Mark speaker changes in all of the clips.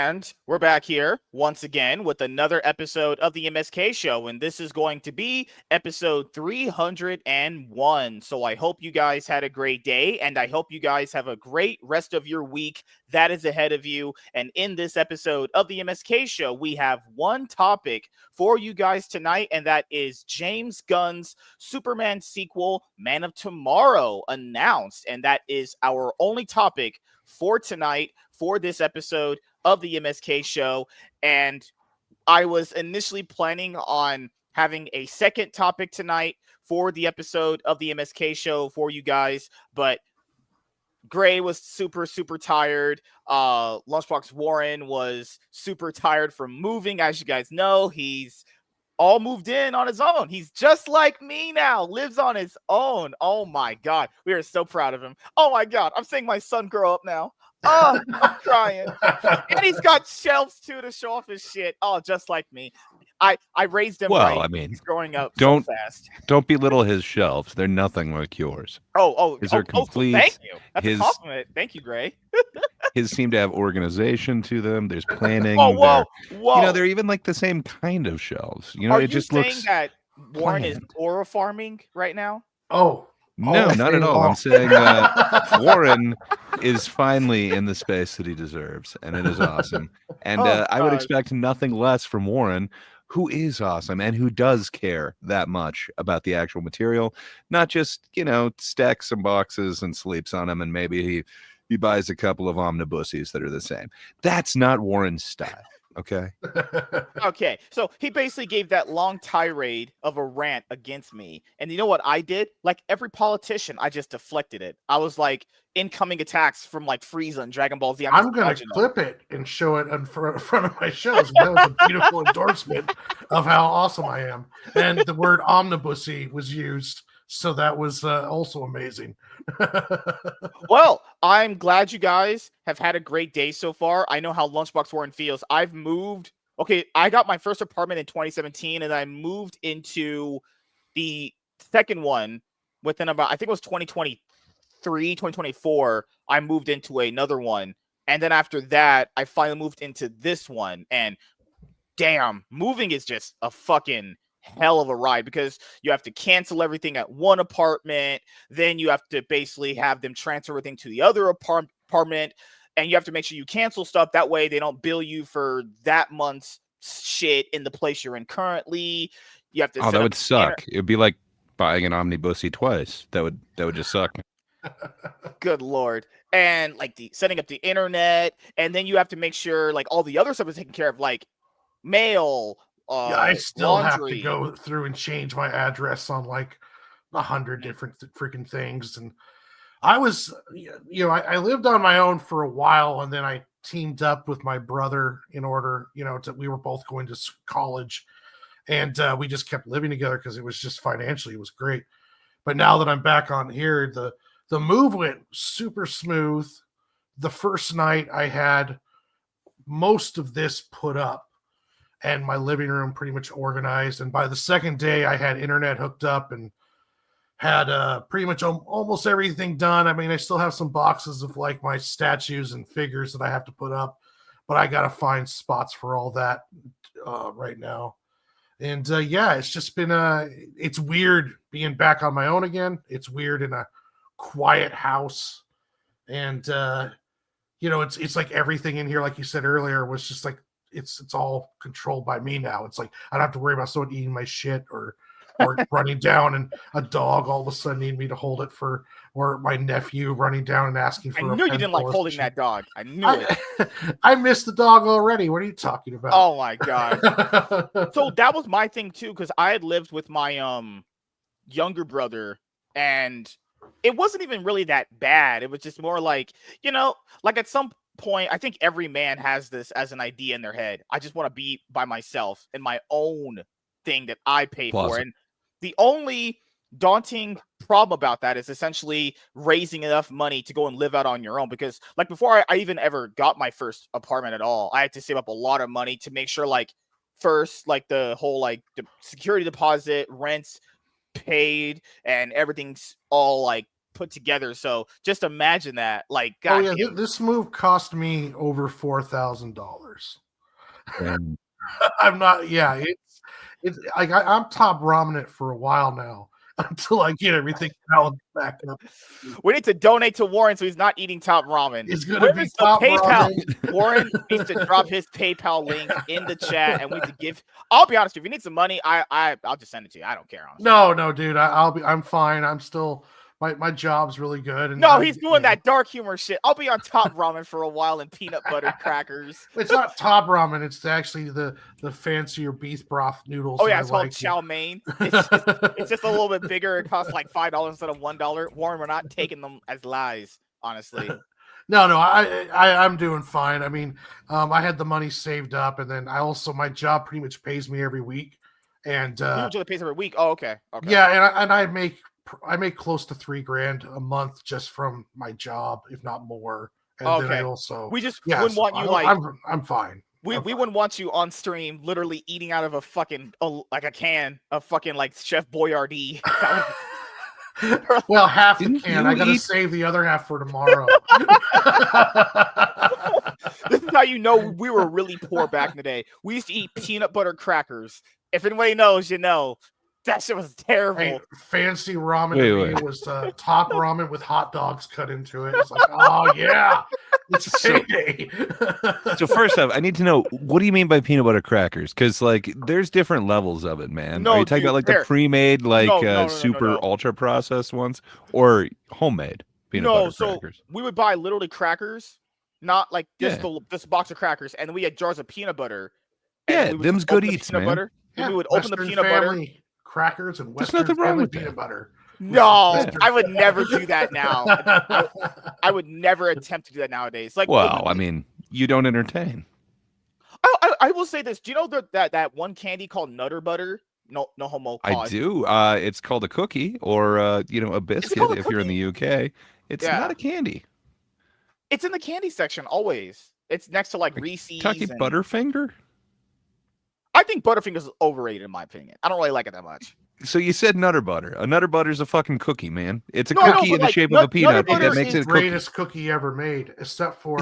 Speaker 1: And we're back here once again with another episode of the MSK show, and this is going to be episode 301. So I hope you guys had a great day, and I hope you guys have a great rest of your week that is ahead of you. And in this episode of the MSK show, we have one topic for you guys tonight, and that is James Gunn's Superman sequel, Man of Tomorrow, announced. And that is our only topic for tonight for this episode of the MSK show. And I was initially planning on having a second topic tonight for the episode of the MSK show for you guys, but Gray was super tired. Lunchbox Warren was super tired from moving. As you guys know, he's all moved in on his own. He's just like me now, lives on his own. Oh my God. We are so proud of him. Oh my God. I'm seeing my son grow up now. Oh, I'm crying. And he's got shelves too to show off his shit. Oh, just like me. I raised him right.
Speaker 2: I mean,
Speaker 1: he's growing up
Speaker 2: so
Speaker 1: fast.
Speaker 2: Don't belittle his shelves. They're nothing like yours.
Speaker 1: His
Speaker 2: are complete.
Speaker 1: Thank you. That's a compliment. Thank you, Gray.
Speaker 2: His seem to have organization to them. There's planning.
Speaker 1: Whoa.
Speaker 2: They're even like the same kind of shelves.
Speaker 1: Are
Speaker 2: it
Speaker 1: you
Speaker 2: just
Speaker 1: saying
Speaker 2: looks
Speaker 1: that Warren
Speaker 2: planned.
Speaker 1: is aura farming right now?
Speaker 2: No, not at all. I'm saying Warren is finally in the space that he deserves, and it is awesome. And I would expect nothing less from Warren, who is awesome and who does care that much about the actual material, not just, stacks some boxes and sleeps on them, and maybe he buys a couple of omnibuses that are the same. That's not Warren's style. Okay.
Speaker 1: Okay. So he basically gave that long tirade of a rant against me. And you know what I did? Like every politician, I just deflected it. I was like incoming attacks from like Frieza and Dragon Ball Z.
Speaker 3: I'm going to clip it and show it in front of my shows. That was a beautiful endorsement of how awesome I am. And the word omnibusy was used. So that was also amazing.
Speaker 1: Well, I'm glad you guys have had a great day so far. I know how Lunchbox Warren feels. I've moved. Okay, I got my first apartment in 2017, and I moved into the second one within about, I think it was 2023, 2024. I moved into another one. And then after that, I finally moved into this one. And damn, moving is just a fucking hell of a ride because you have to cancel everything at one apartment, then you have to basically have them transfer everything to the other apartment, and you have to make sure you cancel stuff that way they don't bill you for that month's shit in the place you're in currently. You have to
Speaker 2: that would suck. It would be like buying an omnibusy twice. That would just suck.
Speaker 1: Good Lord. And like the setting up the internet, and then you have to make sure like all the other stuff is taken care of, like mail.
Speaker 3: I still
Speaker 1: laundry.
Speaker 3: have to go through and change my address on like 100 different freaking things. And I was, I lived on my own for a while, and then I teamed up with my brother in order, we were both going to college, and we just kept living together because it was just financially, it was great. But now that I'm back on here, the move went super smooth. The first night I had most of this put up, and my living room pretty much organized. And by the second day, I had internet hooked up and had pretty much almost everything done. I mean, I still have some boxes of like my statues and figures that I have to put up, but I got to find spots for all that right now. And it's just been it's weird being back on my own again. It's weird in a quiet house. And, it's like everything in here, like you said earlier, was just like, it's all controlled by me now. It's like I don't have to worry about someone eating my shit or running down and a dog all of a sudden needing me to hold it for, or my nephew running down and asking for.
Speaker 1: I knew you didn't like holding that dog. I knew it.
Speaker 3: I missed the dog already. What are you talking about?
Speaker 1: Oh my God. So that was my thing too, because I had lived with my younger brother, and it wasn't even really that bad. It was just more like, like at some point, I think every man has this as an idea in their head. I just want to be by myself in my own thing that I pay for. And the only daunting problem about that is essentially raising enough money to go and live out on your own. Because like before I even ever got my first apartment at all, I had to save up a lot of money to make sure like first, like the whole like the security deposit, rents paid, and everything's all like put together. So just imagine that. Like, God,
Speaker 3: oh yeah, this move cost me over $4,000. I'm not. Yeah, it's like I'm top ramen it for a while now until I get everything balanced back up.
Speaker 1: We need to donate to Warren so he's not eating top ramen.
Speaker 3: It's gonna
Speaker 1: Where
Speaker 3: be
Speaker 1: is the
Speaker 3: top
Speaker 1: PayPal?
Speaker 3: ramen.
Speaker 1: Warren needs to drop his PayPal link in the chat, and we need to give. I'll be honest, if you need some money, I'll just send it to you. I don't care. Honestly.
Speaker 3: No, dude, I'm fine. I'm still my job's really good. And
Speaker 1: no, he's doing that dark humor shit. I'll be on top ramen for a while and peanut butter crackers.
Speaker 3: It's not top ramen. It's actually the fancier beef broth noodles.
Speaker 1: Oh yeah, it's called chow mein. It's just a little bit bigger. It costs like $5 instead of $1. Warren, we're not taking them as lies, honestly.
Speaker 3: No, I'm doing fine. I mean, I had the money saved up, and then my job pretty much pays me every week, and
Speaker 1: usually pays every week. Oh, okay.
Speaker 3: Yeah, and I make close to $3,000 a month just from my job, if not more. And then I also
Speaker 1: wouldn't want you
Speaker 3: I'm fine.
Speaker 1: We wouldn't want you on stream literally eating out of a fucking like a can of fucking like Chef Boyardee.
Speaker 3: Well, half the can. I gotta save the other half for tomorrow.
Speaker 1: This is how you know we were really poor back in the day. We used to eat peanut butter crackers. If anybody knows, you know. That shit was terrible.
Speaker 3: Hey, fancy ramen to me was top ramen with hot dogs cut into it. It's like, oh yeah, it's payday.
Speaker 2: So first off, I need to know, what do you mean by peanut butter crackers? Because like, there's different levels of it, man. Are you talking about like the pre-made, like super ultra processed ones, or homemade peanut butter crackers?
Speaker 1: So we would buy literally crackers, not like this box of crackers, and then we had jars of peanut butter.
Speaker 2: Yeah, them's good eats, man.
Speaker 1: Butter,
Speaker 3: yeah,
Speaker 1: we would open the peanut butter.
Speaker 3: Crackers and Western family peanut butter.
Speaker 1: No, I would never do that now. I would never attempt to do that nowadays. Like,
Speaker 2: well, I mean, you don't entertain.
Speaker 1: I will say this. Do you know that one candy called Nutter Butter? No homo.
Speaker 2: I do. It's called a cookie or a biscuit if you're in the UK. It's not a candy.
Speaker 1: It's in the candy section always. It's next to like Reese's.
Speaker 2: Kentucky Butterfinger?
Speaker 1: I think Butterfinger is overrated in my opinion. I don't really like it that much.
Speaker 2: So you said Nutter Butter. A Nutter Butter is a fucking cookie, man. It's a cookie in the shape of a peanut that makes it a
Speaker 3: greatest cookie ever made, except for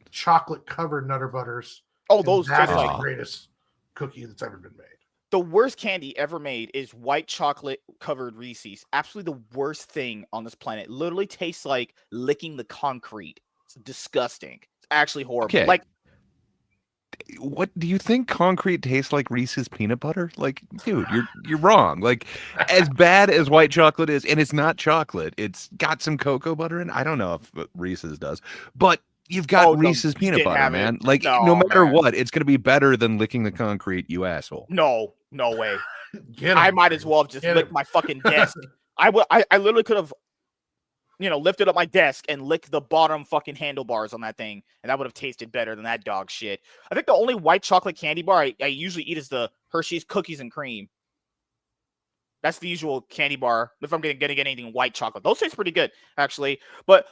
Speaker 3: chocolate covered Nutter Butters.
Speaker 1: Oh, those
Speaker 3: that's the greatest cookie that's ever been made.
Speaker 1: The worst candy ever made is white chocolate covered Reese's. Absolutely the worst thing on this planet. It literally tastes like licking the concrete. It's disgusting. It's actually horrible.
Speaker 2: Okay.
Speaker 1: Like,
Speaker 2: what do you think concrete tastes like? Reese's peanut butter? Like, dude, you're wrong. Like, as bad as white chocolate is, and it's not chocolate, it's got some cocoa butter in. I don't know if Reesese's does, but you've got Reese's peanut butter, man. Like, no matter what, it's gonna be better than licking the concrete, you asshole.
Speaker 1: No way. I might as well have just licked my fucking desk. I literally could have, lifted up my desk and licked the bottom fucking handlebars on that thing, and that would have tasted better than that dog shit. I think the only white chocolate candy bar I usually eat is the Hershey's Cookies and Cream. That's the usual candy bar if I'm gonna get anything white chocolate. Those taste pretty good, actually. But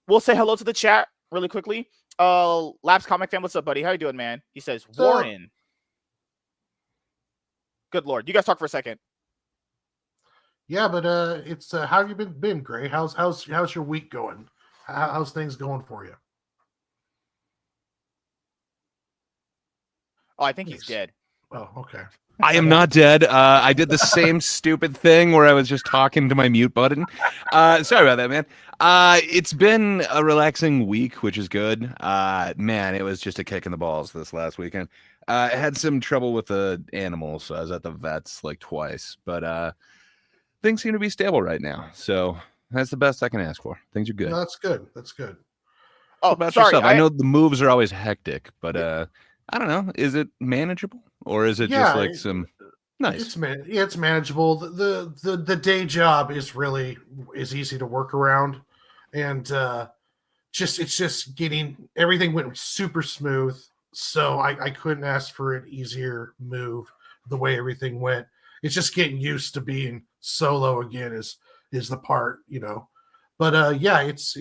Speaker 1: we'll say hello to the chat really quickly. Labs Comic Fan, what's up, buddy? How you doing, man? He says, Warren. Good Lord. You guys talk for a second.
Speaker 3: Yeah, but it's how have you been, Gray? How's your week going? How's things going for you?
Speaker 1: Oh, I think he's dead.
Speaker 3: Oh, okay.
Speaker 2: I am not dead. I did the same stupid thing where I was just talking to my mute button. Sorry about that, man. It's been a relaxing week, which is good. Man, it was just a kick in the balls this last weekend. I had some trouble with the animals, so I was at the vet's like twice, but things seem to be stable right now, so that's the best I can ask for. Things are good.
Speaker 3: No, that's good. That's good.
Speaker 2: Oh, about yourself? I know the moves are always hectic, but I don't know. Is it manageable, or is it just like some nice?
Speaker 3: It's manageable. The day job is easy to work around, and it's just getting everything went super smooth. So I couldn't ask for an easier move. The way everything went, it's just getting used to being solo again is the part, but yeah, it's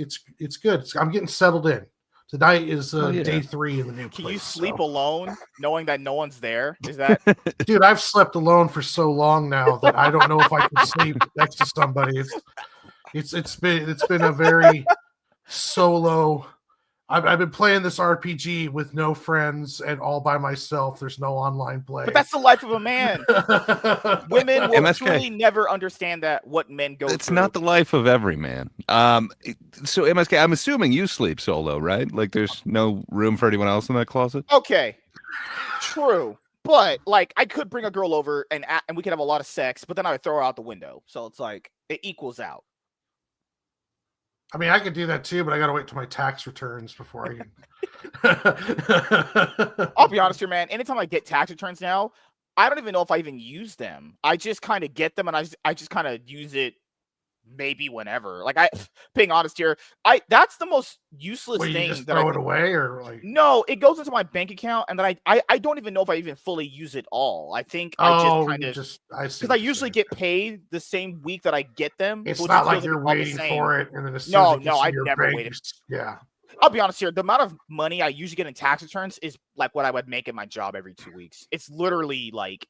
Speaker 3: good. I'm getting settled in. Tonight is day 3 in the new place.
Speaker 1: Can you sleep alone knowing that no one's there? Is that
Speaker 3: dude, I've slept alone for so long now that I don't know if I can sleep next to somebody. It's been a very solo. I've been playing this RPG with no friends and all by myself. There's no online play.
Speaker 1: But that's the life of a man. Women will
Speaker 2: MSK.
Speaker 1: truly never understand that what men go through.
Speaker 2: It's not the life of every man. So MSK, I'm assuming you sleep solo, right? Like there's no room for anyone else in that closet?
Speaker 1: Okay. True. But like I could bring a girl over and we could have a lot of sex, but then I would throw her out the window. So it's like it equals out.
Speaker 3: I mean, I could do that too, but I got to wait till my tax returns before I
Speaker 1: I'll be honest here, man. Anytime I get tax returns now, I don't even know if I even use them. I just kind of get them and I just kind of use it maybe whenever. Like being honest here, that's the most useless
Speaker 3: Wait,
Speaker 1: thing.
Speaker 3: you just
Speaker 1: that
Speaker 3: throw it away or like?
Speaker 1: No, it goes into my bank account and then I don't even know if I even fully use it all. I think I because I usually get paid the same week that I get them.
Speaker 3: It's
Speaker 1: so
Speaker 3: not like you're waiting for it and then
Speaker 1: I never waited.
Speaker 3: Yeah.
Speaker 1: I'll be honest here. The amount of money I usually get in tax returns is like what I would make in my job every 2 weeks. It's literally like,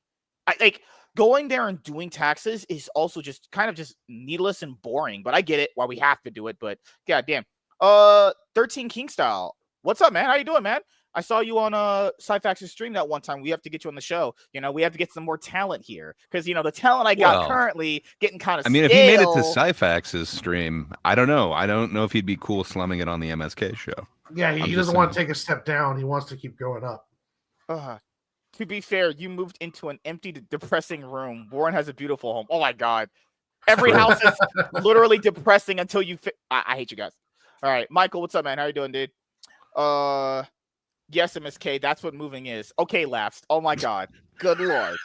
Speaker 1: going there and doing taxes is also just kind of just needless and boring. But I get it why we have to do it. But goddamn, 13 King Style. What's up, man? How you doing, man? I saw you on Cyfax's stream that one time. We have to get you on the show. You know, we have to get some more talent here because the talent I got currently getting kind of.
Speaker 2: I mean, if he made it to Cyfax's stream, I don't know. I don't know if he'd be cool slumming it on the MSK show.
Speaker 3: Yeah, he doesn't want to take a step down. He wants to keep going up.
Speaker 1: To be fair, you moved into an empty, depressing room. Warren has a beautiful home. Oh my god, every house is literally depressing until you. I hate you guys. All right, Michael, what's up, man? How you doing, dude? Yes, MSK, that's what moving is. Okay, lapsed. Oh my god. Good lord.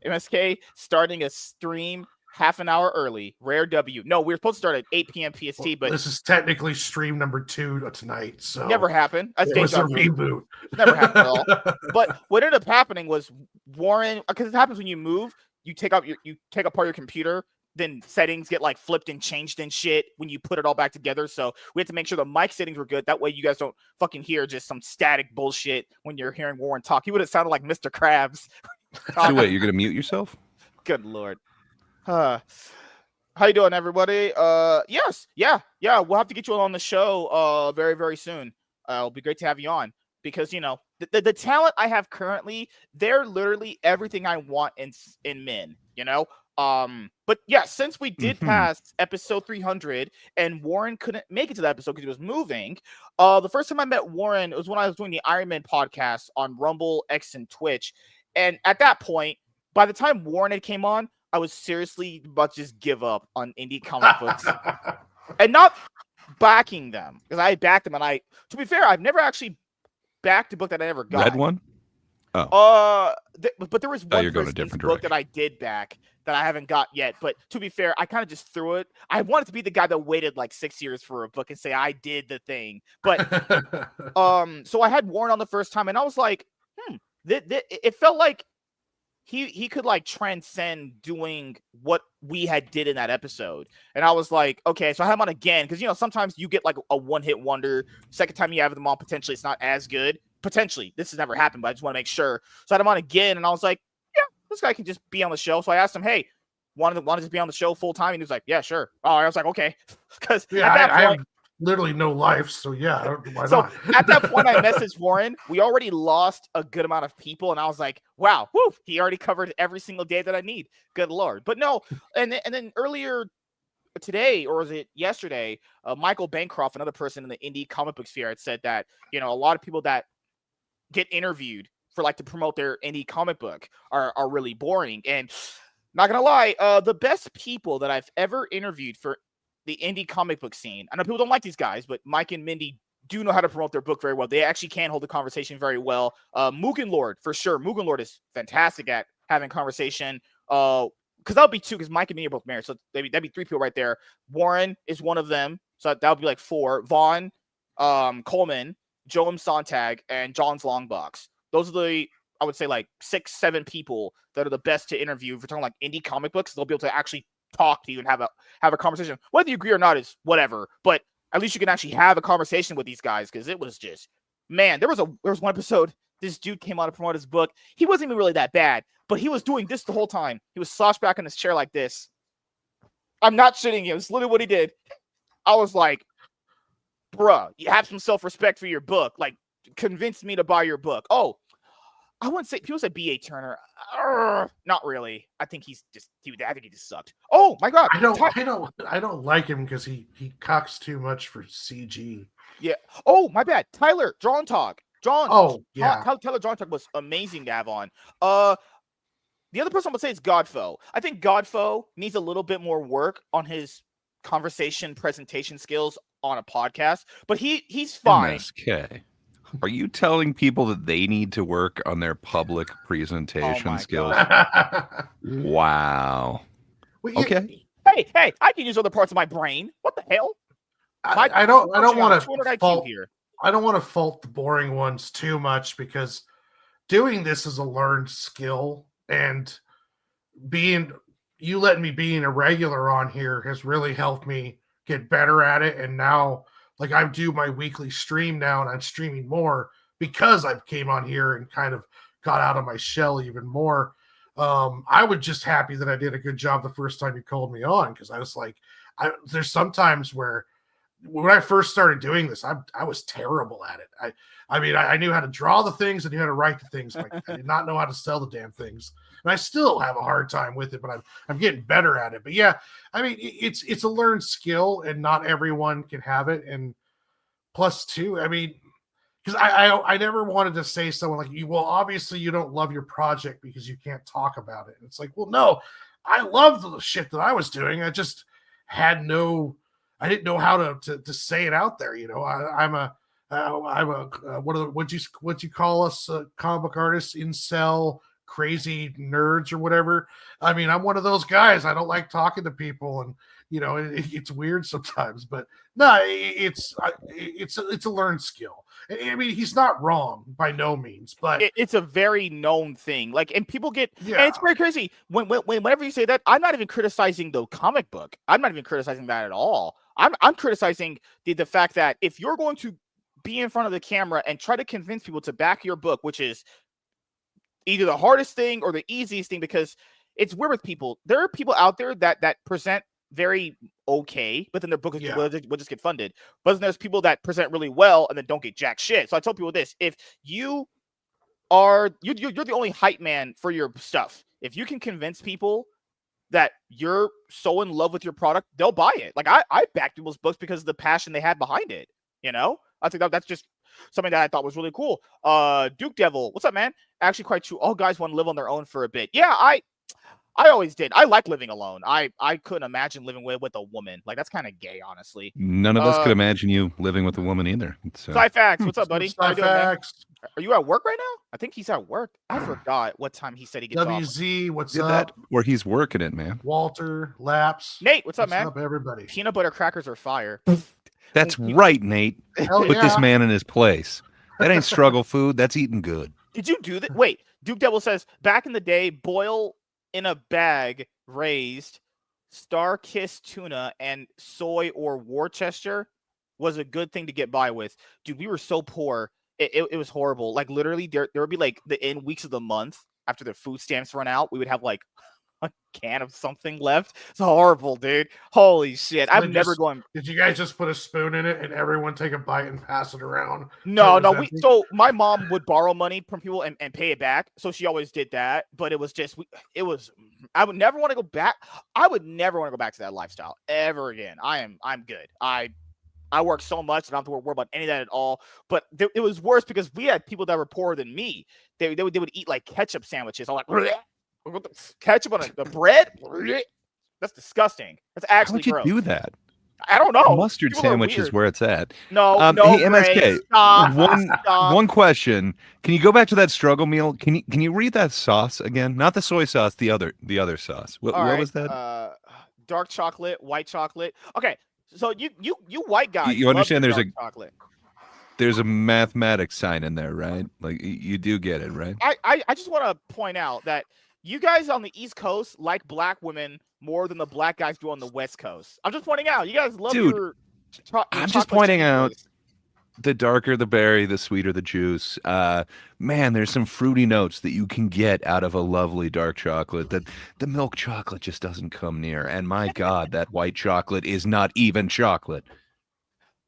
Speaker 1: MSK starting a stream half an hour early. Rare W. No, we were supposed to start at 8 p.m. PST, but
Speaker 3: this is technically stream number 2 tonight. So
Speaker 1: never happened.
Speaker 3: It was a reboot.
Speaker 1: Never happened at all. But what ended up happening was Warren, because it happens when you move, you take apart your computer. Then settings get like flipped and changed and shit when you put it all back together. So we had to make sure the mic settings were good. That way you guys don't fucking hear just some static bullshit when you're hearing Warren talk. He would have sounded like Mr. Krabs.
Speaker 2: So wait, you're gonna mute yourself?
Speaker 1: Good lord. How you doing, everybody? Yes, yeah. We'll have to get you on the show very, very soon. It'll be great to have you on because the talent I have currently, they're literally everything I want in men. But yeah, since we did pass episode 300 and Warren couldn't make it to that episode because he was moving, the first time I met Warren was when I was doing the Iron Man podcast on Rumble, X, and Twitch. And at that point, by the time Warren had came on, I was seriously about to just give up on indie comic books and not backing them because I backed them. And to be fair, I've never actually backed a book that I never got.
Speaker 2: Read one?
Speaker 1: Oh. But there was one
Speaker 2: you're going a different
Speaker 1: book that I did back that I haven't got yet. But to be fair, I kind of just threw it. I wanted to be the guy that waited like 6 years for a book and say I did the thing. But so I had Warren on the first time, and I was like, it felt like he could like transcend doing what we had did in that episode. And I was like, okay, so I had him on again because sometimes you get like a one-hit wonder. Second time you have them on, potentially it's not as good. Potentially, this has never happened, but I just want to make sure. So I had him on again, and I was like, yeah, this guy can just be on the show. So I asked him, hey, wanted to be on the show full time, and he was like, yeah, sure. Oh, I was like, okay, because
Speaker 3: at that point, I have literally no life, so yeah, why not?
Speaker 1: At that point, I messaged Warren. We already lost a good amount of people, and I was like, wow, whoo, he already covered every single day that I need. Good lord. But no, and then earlier today, or was it yesterday, Michael Bancroft, another person in the indie comic book sphere, had said that a lot of people that get interviewed for like to promote their indie comic book are really boring. And not gonna lie, the best people that I've ever interviewed for the indie comic book scene, I know people don't like these guys, but Mike and Mindy do know how to promote their book very well. They actually can hold the conversation very well. Mugen Lord, for sure. Mugen Lord is fantastic at having conversation. Because that would be 2, because Mike and me are both married. So that'd be 3 people right there. Warren is one of them. So that would be like 4. Vaughn, Coleman, Joam Sontag, and John's Longbox. Those are the, I would say, like 6, 7 people that are the best to interview. If we're talking like indie comic books, they'll be able to actually talk to you and have a conversation. Whether you agree or not is whatever, but at least you can actually have a conversation with these guys, because it was just, man, there was one episode, this dude came out to promote his book. He wasn't even really that bad, but he was doing this the whole time. He was slouched back in his chair like this. I'm not shitting you. It's literally what he did. I was like, bruh, you have some self-respect for your book. Like, convince me to buy your book. Oh, I wouldn't say people say B.A. Turner. Not really. I think I think he just sucked. Oh my god.
Speaker 3: I don't like him because he cocks too much for CG.
Speaker 1: Yeah. Oh, my bad. Tyler, Drawn Talk.
Speaker 3: Oh, yeah.
Speaker 1: Tyler Drawn Talk was amazing to have on. The other person I'm gonna say is Godfo. I think Godfo needs a little bit more work on his conversation presentation skills on a podcast, but he's fine.
Speaker 2: MSK. Are you telling people that they need to work on their public presentation skills? Wow.
Speaker 3: Well,
Speaker 1: okay. Hey, I can use other parts of my brain. What the hell?
Speaker 3: I don't want to fault the boring ones too much, because doing this is a learned skill, and you letting me being a regular on here has really helped me get better at it. And now, like, I do my weekly stream now, and I'm streaming more because I came on here and kind of got out of my shell even more. I was just happy that I did a good job the first time you called me on, because I was like, there's sometimes where when I first started doing this, I was terrible at it. I knew how to draw the things, I knew how to write the things, but I did not know how to sell the damn things. And I still have a hard time with it, but I'm getting better at it. But yeah, I mean, it's a learned skill, and not everyone can have it. And plus, too, I mean, because I never wanted to say someone like you, well, obviously you don't love your project because you can't talk about it. And it's like, well, no, I love the shit that I was doing. I just I didn't know how to say it out there. You know, I'm a what you call us, comic book artists, incel, crazy nerds or whatever. I mean, I'm one of those guys. I don't like talking to people, and you know, it's weird sometimes. But no, it's a learned skill. I mean, he's not wrong by no means, but
Speaker 1: it's a very known thing. Like, and people get, and it's very crazy whenever you say that. I'm not even criticizing the comic book. I'm not even criticizing that at all. I'm criticizing the fact that if you're going to be in front of the camera and try to convince people to back your book, which is either the hardest thing or the easiest thing, because it's weird with people. There are people out there that present very okay, but then their book will just get funded. But then there's people that present really well and then don't get jack shit. So I tell people this: if you're the only hype man for your stuff, if you can convince people that you're so in love with your product, they'll buy it. Like I back people's books because of the passion they had behind it. You know, I think that's just something that I thought was really cool. Duke Devil, what's up, man? Actually, quite true. All guys want to live on their own for a bit. Yeah, I always did. I like living alone. I couldn't imagine living with a woman. Like, that's kind of gay, honestly.
Speaker 2: None of us could imagine you living with a woman either.
Speaker 1: Sci-Fax, what's up, buddy?
Speaker 3: Sci-Fax.
Speaker 1: Are you at work right now? I think he's at work. I forgot what time he said he gets
Speaker 3: WZ,
Speaker 1: off.
Speaker 3: what's up?
Speaker 2: Where he's working it, man.
Speaker 3: Walter, Laps.
Speaker 1: Nate, what's up, man?
Speaker 3: What's up, everybody?
Speaker 1: Peanut butter crackers are fire.
Speaker 2: That's right, Nate. Put this man in his place. That ain't struggle food. That's eating good.
Speaker 1: Did you do that? Wait, Duke Devil says, back in the day, boil in a bag raised Star-Kissed tuna and soy or Worcester was a good thing to get by with. Dude, we were so poor. It was horrible. Like, literally, there would be, like, the end weeks of the month after the food stamps run out, we would have, like, a can of something left. It's horrible, dude. Holy shit.
Speaker 3: So Did you guys just put a spoon in it and everyone take a bite and pass it around?
Speaker 1: No. So my mom would borrow money from people and pay it back. So she always did that. But it was just, I would never want to go back. I would never want to go back to that lifestyle ever again. I'm good. I work so much and I don't have to worry about any of that at all. But it was worse because we had people that were poorer than me. They would eat like ketchup sandwiches. I'm like, ketchup on the bread? That's disgusting. That's actually gross.
Speaker 2: How would you do that?
Speaker 1: I don't know.
Speaker 2: A mustard sandwich is where it's at.
Speaker 1: No,
Speaker 2: hey, MSK.
Speaker 1: Stop.
Speaker 2: One question. Can you go back to that struggle meal? Can you read that sauce again? Not the soy sauce, the other sauce. What was that?
Speaker 1: Dark chocolate, white chocolate. Okay, so you white guys.
Speaker 2: You understand
Speaker 1: chocolate.
Speaker 2: There's a mathematics sign in there, right? Like, you do get it, right?
Speaker 1: I just want to point out that you guys on the East Coast like black women more than the black guys do on the West Coast. I'm just pointing out. You guys love your
Speaker 2: I'm just pointing out the darker the berry, the sweeter the juice. Man, there's some fruity notes that you can get out of a lovely dark chocolate that the milk chocolate just doesn't come near. And my God, that white chocolate is not even chocolate.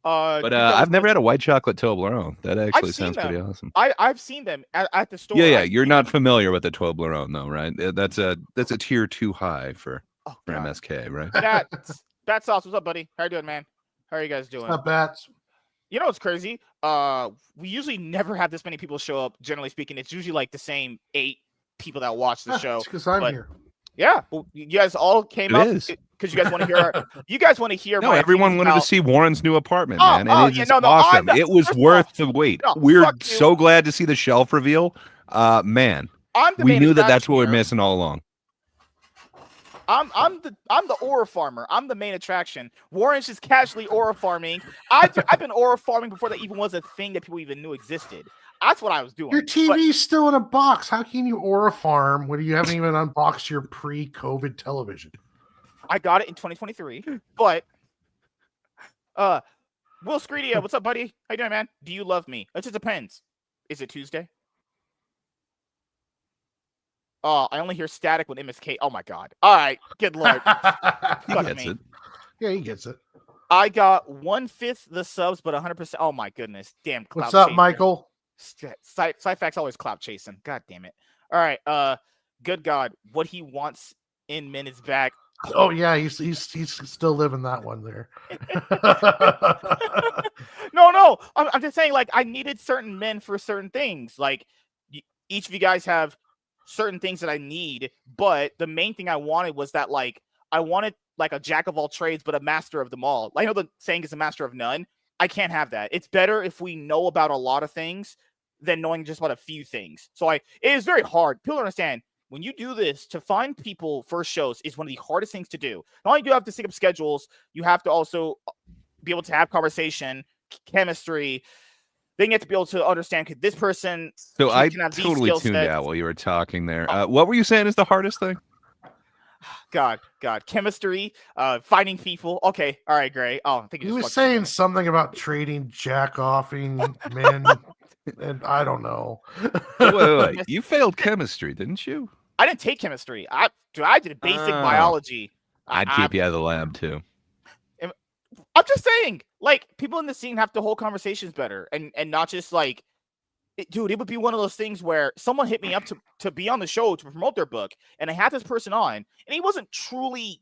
Speaker 2: But I've never had a white chocolate Toblerone. That actually sounds pretty awesome.
Speaker 1: I've seen them at the store.
Speaker 2: Yeah. You're not familiar with the Toblerone, though, right? That's a tier too high for MSK, right?
Speaker 1: Bat Sauce, what's up, buddy? How you doing, man? How are you guys doing?
Speaker 3: What's up, Bats?
Speaker 1: You know what's crazy? We usually never have this many people show up. Generally speaking, it's usually like the same 8 people that watch the show.
Speaker 3: Because I'm here.
Speaker 1: Yeah, well, you guys all came up because you guys want to hear. You guys want to hear.
Speaker 2: No, everyone wanted to see Warren's new apartment, man, and it's awesome. It was worth the wait. We're so glad to see the shelf reveal. Man, we knew that's what we're missing all along.
Speaker 1: I'm the aura farmer. I'm the main attraction. Warren's just casually aura farming. I've been aura farming before that even was a thing that people even knew existed. That's what I was doing.
Speaker 3: Your TV's still in a box. How can you aura farm when you haven't even unboxed your pre-COVID television?
Speaker 1: I got it in 2023, but Will Screedia, what's up, buddy? How you doing, man? Do you love me? It just depends. Is it Tuesday? Oh, I only hear static with MSK. Oh my God! All right, good lord.
Speaker 2: He gets it.
Speaker 3: Yeah, he gets it.
Speaker 1: I got 1/5 the subs, but 100%. Oh my goodness, damn!
Speaker 3: What's up, Michael?
Speaker 1: Cyfax always clout chasing. God damn it! All right, good God, what he wants in men is back.
Speaker 3: Oh yeah, he's still living that one there.
Speaker 1: No, I'm just saying, like, I needed certain men for certain things. Like, each of you guys have certain things that I need, but the main thing I wanted was that, like, I wanted like a jack of all trades, but a master of them all. I know the saying is a master of none. I can't have that. It's better if we know about a lot of things than knowing just about a few things. So it is very hard. People understand when you do this, to find people for shows is one of the hardest things to do. Not only do you have to sync up schedules, you have to also be able to have conversation, chemistry. Then you have to be able to understand, could this person...
Speaker 2: So I totally tuned out while you were talking there. What were you saying is the hardest thing?
Speaker 1: God, chemistry, finding people. Okay, all right, Gray. Oh, I think
Speaker 3: he was saying something about trading jack-offing men, and I don't know.
Speaker 2: Wait. You failed chemistry, didn't you?
Speaker 1: I didn't take chemistry. I did basic biology.
Speaker 2: I'd keep you out of the lab too.
Speaker 1: I'm just saying, like, people in the scene have to hold conversations better, and not just like, dude, it would be one of those things where someone hit me up to be on the show to promote their book, and I had this person on, and he wasn't truly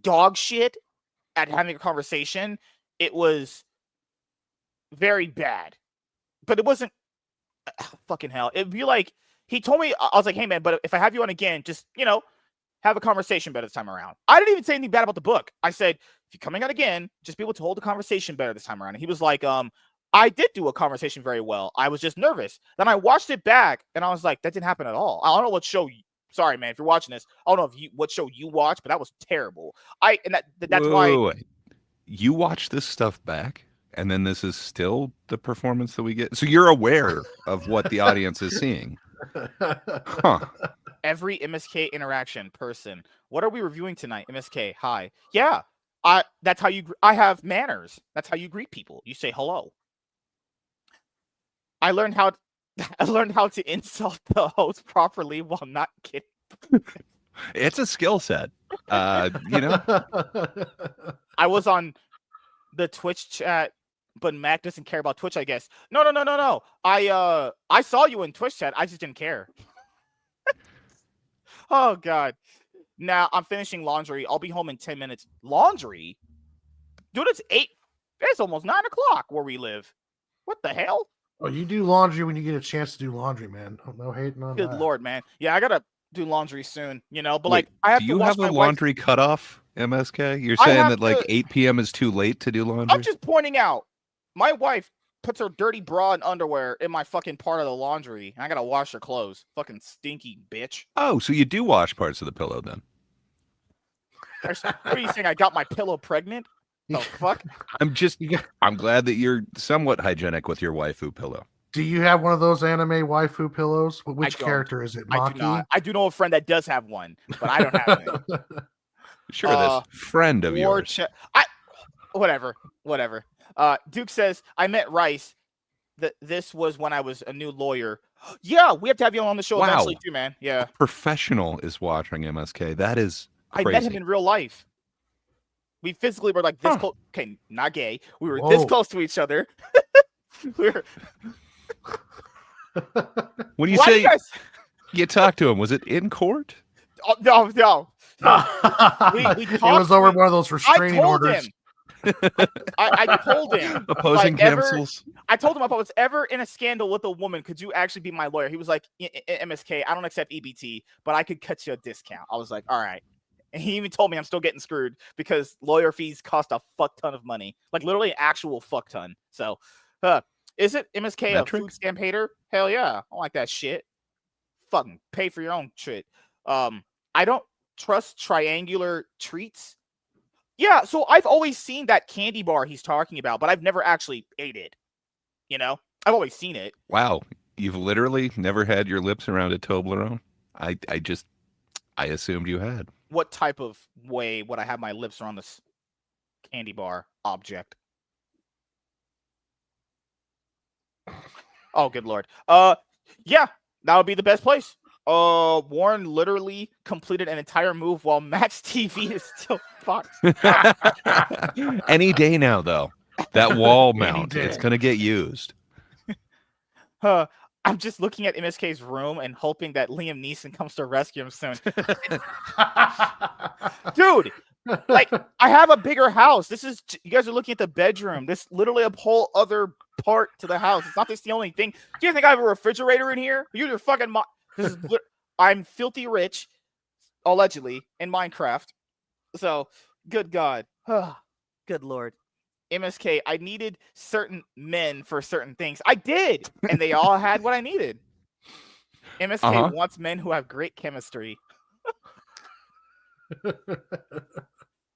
Speaker 1: dog shit at having a conversation. It was very bad, but it wasn't fucking hell. It'd be like, he told me, I was like, hey man, but if I have you on again, just, have a conversation better this time around. I didn't even say anything bad about the book. I said, if you're coming out again, just be able to hold the conversation better this time around. And he was like, I did do a conversation very well. I was just nervous. Then I watched it back and I was like, that didn't happen at all. I don't know what show. Sorry, man, if you're watching this, I don't know what show you watched, but that was terrible. That's why.
Speaker 2: Wait. You watch this stuff back, and then this is still the performance that we get. So you're aware of what the audience is seeing. Huh.
Speaker 1: Every MSK interaction person. What are we reviewing tonight? MSK. Hi. Yeah. That's how I have manners. That's how you greet people. You say hello. I learned how to insult the host properly while not kidding.
Speaker 2: It's a skill set. I
Speaker 1: was on the Twitch chat, but Mac doesn't care about Twitch, I guess. No. I saw you in Twitch chat. I just didn't care. Oh God. Now I'm finishing laundry. I'll be home in 10 minutes. Laundry? Dude, it's 8. It's almost 9 o'clock where we live. What the hell?
Speaker 3: Oh, you do laundry when you get a chance to do laundry, man. No hating on that.
Speaker 1: Good Lord, man. Yeah, I gotta do laundry soon, but like I have
Speaker 2: do
Speaker 1: to
Speaker 2: you
Speaker 1: wash
Speaker 2: have a
Speaker 1: my
Speaker 2: laundry cutoff, MSK? You're saying that like 8 p.m. is too late to do laundry?
Speaker 1: I'm just pointing out. My wife puts her dirty bra and underwear in my fucking part of the laundry, and I gotta wash her clothes. Fucking stinky bitch.
Speaker 2: Oh, so you do wash parts of the pillow then?
Speaker 1: What are you saying? I got my pillow pregnant? The fuck?
Speaker 2: I'm glad that you're somewhat hygienic with your waifu pillow.
Speaker 3: Do you have one of those anime waifu pillows? Which character is it? Maki?
Speaker 1: I do know a friend that does have one, but I don't have it.
Speaker 2: Sure, this friend of yours.
Speaker 1: Whatever. Duke says, I met Rice. this was when I was a new lawyer. Yeah, we have to have you on the show eventually too, man. Yeah.
Speaker 2: A professional is watching MSK. That is crazy.
Speaker 1: I met him in real life. We physically were like this close. Okay, not gay. We were this close to each other. We were...
Speaker 2: When you say you talked to him, was it in court?
Speaker 1: Oh, no.
Speaker 3: We it was over one of those restraining orders.
Speaker 1: I told him
Speaker 2: opposing counsels.
Speaker 1: I told him if I was ever in a scandal with a woman, could you actually be my lawyer? He was like, MSK, I don't accept EBT, but I could cut you a discount. I was like, all right. And he even told me I'm still getting screwed because lawyer fees cost a fuck ton of money, like literally an actual fuck ton. So, is it MSK a food stamp hater? Hell yeah, I don't like that shit. Fucking pay for your own shit. I don't trust triangular treats. Yeah, so I've always seen that candy bar he's talking about, but I've never actually ate it. You know, I've always seen it.
Speaker 2: Wow, you've literally never had your lips around a Toblerone? I assumed you had.
Speaker 1: What type of way would I have my lips around this candy bar object? Oh, good lord. Yeah, that would be the best place. Warren literally completed an entire move while Max TV is still fucked.
Speaker 2: Any day now, though. That wall mount, it's gonna get used.
Speaker 1: I'm just looking at MSK's room and hoping that Liam Neeson comes to rescue him soon. Dude, like, I have a bigger house. You guys are looking at the bedroom. This literally a whole other part to the house. It's not just the only thing. Do you think I have a refrigerator in here? You're fucking I'm filthy rich, allegedly, in Minecraft. So, good God. Good Lord. MSK, I needed certain men for certain things. I did, and they all had what I needed. MSK wants men who have great chemistry.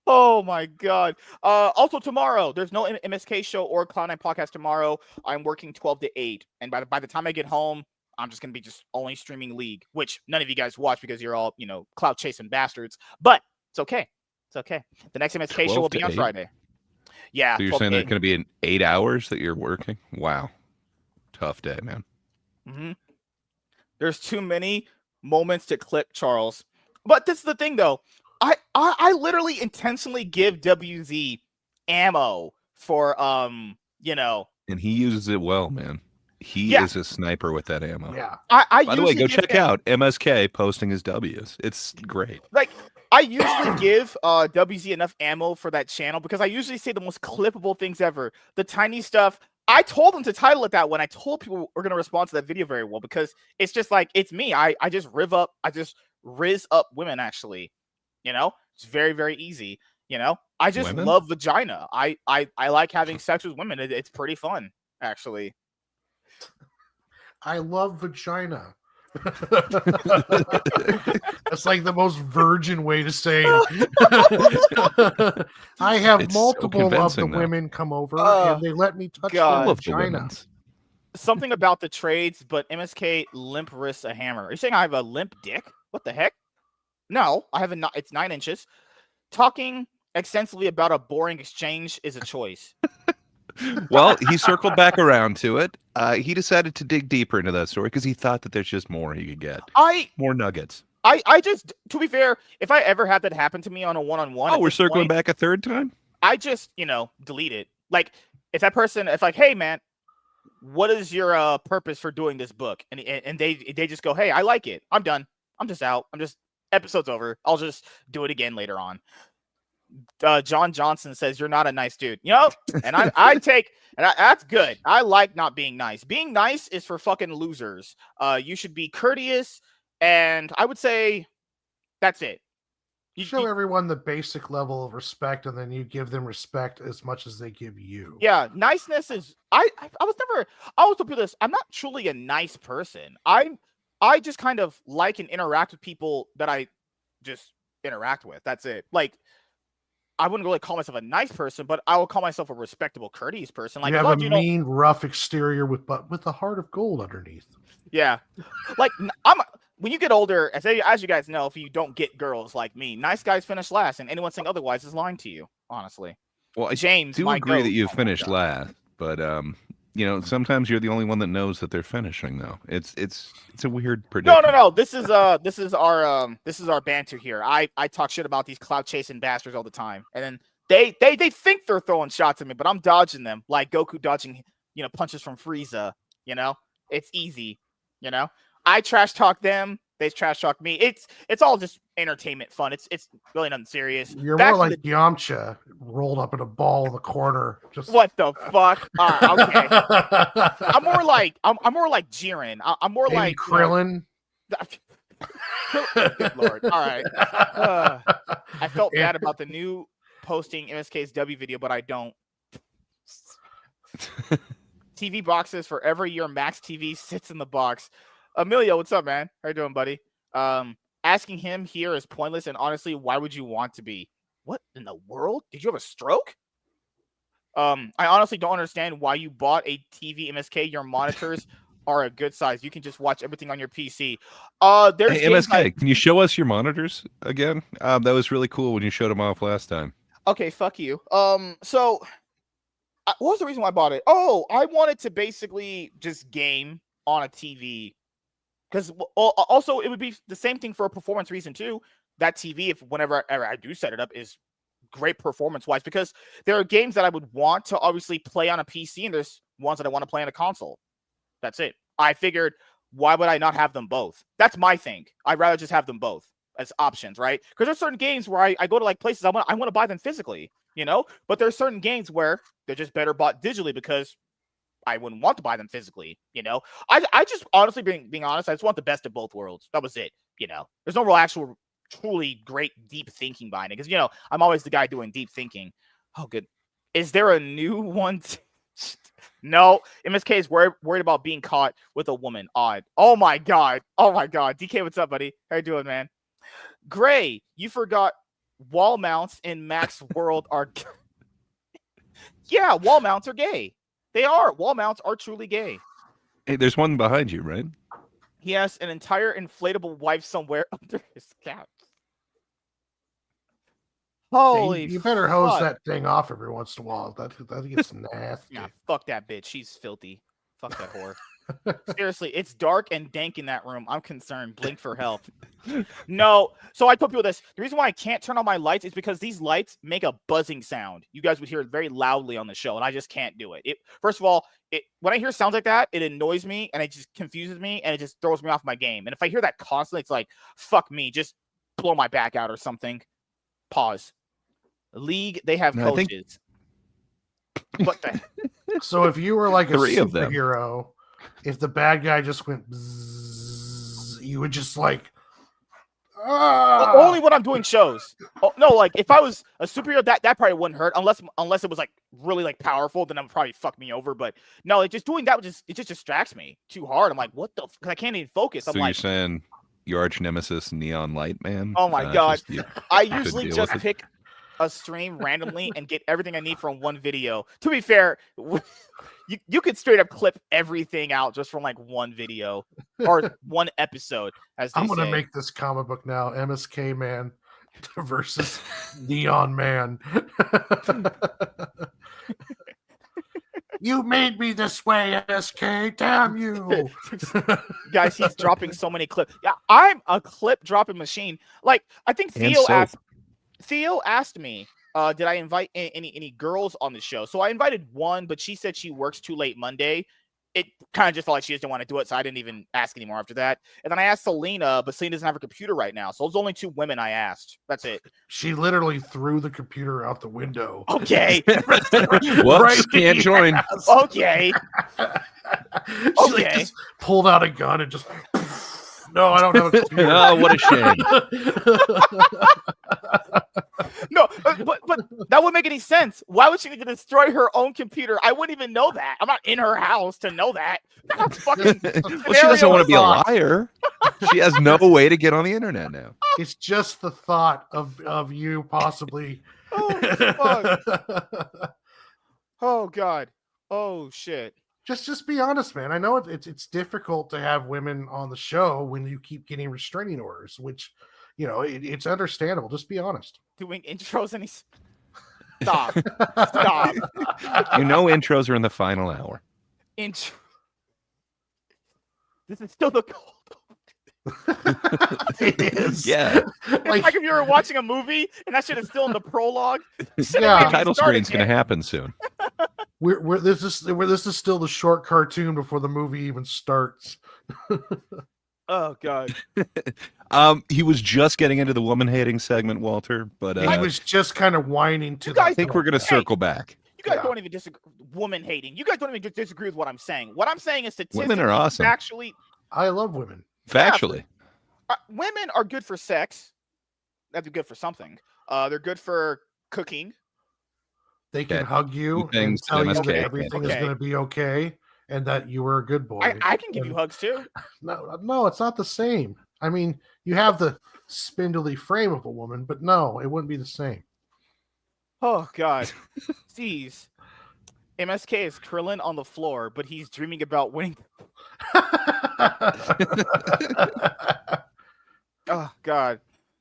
Speaker 1: Oh my God. Also tomorrow, there's no MSK show or Cloud9 podcast tomorrow. I'm working 12 to 8, and by the time I get home, I'm just going to be just only streaming League, which none of you guys watch because you're all, cloud chasing bastards, but it's okay. It's okay. The next MSK show will be on Friday. Yeah.
Speaker 2: So you're saying there's going to be in 8 hours that you're working? Wow. Tough day, man.
Speaker 1: Mm-hmm. There's too many moments to clip, Charles. But this is the thing, though. I literally intentionally give WZ ammo for,
Speaker 2: And he uses it well, man. He is a sniper with that ammo.
Speaker 3: Yeah.
Speaker 2: By the way, go check out MSK posting his W's. It's great.
Speaker 1: Like, I usually give WZ enough ammo for that channel because I usually say the most clippable things ever. The tiny stuff. I told them to title it that when I told people we're going to respond to that video very well because it's just like, it's me. I just riz up women, actually. It's very, very easy. I just love vagina. I like having sex with women. It's pretty fun, actually.
Speaker 3: I love vagina. That's like the most virgin way to say I have multiple of the women come over and they let me touch their vagina.
Speaker 1: Something about the trades, but MSK limp wrists a hammer. Are you saying I have a limp dick? What the heck? No, I have it's 9 inches. Talking extensively about a boring exchange is a choice.
Speaker 2: Well, he circled back around to it. He decided to dig deeper into that story because he thought that there's just more he could get. More nuggets.
Speaker 1: I just, to be fair, if I ever had that happen to me on a one-on-one.
Speaker 2: Oh, we're circling back a third time?
Speaker 1: I just, delete it. Like, if that person, it's like, hey, man, what is your purpose for doing this book? And they just go, hey, I like it. I'm done. I'm just out. Episode's over. I'll just do it again later on. John Johnson says you're not a nice dude, and that's good. I like not being nice. Being nice is for fucking losers. You should be courteous, and I would say that's it.
Speaker 3: You show everyone the basic level of respect, and then you give them respect as much as they give you.
Speaker 1: Yeah, niceness is. I always tell people this. I'm not truly a nice person. I just kind of like and interact with people that I just interact with. That's it. Like, I wouldn't really call myself a nice person, but I will call myself a respectable, courteous person. Like,
Speaker 3: you have a mean, rough exterior with a heart of gold underneath.
Speaker 1: Yeah, like when you get older, as you guys know, if you don't get girls like me, nice guys finish last, and anyone saying otherwise is lying to you. Honestly.
Speaker 2: Well,
Speaker 1: James,
Speaker 2: I do agree that you finished last, but sometimes you're the only one that knows that they're finishing. Though it's a weird prediction.
Speaker 1: No. This is our banter here. I talk shit about these clout chasing bastards all the time, and then they think they're throwing shots at me, but I'm dodging them like Goku dodging punches from Frieza. It's easy. I trash talk them. They trash talk me. It's all just entertainment fun. It's really nothing serious.
Speaker 3: You're more like Yamcha rolled up in a ball in the corner. Just
Speaker 1: what the fuck? Okay. I'm more like Jiren. I'm more like
Speaker 3: Krillin.
Speaker 1: Good Lord. All right. I felt bad about the new posting MSK's W video, but I don't. TV boxes for every year Max TV sits in the box. Emilio, what's up, man? How you doing, buddy? Asking him here is pointless, and honestly, why would you want to be? What in the world? Did you have a stroke? I honestly don't understand why you bought a TV MSK. Your monitors are a good size. You can just watch everything on your PC. There's
Speaker 2: hey, MSK, can you show us your monitors again? That was really cool when you showed them off last time.
Speaker 1: Okay, fuck you. So what was the reason why I bought it? Oh, I wanted to basically just game on a TV. Because also it would be the same thing for a performance reason too. That TV, if whenever I do set it up, is great performance wise. Because there are games that I would want to obviously play on a PC, and there's ones that I want to play on a console. That's it. I figured, why would I not have them both? That's my thing. I'd rather just have them both as options, right? Because there's certain games where I go to like places I want to buy them physically, But there's certain games where they're just better bought digitally because I wouldn't want to buy them physically, I just honestly being honest, I just want the best of both worlds. That was it, There's no real actual truly great deep thinking behind it because I'm always the guy doing deep thinking. Oh, good. Is there a new one? No, MSK is worried about being caught with a woman. Odd. Oh my god. DK, what's up, buddy? How you doing, man? Gray, you forgot wall mounts in Max World are. Yeah, wall mounts are gay. They are. Wall mounts are truly gay.
Speaker 2: Hey, there's one behind you, right?
Speaker 1: He has an entire inflatable wife somewhere under his couch. Holy
Speaker 3: you better hose that thing off every once in a while. That gets nasty.
Speaker 1: Yeah, fuck that bitch. She's filthy. Fuck that whore. Seriously, it's dark and dank in that room. I'm concerned. Blink for help. No. So I told people this. The reason why I can't turn on my lights is because these lights make a buzzing sound. You guys would hear it very loudly on the show, and I just can't do it. First of all, when I hear sounds like that, it annoys me, and it just confuses me, and it just throws me off my game. And if I hear that constantly, it's like, fuck me. Just blow my back out or something. Pause. League, they have coaches. What the?
Speaker 3: So if you were like a superhero, if the bad guy just went bzzz, you would just like
Speaker 1: only when I'm doing shows. Oh, no, like if I was a superhero, that probably wouldn't hurt unless it was like really like powerful, then it would probably fuck me over. But no, like just doing that it just distracts me too hard. I'm like, what the? Because I can't even focus.
Speaker 2: So you're saying your arch nemesis, Neon Light Man?
Speaker 1: Oh my god! I usually just pick a stream randomly and get everything I need from one video. To be fair, you could straight up clip everything out just from like one video or one episode. As I'm
Speaker 3: gonna make this comic book now: MSK Man versus Neon Man. You made me this way, MSK. Damn you,
Speaker 1: guys! He's dropping so many clips. Yeah, I'm a clip dropping machine. Like I think Theo asked me, did I invite any girls on the show? So I invited one, but she said she works too late Monday. It kind of just felt like she just didn't want to do it, so I didn't even ask anymore after that. And then I asked Selena, but Selena doesn't have a computer right now. So there's only 2 women I asked. That's it.
Speaker 3: She literally threw the computer out the window.
Speaker 1: Okay.
Speaker 2: Whoops, can't join.
Speaker 1: Okay.
Speaker 3: She like just pulled out a gun and just... No, I don't have a computer.
Speaker 2: Oh, what a shame.
Speaker 1: No, but that wouldn't make any sense. Why would she need to destroy her own computer? I wouldn't even know that. I'm not in her house to know that. That's fucking
Speaker 2: well, she doesn't want to be a liar. She has no way to get on the internet now.
Speaker 3: It's just the thought of you possibly.
Speaker 1: Oh, fuck. Oh, God. Oh, shit.
Speaker 3: Just be honest, man. I know it's difficult to have women on the show when you keep getting restraining orders, which, it's understandable. Just be honest.
Speaker 1: Doing intros and Stop.
Speaker 2: Intros are in the final hour.
Speaker 1: This is still the cold.
Speaker 3: It is.
Speaker 2: Yeah.
Speaker 1: It's like if you were watching a movie and that shit is still in the prologue.
Speaker 3: Yeah.
Speaker 2: The title screen's going to happen soon.
Speaker 3: This is still the short cartoon before the movie even starts.
Speaker 1: Oh God.
Speaker 2: He was just getting into the woman-hating segment, Walter, but
Speaker 3: he was just kind of whining to
Speaker 1: guys
Speaker 2: I think we're going to circle back.
Speaker 1: You guys don't even disagree. Woman hating. You guys don't even disagree with what I'm saying. What I'm saying is statistically,
Speaker 2: Women are awesome.
Speaker 1: Actually,
Speaker 3: I love women.
Speaker 2: Factually,
Speaker 1: women are good for sex. That's good for something. They're good for cooking.
Speaker 3: They can hug you and tell you that everything is going to be okay and that you were a good boy.
Speaker 1: I can give you hugs too.
Speaker 3: No, it's not the same. I mean, you have the spindly frame of a woman, but no, it wouldn't be the same.
Speaker 1: Oh God, Jeez. MSK is Krillin on the floor, but he's dreaming about winning. Oh God,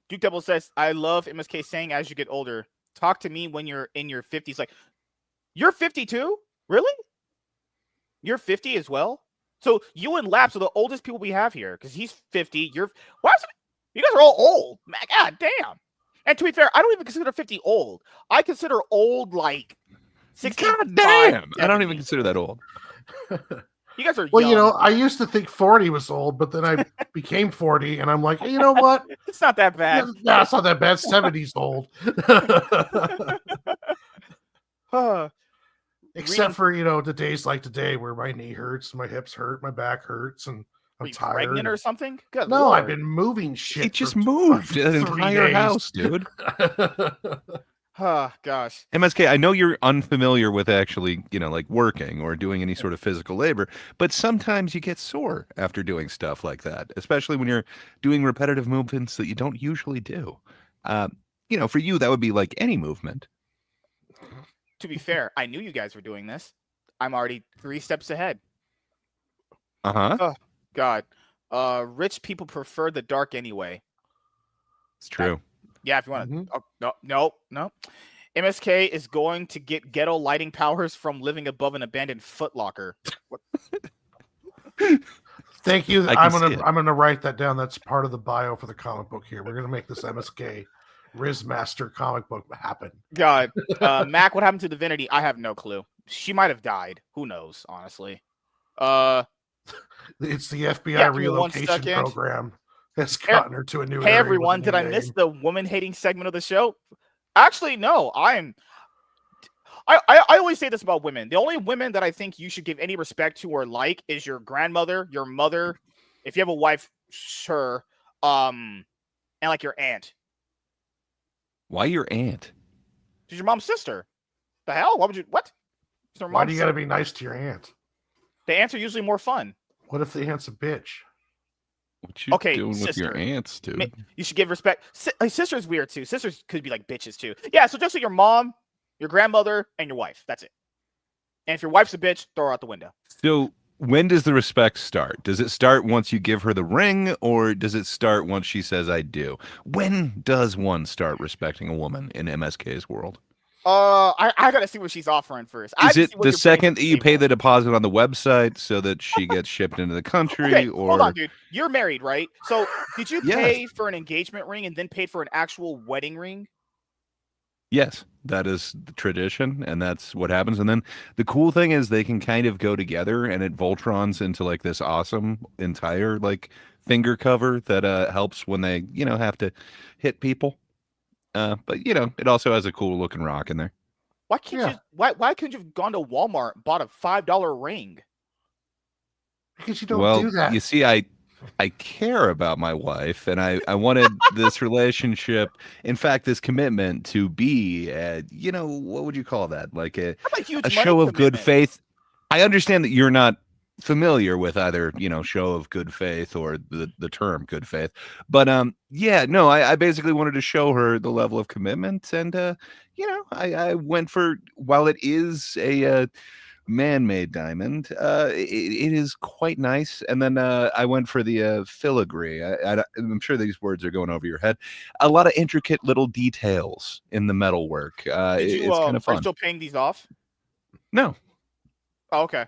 Speaker 1: Duke Double says, "I love MSK saying as you get older, talk to me when you're in your 50s." Like, you're 52, really? You're 50 as well. So you and Laps are the oldest people we have here because he's 50. You guys are all old. Man, God damn. And to be fair, I don't even consider 50 old. I consider old like 60.
Speaker 2: God damn. I don't even consider that old.
Speaker 1: You guys are
Speaker 3: well,
Speaker 1: young.
Speaker 3: I used to think 40 was old, but then I became 40 and I'm like, hey, you know what?
Speaker 1: It's not that bad.
Speaker 3: No, it's not that bad. 70's old. Except for, the days like today where my knee hurts, my hips hurt, my back hurts, and I'm tired.
Speaker 1: Pregnant or something? Good
Speaker 3: no,
Speaker 1: Lord.
Speaker 3: I've been moving shit.
Speaker 2: He just moved an entire house, dude.
Speaker 1: Oh, gosh.
Speaker 2: MSK, I know you're unfamiliar with actually, like working or doing any sort of physical labor, but sometimes you get sore after doing stuff like that, especially when you're doing repetitive movements that you don't usually do. For you, that would be like any movement.
Speaker 1: To be fair, I knew you guys were doing this. I'm already 3 steps ahead.
Speaker 2: Uh-huh.
Speaker 1: Oh, God. Rich people prefer the dark anyway.
Speaker 2: It's true.
Speaker 1: Yeah, if you want to. Oh, no. MSK is going to get ghetto lighting powers from living above an abandoned footlocker.
Speaker 3: Thank you. I'm gonna write that down. That's part of the bio for the comic book here. We're gonna make this MSK Rizmaster comic book happen.
Speaker 1: God. Mac, what happened to Divinity? I have no clue. She might have died. Who knows, honestly.
Speaker 3: It's the FBI relocation program that's gotten her to a new area.
Speaker 1: Hey, everyone. Did I miss the woman-hating segment of the show? Actually, no. I always say this about women. The only women that I think you should give any respect to or like is your grandmother, your mother. If you have a wife, sure. And like your aunt.
Speaker 2: Why your aunt?
Speaker 1: She's your mom's sister. The hell? What?
Speaker 3: Why do you got to be nice to your aunt?
Speaker 1: The aunts are usually more fun.
Speaker 3: What if the aunt's a bitch?
Speaker 2: What you doing with your aunts, dude?
Speaker 1: You should give respect. Sister's weird too. Sisters could be like bitches too. Yeah, so just like your mom, your grandmother, and your wife. That's it. And if your wife's a bitch, throw her out the window.
Speaker 2: So when does the respect start? Does it start once you give her the ring, or does it start once she says I do? When does one start respecting a woman in MSK's world?
Speaker 1: I gotta see what she's offering first.
Speaker 2: Is it the second that you pay the deposit on the website so that she gets shipped into the country?
Speaker 1: Okay,
Speaker 2: or
Speaker 1: hold on, dude. You're married, right? So did you pay for an engagement ring and then paid for an actual wedding ring?
Speaker 2: Yes, that is the tradition, and that's what happens. And then the cool thing is they can kind of go together, and it Voltrons into like this awesome entire like finger cover that helps when they have to hit people. But it also has a cool looking rock in there.
Speaker 1: Why can't you? Why couldn't you have gone to Walmart and bought a $5 ring?
Speaker 3: Because you don't do that.
Speaker 2: You see, I care about my wife, and I wanted this relationship, in fact, this commitment to be, what would you call that? Like a show of good faith. I understand that you're not familiar with either, show of good faith or the term good faith. But I basically wanted to show her the level of commitment. And, I went for, while it is a man-made diamond, it is quite nice. And then I went for the filigree. I'm sure these words are going over your head. A lot of intricate little details in the metalwork. It's kind of fun.
Speaker 1: Are you still paying these off?
Speaker 2: No.
Speaker 1: Oh, okay.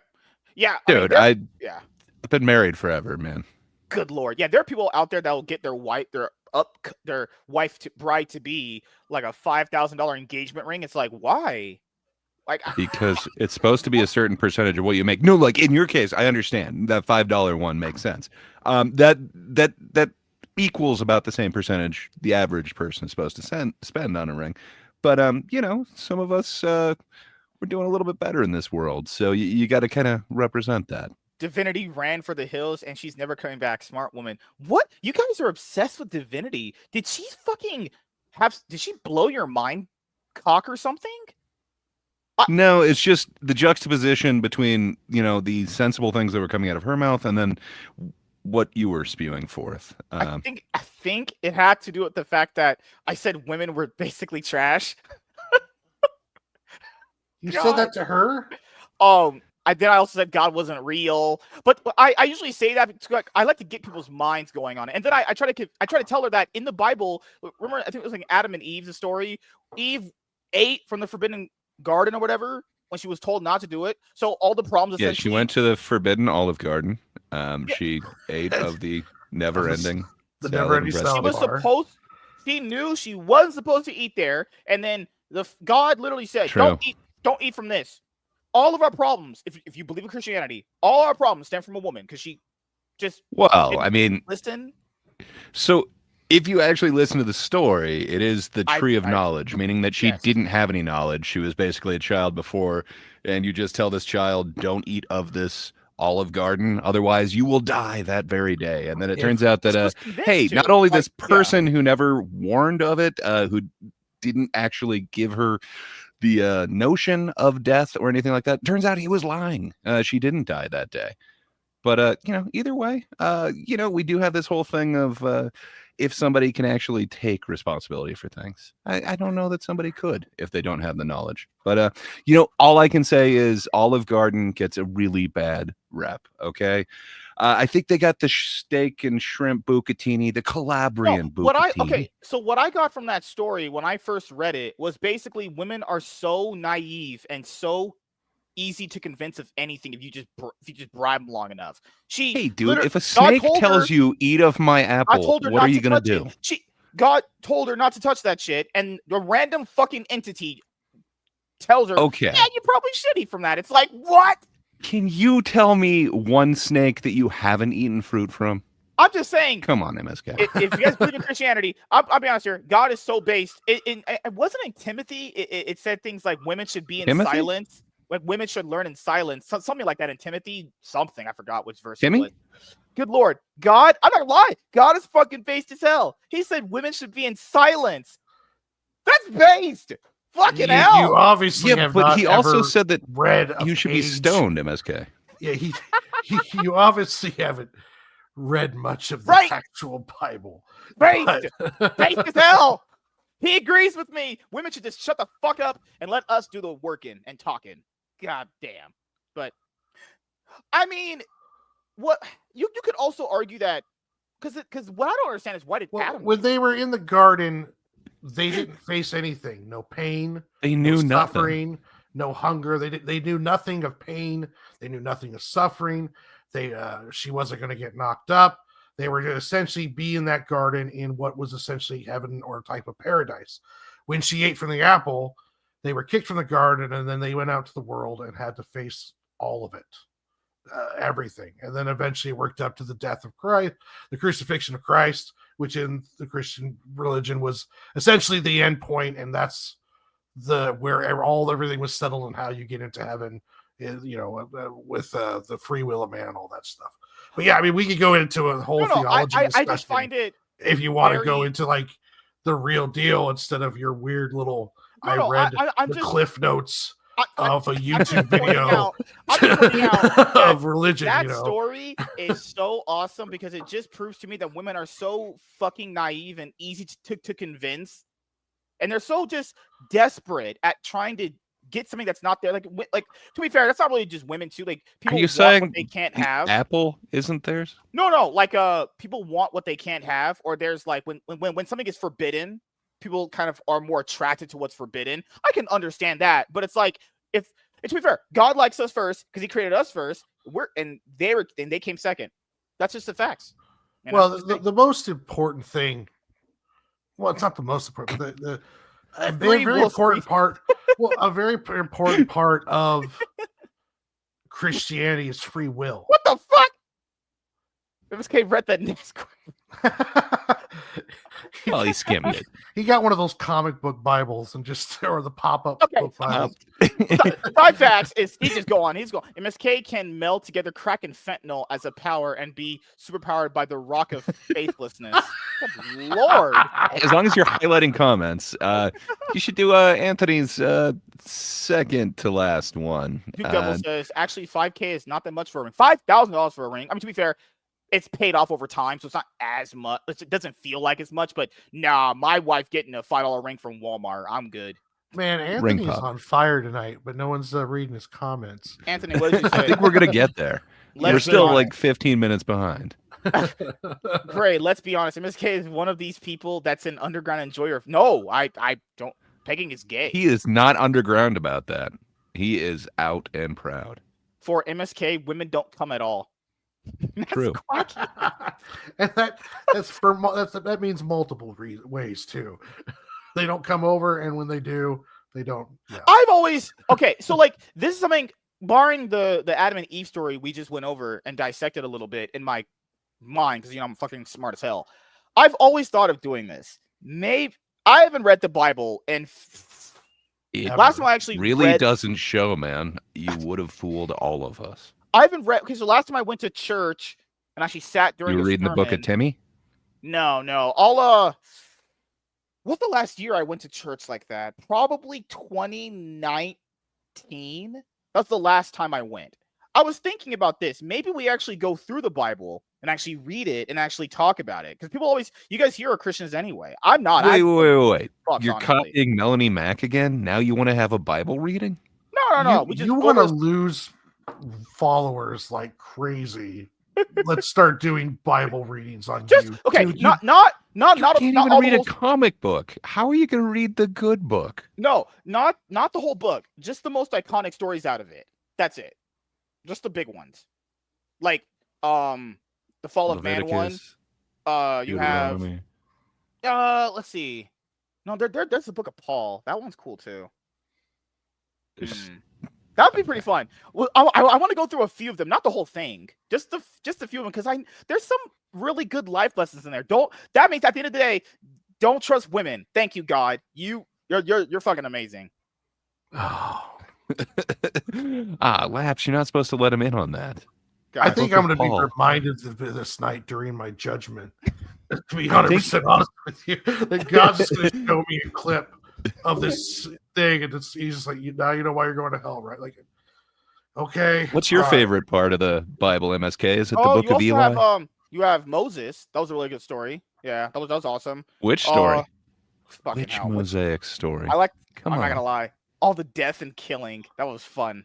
Speaker 1: Yeah,
Speaker 2: dude,
Speaker 1: I've
Speaker 2: been married forever, man.
Speaker 1: Good Lord. Yeah, there are people out there that will get their wife bride to be like a $5,000 engagement ring. It's like, why? Like,
Speaker 2: because it's supposed to be a certain percentage of what you make. No, like in your case, I understand that $5 one makes sense. That equals about the same percentage the average person is supposed to spend on a ring. But some of us we're doing a little bit better in this world, so you got to kind of represent that.
Speaker 1: Divinity ran for the hills and she's never coming back. Smart woman. What? You guys are obsessed with Divinity. Did she blow your mind cock or something?
Speaker 2: No, it's just the juxtaposition between, the sensible things that were coming out of her mouth and then what you were spewing forth.
Speaker 1: I think it had to do with the fact that I said women were basically trash.
Speaker 3: You said that to her?
Speaker 1: I also said God wasn't real, but I usually say that because I like to get people's minds going on it. And then I try to tell her that in the Bible, remember, I think it was like Adam and Eve's story. Eve ate from the forbidden garden or whatever when she was told not to do it. So all the problems.
Speaker 2: Yeah, she went to the forbidden olive garden. She ate of the never-ending.
Speaker 1: She knew she wasn't supposed to eat there, and then God literally said,
Speaker 2: True.
Speaker 1: "Don't eat from this." All of our problems, if you believe in Christianity, all our problems stem from a woman because she just
Speaker 2: listen. So if you actually listen to the story, it is the tree of knowledge, meaning that she didn't have any knowledge. She was basically a child before, and you just tell this child, don't eat of this olive garden, otherwise you will die that very day. And then it turns out that, hey, not only this person who never warned of it, who didn't actually give her the notion of death or anything like that, turns out he was lying. She didn't die that day. But, either way, we do have this whole thing of if somebody can actually take responsibility for things. I don't know that somebody could if they don't have the knowledge. But, all I can say is Olive Garden gets a really bad rep, okay? I think they got the steak and shrimp bucatini, the Calabrian bucatini.
Speaker 1: So what I got from that story when I first read it was basically women are so naive and so easy to convince of anything if you just bribe them long enough.
Speaker 2: Hey, dude, if a snake tells you eat of my apple, what are you gonna do?
Speaker 1: God told her not to touch that shit, and the random fucking entity tells her,
Speaker 2: okay,
Speaker 1: yeah, you probably should eat from that. It's like, what?
Speaker 2: Can you tell me one snake that you haven't eaten fruit from?
Speaker 1: I'm just saying.
Speaker 2: Come on, MSK.
Speaker 1: If you guys believe in Christianity, I'll be honest here. God is so based. It wasn't in Timothy. It said things like women should be in silence. Like women should learn in silence. Something like that in Timothy. Something. I forgot which verse.
Speaker 2: Timmy?
Speaker 1: Good Lord. God, I'm not gonna lie. God is fucking based as hell. He said women should be in silence. That's based. Fucking hell.
Speaker 3: You obviously have
Speaker 2: but
Speaker 3: not
Speaker 2: he also said that
Speaker 3: read
Speaker 2: you should be stoned, MSK.
Speaker 3: Yeah, you obviously haven't read much of the actual Bible.
Speaker 1: Based as hell. He agrees with me. Women should just shut the fuck up and let us do the working and talking. God damn. But I mean, what you could also argue that because what I don't understand is why did Adam,
Speaker 3: when they were in the garden, they didn't face anything. No pain.
Speaker 2: They knew
Speaker 3: no suffering. No hunger. They knew nothing of pain. They knew nothing of suffering. She wasn't going to get knocked up. They were going to essentially be in that garden in what was essentially heaven or a type of paradise. When she ate from the apple, they were kicked from the garden, and then they went out to the world and had to face all of it, everything. And then eventually worked up to the death of Christ, the crucifixion of Christ, which in the Christian religion was essentially the end point, and that's where everything was settled and how you get into heaven, with the free will of man and all that stuff. But yeah, I mean, we could go into a whole theology discussion.
Speaker 1: I just find it,
Speaker 3: if you want to go into like the real deal instead of your weird little Cliff Notes of a YouTube video of religion.
Speaker 1: That story is so awesome because it just proves to me that women are so fucking naive and easy to convince, and they're so just desperate at trying to get something that's not there. Like to be fair, that's not really just women too. Like people
Speaker 2: want what
Speaker 1: they can't have.
Speaker 2: Apple isn't theirs?
Speaker 1: No. Like people want what they can't have, or there's like when something is forbidden, people kind of are more attracted to what's forbidden. I can understand that, but it's like to be fair, God likes us first because he created us first. they came second. That's just the facts.
Speaker 3: Well, the most important thing. Well, it's not the most important, but a very important part. Well, a very important part of Christianity is free will.
Speaker 1: What the fuck? MSK read that next.
Speaker 2: Well, he skimmed it.
Speaker 3: He got one of those comic book Bibles and just or the pop-up book Bibles.
Speaker 1: 5 facts is he just go on. He's going. MSK can meld together crack and fentanyl as a power and be superpowered by the rock of faithlessness. Lord.
Speaker 2: As long as you're highlighting comments, you should do Anthony's second to last one.
Speaker 1: Duke Devil says actually $5K is not that much for a ring. $5,000 for a ring. I mean, to be fair, it's paid off over time, so it's not as much. It doesn't feel like as much, but nah, my wife getting a $5 ring from Walmart. I'm good.
Speaker 3: Man, Anthony's on fire tonight, but no one's reading his comments.
Speaker 1: Anthony, what did you say?
Speaker 2: I think we're going to get there. We're still like 15 minutes behind.
Speaker 1: Great, let's be honest. MSK is one of these people that's an underground enjoyer. No, I don't. Pegging is gay.
Speaker 2: He is not underground about that. He is out and proud.
Speaker 1: For MSK, women don't come at all.
Speaker 2: True.
Speaker 3: And that means multiple ways too. They don't come over, and when they do, they don't. Yeah.
Speaker 1: I've always so like this is something barring the Adam and Eve story we just went over and dissected a little bit in my mind because I'm fucking smart as hell. I've always thought of doing this. Maybe I haven't read the Bible and last time I actually
Speaker 2: really doesn't show, man. You would have fooled all of us.
Speaker 1: I haven't read because the last time I went to church and actually sat during.
Speaker 2: You were reading the book of Timmy?
Speaker 1: No. I'll what's the last year I went to church like that? Probably 2019. That's the last time I went. I was thinking about this. Maybe we actually go through the Bible and actually read it and actually talk about it. Because people always, you guys here are Christians anyway. I'm not.
Speaker 2: Wait. You're copying Melanie Mack again? Now you want to have a Bible reading?
Speaker 1: No.
Speaker 3: You want to lose followers like crazy. Let's start doing Bible readings on you.
Speaker 1: Okay,
Speaker 3: dude,
Speaker 1: not
Speaker 2: you can't even read a comic book. How are you going to read the good book?
Speaker 1: No, not the whole book. Just the most iconic stories out of it. That's it. Just the big ones, like the Fall of Man one. You have let's see. No, there's the Book of Paul. That one's cool too. That would be pretty fun. Well, I want to go through a few of them, not the whole thing, just a few of them, because there's some really good life lessons in there. That means at the end of the day, don't trust women. Thank you, God. You're fucking amazing.
Speaker 3: Oh.
Speaker 2: Laps, you're not supposed to let him in on that.
Speaker 3: God, I think I'm going to be reminded of this night during my judgment. To be 100% honest with you, that God's just going to show me a clip of this thing, and he's just like, now you know why you're going to hell, right? Like, okay.
Speaker 2: What's your favorite part of the Bible, MSK? Is it the Book of Eli?
Speaker 1: You have Moses. That was a really good story. Yeah, that was awesome.
Speaker 2: Which story?
Speaker 1: Which
Speaker 2: Mosaic story?
Speaker 1: I'm not gonna lie. All the death and killing. That was fun.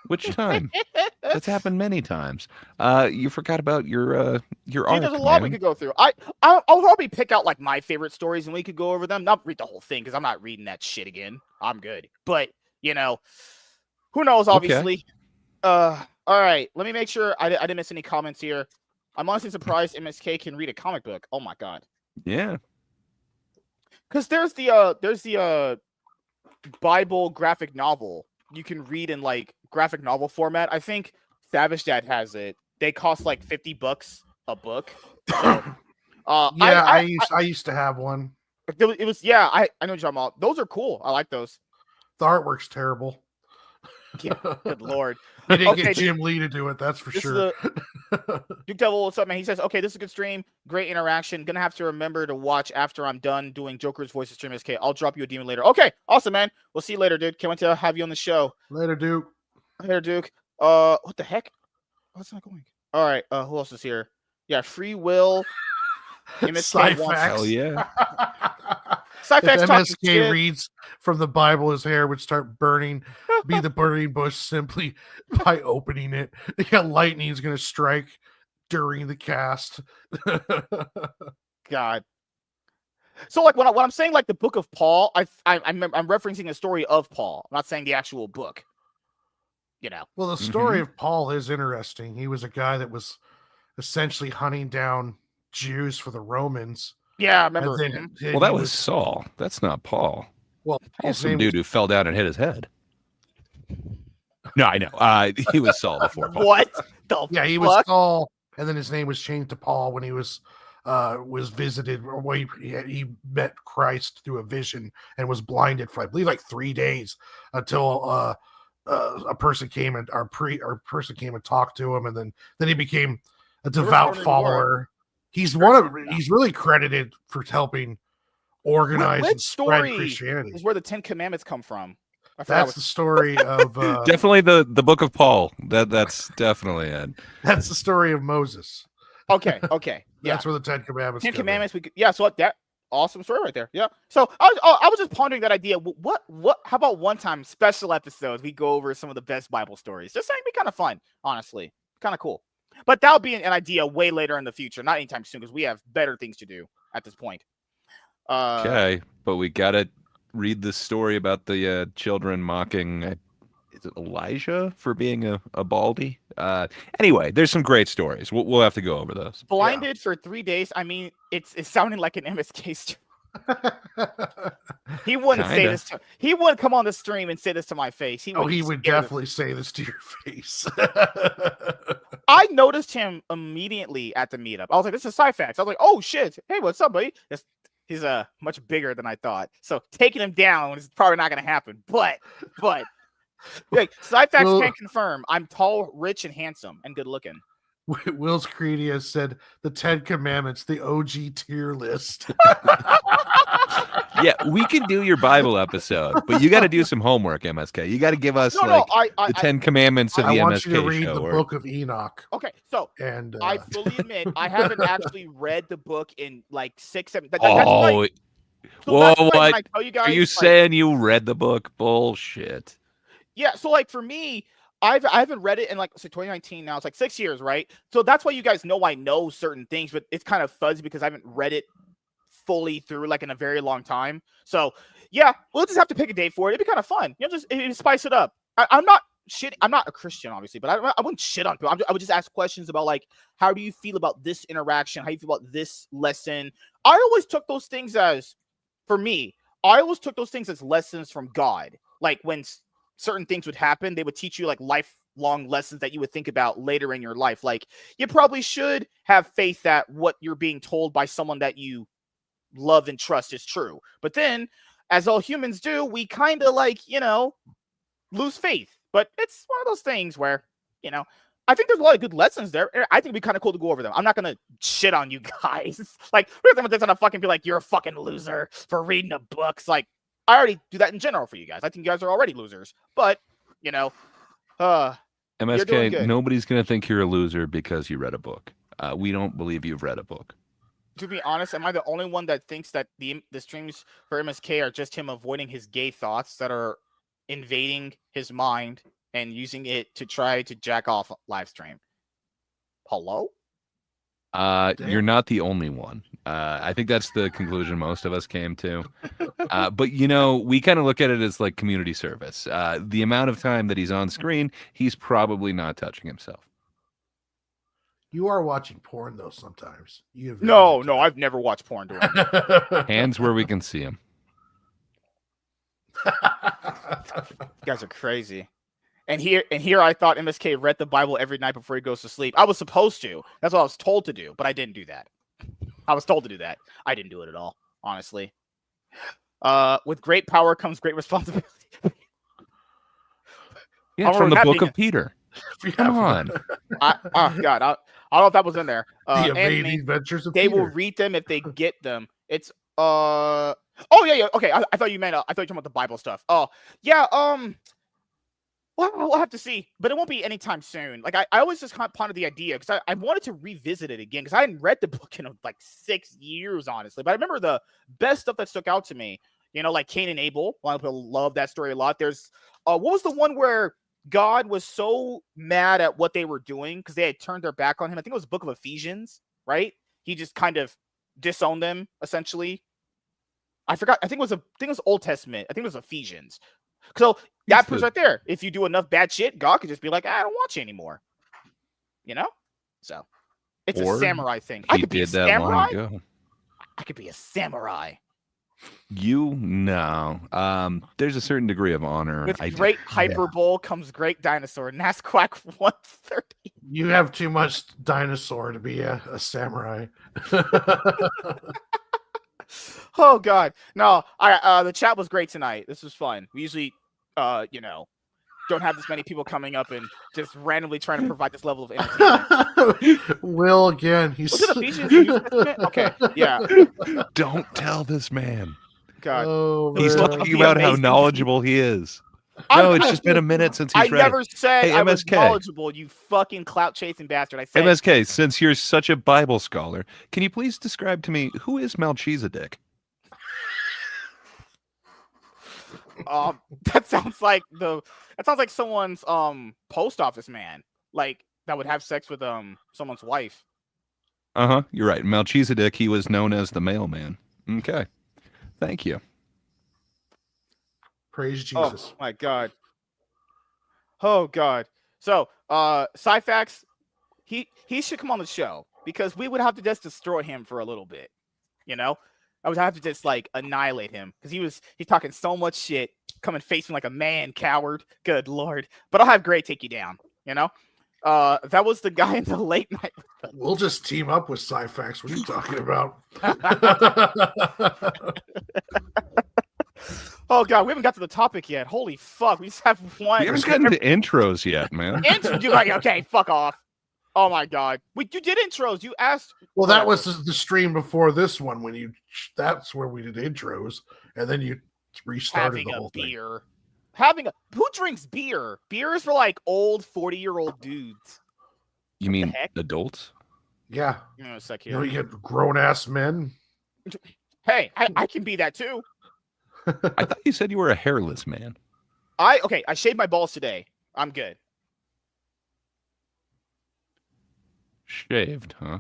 Speaker 2: Which time? That's happened many times. You forgot about your arc.
Speaker 1: There's a lot we could go through. I'll probably pick out like my favorite stories and we could go over them. Not read the whole thing because I'm not reading that shit again. I'm good. But who knows? Obviously. Okay. All right. Let me make sure I didn't miss any comments here. I'm honestly surprised MSK can read a comic book. Oh my god.
Speaker 2: Yeah.
Speaker 1: Because there's the Bible graphic novel you can read in like graphic novel format. I think Savage Dad has it. They cost like $50 a book. So,
Speaker 3: I used to have one.
Speaker 1: It was I know what you're talking about. Those are cool. I like those.
Speaker 3: The artwork's terrible.
Speaker 1: Yeah, good lord.
Speaker 3: You didn't get Jim Lee to do it, that's for sure.
Speaker 1: Duke Devil, what's up, man? He says, okay, this is a good stream. Great interaction. Gonna have to remember to watch after I'm done doing Joker's voice to stream SK. I'll drop you a demon later. Okay, awesome, man. We'll see you later, dude. Can't wait to have you on the show.
Speaker 3: Later, Duke.
Speaker 1: Later, Duke. What the heck? What's not going? All right, who else is here? Yeah, Free Will.
Speaker 3: MSK
Speaker 2: wants. Hell yeah.
Speaker 3: If MSK reads from the Bible, his hair would start burning, be the burning bush simply by opening it. Yeah, lightning is going to strike during the cast.
Speaker 1: God. So, like, when I'm saying, like, the Book of Paul, I'm referencing the story of Paul. I'm not saying the actual book.
Speaker 3: Well, the story of Paul is interesting. He was a guy that was essentially hunting down Jews for the Romans.
Speaker 1: Yeah, I remember.
Speaker 2: Well, that was Saul. That's not Paul.
Speaker 3: Well,
Speaker 2: Paul's some dude who fell down and hit his head. No, I know. He was Saul before Paul.
Speaker 1: What?
Speaker 3: Yeah, he was Saul, and then his name was changed to Paul when he was visited, or he met Christ through a vision and was blinded for, I believe, like 3 days until a person came and our person came and talked to him, and then he became a devout follower. He's really credited for helping organize and spread Christianity.
Speaker 1: Is where the 10 Commandments come from.
Speaker 3: That's the story of
Speaker 2: definitely the book of Paul. That's definitely it.
Speaker 3: That's the story of Moses.
Speaker 1: Okay.
Speaker 3: That's where the 10 Commandments.
Speaker 1: 10 Commandments. So that awesome story right there. Yeah. So I was just pondering that idea. What? How about one time special episodes? We go over some of the best Bible stories. Just saying, be kind of fun. Honestly, kind of cool. But that'll be an idea way later in the future, not anytime soon, because we have better things to do at this point.
Speaker 2: Okay, but we gotta read this story about the children mocking. Is it Elijah for being a baldy? Anyway, there's some great stories. We'll have to go over those.
Speaker 1: Blinded for 3 days. I mean, it's sounding like an MSK story. He wouldn't say this to. He wouldn't come on the stream and say this to my face.
Speaker 3: He would definitely say this to your face.
Speaker 1: I noticed him immediately at the meetup. I was like, "This is Sci-Fax." I was like, "Oh shit! Hey, what's up, buddy?" He's much bigger than I thought. So taking him down is probably not going to happen. But like, Sci-Fax can confirm I'm tall, rich, and handsome, and good looking.
Speaker 3: Will's Credia said the 10 Commandments, the OG tier list.
Speaker 2: Yeah, we can do your Bible episode, but you got to do some homework, MSK. You got to give us the 10 Commandments of the MSK show. I want you to read
Speaker 3: the Book of Enoch.
Speaker 1: Okay, so
Speaker 3: and
Speaker 1: I fully admit I haven't actually read the book in like 6, 7.
Speaker 2: Whoa! What? Are you saying you read the book? Bullshit.
Speaker 1: Yeah, so like for me, I haven't read it in 2019 now. It's like 6 years, right? So that's why you guys know I know certain things, but it's kind of fuzzy because I haven't read it fully through in a very long time. So yeah, we'll just have to pick a day for it. It'd be kind of fun. Just spice it up. I'm not shit. I'm not a Christian, obviously, but I wouldn't shit on people. I would just ask questions about how do you feel about this interaction? How do you feel about this lesson? I always took those things as, for me, I always took those things as lessons from God. Like when certain things would happen, they would teach you lifelong lessons that you would think about later in your life. Like you probably should have faith that what you're being told by someone that you love and trust is true. But then, as all humans do, we kind of lose faith. But it's one of those things where, I think there's a lot of good lessons there. I think it'd be kind of cool to go over them. I'm not going to shit on you guys. We're going to fucking be like, you're a fucking loser for reading the books. I already do that in general for you guys. I think you guys are already losers. But,
Speaker 2: MSK, nobody's going to think you're a loser because you read a book. We don't believe you've read a book.
Speaker 1: To be honest, am I the only one that thinks that the streams for MSK are just him avoiding his gay thoughts that are invading his mind and using it to try to jack off live stream? Hello?
Speaker 2: You're not the only one. I think that's the conclusion most of us came to. But we kind of look at it as like community service. The amount of time that he's on screen, he's probably not touching himself.
Speaker 3: You are watching porn though sometimes.
Speaker 1: No, I've never watched porn.
Speaker 2: Hands where we can see him.
Speaker 1: You guys are crazy. And here I thought MSK read the Bible every night before he goes to sleep. I was supposed to. That's what I was told to do, but I didn't do that. I was told to do that. I didn't do it at all, honestly. With great power comes great responsibility.
Speaker 2: Yeah, from the book of Peter. Come on.
Speaker 1: Oh God, I don't know if that was in there.
Speaker 3: The Amazing Adventures of
Speaker 1: Peter. They will read them if they get them. It's oh yeah. Okay, I thought you meant I thought you were talking about the Bible stuff. Oh yeah. Well, we'll have to see, but it won't be anytime soon. I always just pondered the idea because I wanted to revisit it again because I hadn't read the book in 6 years, honestly. But I remember the best stuff that stuck out to me. Like Cain and Abel. A lot of people love that story a lot. There's what was the one where God was so mad at what they were doing because they had turned their back on him. I think it was the book of Ephesians, right? He just kind of disowned them, essentially. I forgot. I think it was Old Testament. I think it was Ephesians. So that proves right there. If you do enough bad shit, God could just be like, I don't want you anymore. You know? So it's a samurai thing. I could be a samurai.
Speaker 2: Long ago.
Speaker 1: I could be a samurai.
Speaker 2: There's a certain degree of honor.
Speaker 1: With great hyperbole comes great dinosaur. Nasquack 130.
Speaker 3: You have too much dinosaur to be a samurai.
Speaker 1: Oh God, no! The chat was great tonight. This was fun. We usually, don't have this many people coming up and just randomly trying to provide this level of entertainment.
Speaker 3: Will again. He's
Speaker 1: okay. Yeah.
Speaker 2: Don't tell this man.
Speaker 1: God,
Speaker 2: he's talking about how knowledgeable he is. No, it's just been a minute since he's read.
Speaker 1: I never said I was knowledgeable, you fucking clout chasing bastard. I said
Speaker 2: MSK, since you're such a Bible scholar, can you please describe to me who is Melchizedek?
Speaker 1: That sounds like someone's post office man, like that would have sex with someone's wife.
Speaker 2: You're right. Melchizedek, he was known as the mailman. Okay. Thank you.
Speaker 3: Praise Jesus.
Speaker 1: Oh my God. Oh God. So Cyfax, he should come on the show because we would have to just destroy him for a little bit. I would have to just like annihilate him because he's talking so much shit, coming face me like a man, coward. Good Lord. But I'll have Gray take you down, That was the guy in the late night.
Speaker 3: We'll just team up with Cyfax. What are you talking about?
Speaker 1: Oh God, we haven't got to the topic yet. Holy fuck, we just have one.
Speaker 2: We haven't gotten to intros yet, man.
Speaker 1: You're like, okay, fuck off. Oh my God, you did intros. You asked.
Speaker 3: Well, that was the stream before this one. That's where we did intros, and then you restarted the whole
Speaker 1: beer. Who drinks beer? Beer is for like old 40-year-old dudes.
Speaker 2: You mean adults?
Speaker 3: Yeah.
Speaker 1: A sec here.
Speaker 3: You get grown ass men.
Speaker 1: Hey, I can be that too.
Speaker 2: I thought you said you were a hairless man.
Speaker 1: I shaved my balls today. I'm good.
Speaker 2: Shaved, huh?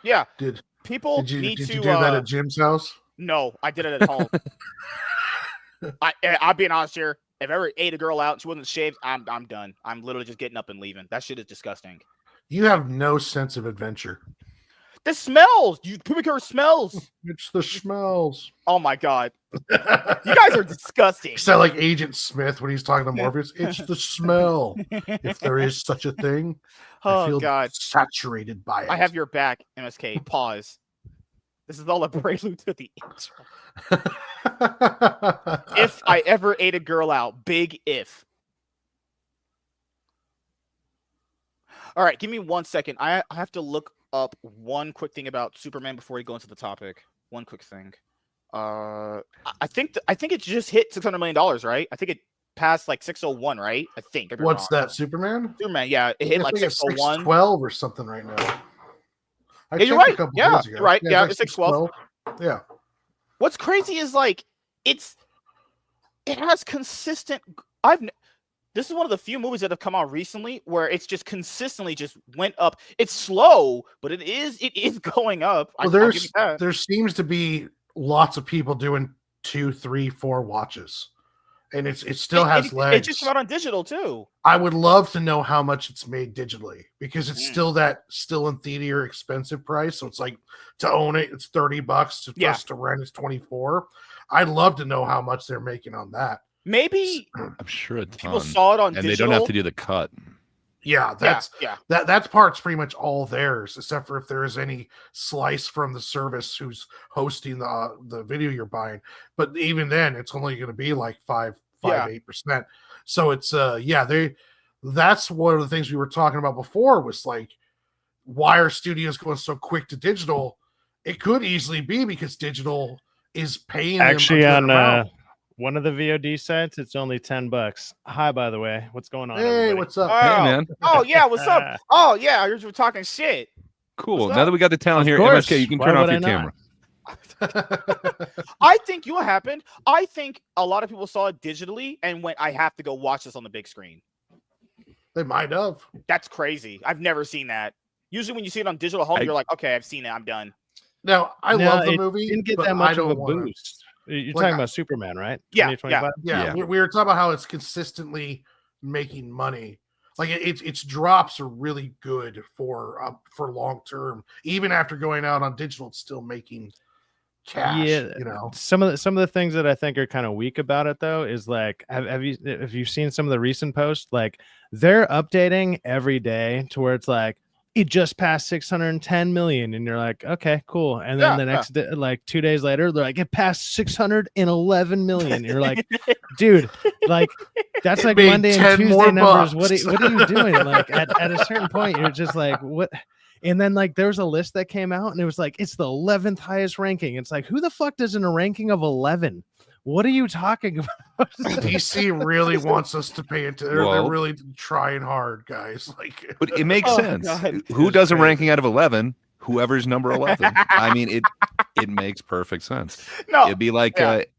Speaker 1: Yeah.
Speaker 3: Did
Speaker 1: you
Speaker 3: do that at Jim's house?
Speaker 1: No, I did it at home. I'll be honest here. If I ever ate a girl out and she wasn't shaved, I'm done. I'm literally just getting up and leaving. That shit is disgusting.
Speaker 3: You have no sense of adventure.
Speaker 1: The smells. Pubic smells.
Speaker 3: It's the smells.
Speaker 1: Oh my God. You guys are disgusting.
Speaker 3: You sound like Agent Smith when he's talking to Morpheus. It's the smell. If there is such a thing.
Speaker 1: Oh
Speaker 3: I feel
Speaker 1: God.
Speaker 3: Saturated by it.
Speaker 1: I have your back, MSK. Pause. This is all a prelude to the intro. If I ever ate a girl out, big if. All right, give me 1 second. I have to look up one quick thing about Superman before we go into the topic. One quick thing. I think it just hit $600 million, right? I think it passed like 601, right? I think.
Speaker 3: What's that, Superman?
Speaker 1: Superman, yeah. It hit like 601.
Speaker 3: 612 or something right now.
Speaker 1: Yeah, you're right. Yeah, you're right. Yeah, it's 612.
Speaker 3: Yeah.
Speaker 1: What's crazy is like it has consistent. This is one of the few movies that have come out recently where it's just consistently just went up. It's slow, but it is going up.
Speaker 3: Well, there seems to be lots of people doing 2, 3, 4 watches, and it still has legs.
Speaker 1: It just came out on digital too.
Speaker 3: I would love to know how much it's made digitally because it's still in theater expensive price. So it's like to own it, it's $30. Just to rent, it's $24. I'd love to know how much they're making on that.
Speaker 1: Maybe
Speaker 2: I'm sure
Speaker 1: people saw it on digital.
Speaker 2: And they don't have to do the cut.
Speaker 3: Yeah, that part's pretty much all theirs, except for if there is any slice from the service who's hosting the video you're buying. But even then, it's only going to be like 8%. So it's that's one of the things we were talking about before was like, why are studios going so quick to digital? It could easily be because digital is paying
Speaker 4: actually on one of the VOD sites, it's only $10. Hi, by the way. What's going on?
Speaker 3: Hey,
Speaker 4: everybody?
Speaker 3: what's up?
Speaker 2: Hey, man.
Speaker 1: Oh, yeah, what's up? Oh, yeah, you're talking shit.
Speaker 2: Cool. Now that we got the talent here, MSK, you can turn off your camera.
Speaker 1: I think you know what happened. I think a lot of people saw it digitally and went, I have to go watch this on the big screen.
Speaker 3: They might have.
Speaker 1: That's crazy. I've never seen that. Usually when you see it on digital home, you're like, okay, I've seen it. I'm done.
Speaker 3: Now, I love the movie.
Speaker 4: Didn't get that much of a boost. You're
Speaker 3: Like,
Speaker 4: talking about Superman, right?
Speaker 1: Yeah,
Speaker 4: 2025?
Speaker 3: yeah. We were talking about how it's consistently making money. Like its drops are really good for long term. Even after going out on digital, it's still making cash.
Speaker 4: Yeah,
Speaker 3: You know,
Speaker 4: some of the things that I think are kind of weak about it though is like, have you seen some of the recent posts? Like they're updating every day to where it's like it just passed 610 million, and you're like, okay, cool. And then the next day, like 2 days later, they're like, it passed 611 million. You're like, dude, like that's
Speaker 3: It
Speaker 4: like
Speaker 3: made
Speaker 4: Monday and
Speaker 3: 10
Speaker 4: Tuesday
Speaker 3: more
Speaker 4: numbers.
Speaker 3: bucks.
Speaker 4: What are you doing? Like at a certain point, you're just like, what? And then like there was a list that came out and it was like it's the 11th highest ranking. It's like, who the fuck does in a ranking of 11? What are you talking about?
Speaker 3: DC really wants us to pay it. They're really trying hard, guys. Like,
Speaker 2: but it makes sense.
Speaker 1: God.
Speaker 2: Who does a ranking out of 11? Whoever's number 11. I mean, it makes perfect sense.
Speaker 1: No,
Speaker 2: it'd be like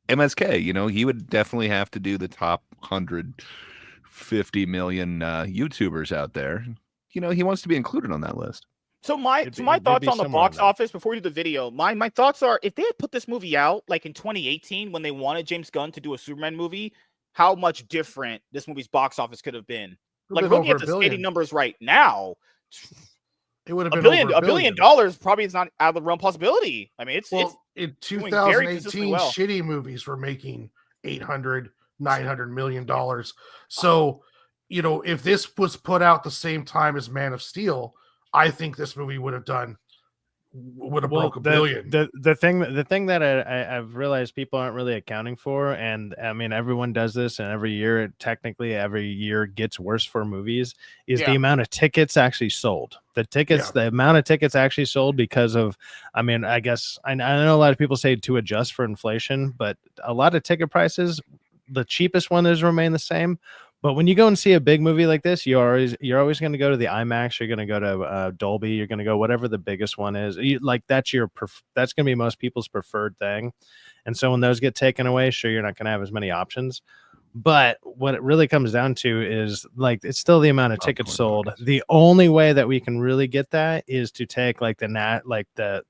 Speaker 2: MSK. You know, he would definitely have to do the top 150 million YouTubers out there. You know, he wants to be included on that list.
Speaker 1: So my thoughts on the box office before we do the video. My thoughts are, if they had put this movie out like in 2018 when they wanted James Gunn to do a Superman movie, how much different this movie's box office could have been. Like looking at the stating numbers right now,
Speaker 3: it would have been
Speaker 1: $1 billion probably is not out of the realm possibility. I mean, it's
Speaker 3: in 2018 shitty movies were making 800, 900 million dollars. So, you know, if this was put out the same time as Man of Steel, I think this movie would have broke $1 billion.
Speaker 4: The thing that I've realized people aren't really accounting for, and I mean everyone does this, and every year gets worse for movies, is the amount of tickets actually sold. The amount of tickets actually sold because of, I mean, I guess I know a lot of people say to adjust for inflation, but a lot of ticket prices, the cheapest one has remained the same. But when you go and see a big movie like this, you're always going to go to the IMAX. You're going to go to Dolby. You're going to go whatever the biggest one is. That's going to be most people's preferred thing. And so when those get taken away, sure, you're not going to have as many options. But what it really comes down to is like it's still the amount of tickets sold. The only way that we can really get that is to take like the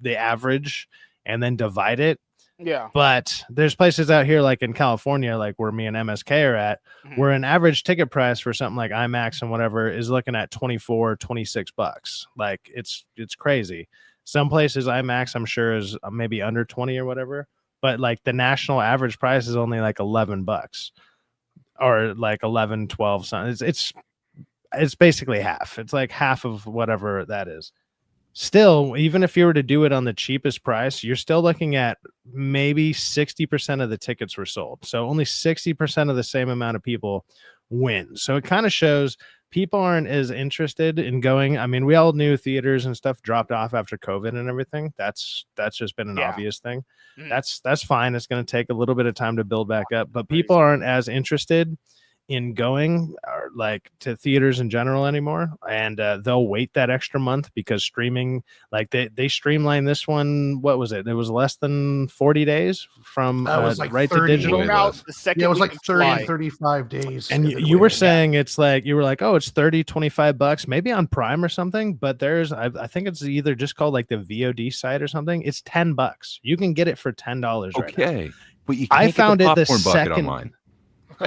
Speaker 4: average and then divide it.
Speaker 1: Yeah.
Speaker 4: But there's places out here like in California, like where me and MSK are at, where an average ticket price for something like IMAX and whatever is looking at $26. Like it's crazy. Some places IMAX I'm sure is maybe under 20 or whatever, but like the national average price is only like $11 or like 11, 12 something. It's basically half. It's like half of whatever that is. Still, even if you were to do it on the cheapest price, you're still looking at maybe 60% of the tickets were sold. So only 60% of the same amount of people win. So it kind of shows people aren't as interested in going. I mean, we all knew theaters and stuff dropped off after COVID and everything. That's just been an obvious thing. That's fine. It's going to take a little bit of time to build back up, but people aren't as interested in going like to theaters in general anymore, and they'll wait that extra month because streaming, like they streamlined this one. What was it? It was less than 40 days from
Speaker 3: like
Speaker 4: right to digital.
Speaker 3: It was like 30 35 days.
Speaker 4: And you were saying it's like you were like, oh, it's $30-$25 maybe on Prime or something, but there's I think it's either just called like the VOD site or something. It's $10. You can get it for $10 right now.
Speaker 2: But you can't
Speaker 4: found
Speaker 2: get the
Speaker 4: it the second
Speaker 2: online.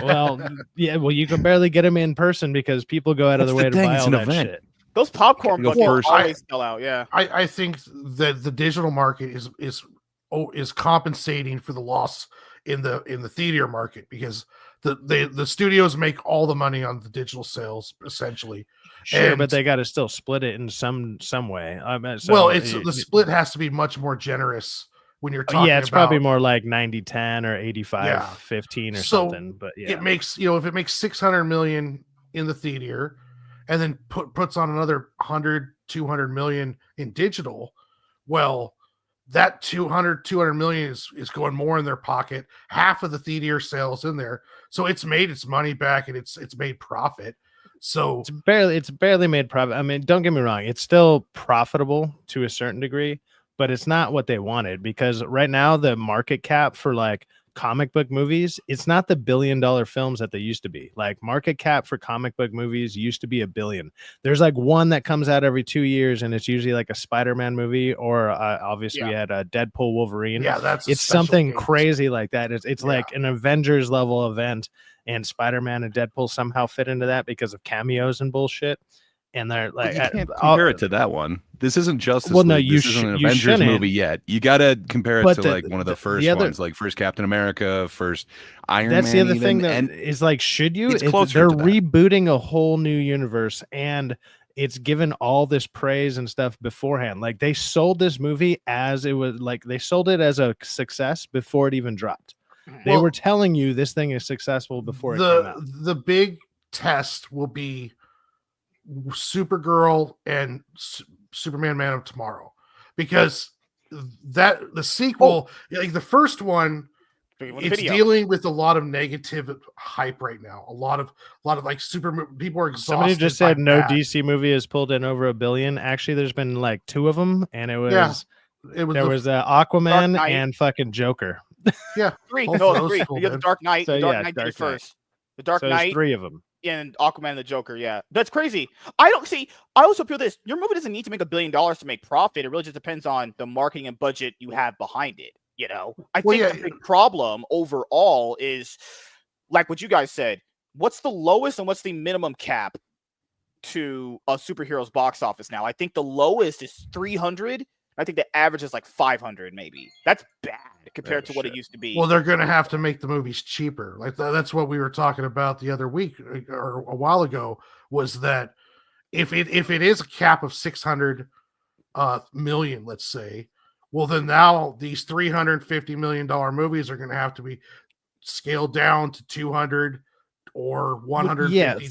Speaker 4: Well, yeah, well, you can barely get them in person because people go out of their way to buy all that shit.
Speaker 1: Those popcorn buckets always sell out. Yeah,
Speaker 3: I think that the digital market is compensating for the loss in the theater market because the studios make all the money on the digital sales essentially.
Speaker 4: Sure, but they got to still split it in some way. I mean,
Speaker 3: the split has to be much more generous. When you're talking
Speaker 4: it's probably more like 90-10 or 85-15 or something. But
Speaker 3: it makes, if it makes 600 million in the theater and then puts on another 100-200 million in digital, well, that 200 million is going more in their pocket. Half of the theater sales in there, so it's made its money back and it's made profit. So
Speaker 4: it's barely made profit. I mean, don't get me wrong, it's still profitable to a certain degree, but it's not what they wanted because right now the market cap for like comic book movies, it's not the $1 billion films that they used to be. Like market cap for comic book movies used to be $1 billion. There's like one that comes out every 2 years, and it's usually like a Spider-Man movie, or obviously we had a Deadpool Wolverine.
Speaker 3: Yeah,
Speaker 4: it's something crazy like that. It's like an Avengers level event, and Spider-Man and Deadpool somehow fit into that because of cameos and bullshit. And they're like,
Speaker 2: you can't compare it to that one. This isn't Justice League.
Speaker 4: No,
Speaker 2: this isn't an Avengers movie yet. You got to compare it to like one of the first ones, like first Captain America, first Iron Man.
Speaker 4: That's the other thing that
Speaker 2: and
Speaker 4: is like, should you?
Speaker 2: They're
Speaker 4: rebooting a whole new universe, and it's given all this praise and stuff beforehand. Like they sold this movie as it was, like they sold it as a success before it even dropped. They were telling you this thing is successful before it came out.
Speaker 3: The big test will be Supergirl and Superman Man of Tomorrow, because the sequel, like the first one, it's dealing with a lot of negative hype right now. A lot of like people are exhausted.
Speaker 4: Somebody just said no DC movie has pulled in over $1 billion. Actually, there's been like 2 of them, and it was Aquaman and fucking Joker.
Speaker 3: Yeah,
Speaker 1: 3. No, 3. You got the Dark Knight.
Speaker 4: So,
Speaker 1: the Dark Knight did first. The Dark Knight.
Speaker 4: 3 of them.
Speaker 1: And Aquaman and the Joker, that's crazy. I also feel this. Your movie doesn't need to make $1 billion to make profit. It really just depends on the marketing and budget you have behind it. I think the big problem overall is, like what you guys said, what's the lowest and what's the minimum cap to a superhero's box office now? I think the lowest is 300. I think the average is like 500, maybe. That's bad compared to what it used to be.
Speaker 3: Well, they're going to have to make the movies cheaper. Like that's what we were talking about the other week or a while ago, was that if it is a cap of 600 million, let's say, well, then now these $350 million movies are going to have to be scaled down to 200 or 150.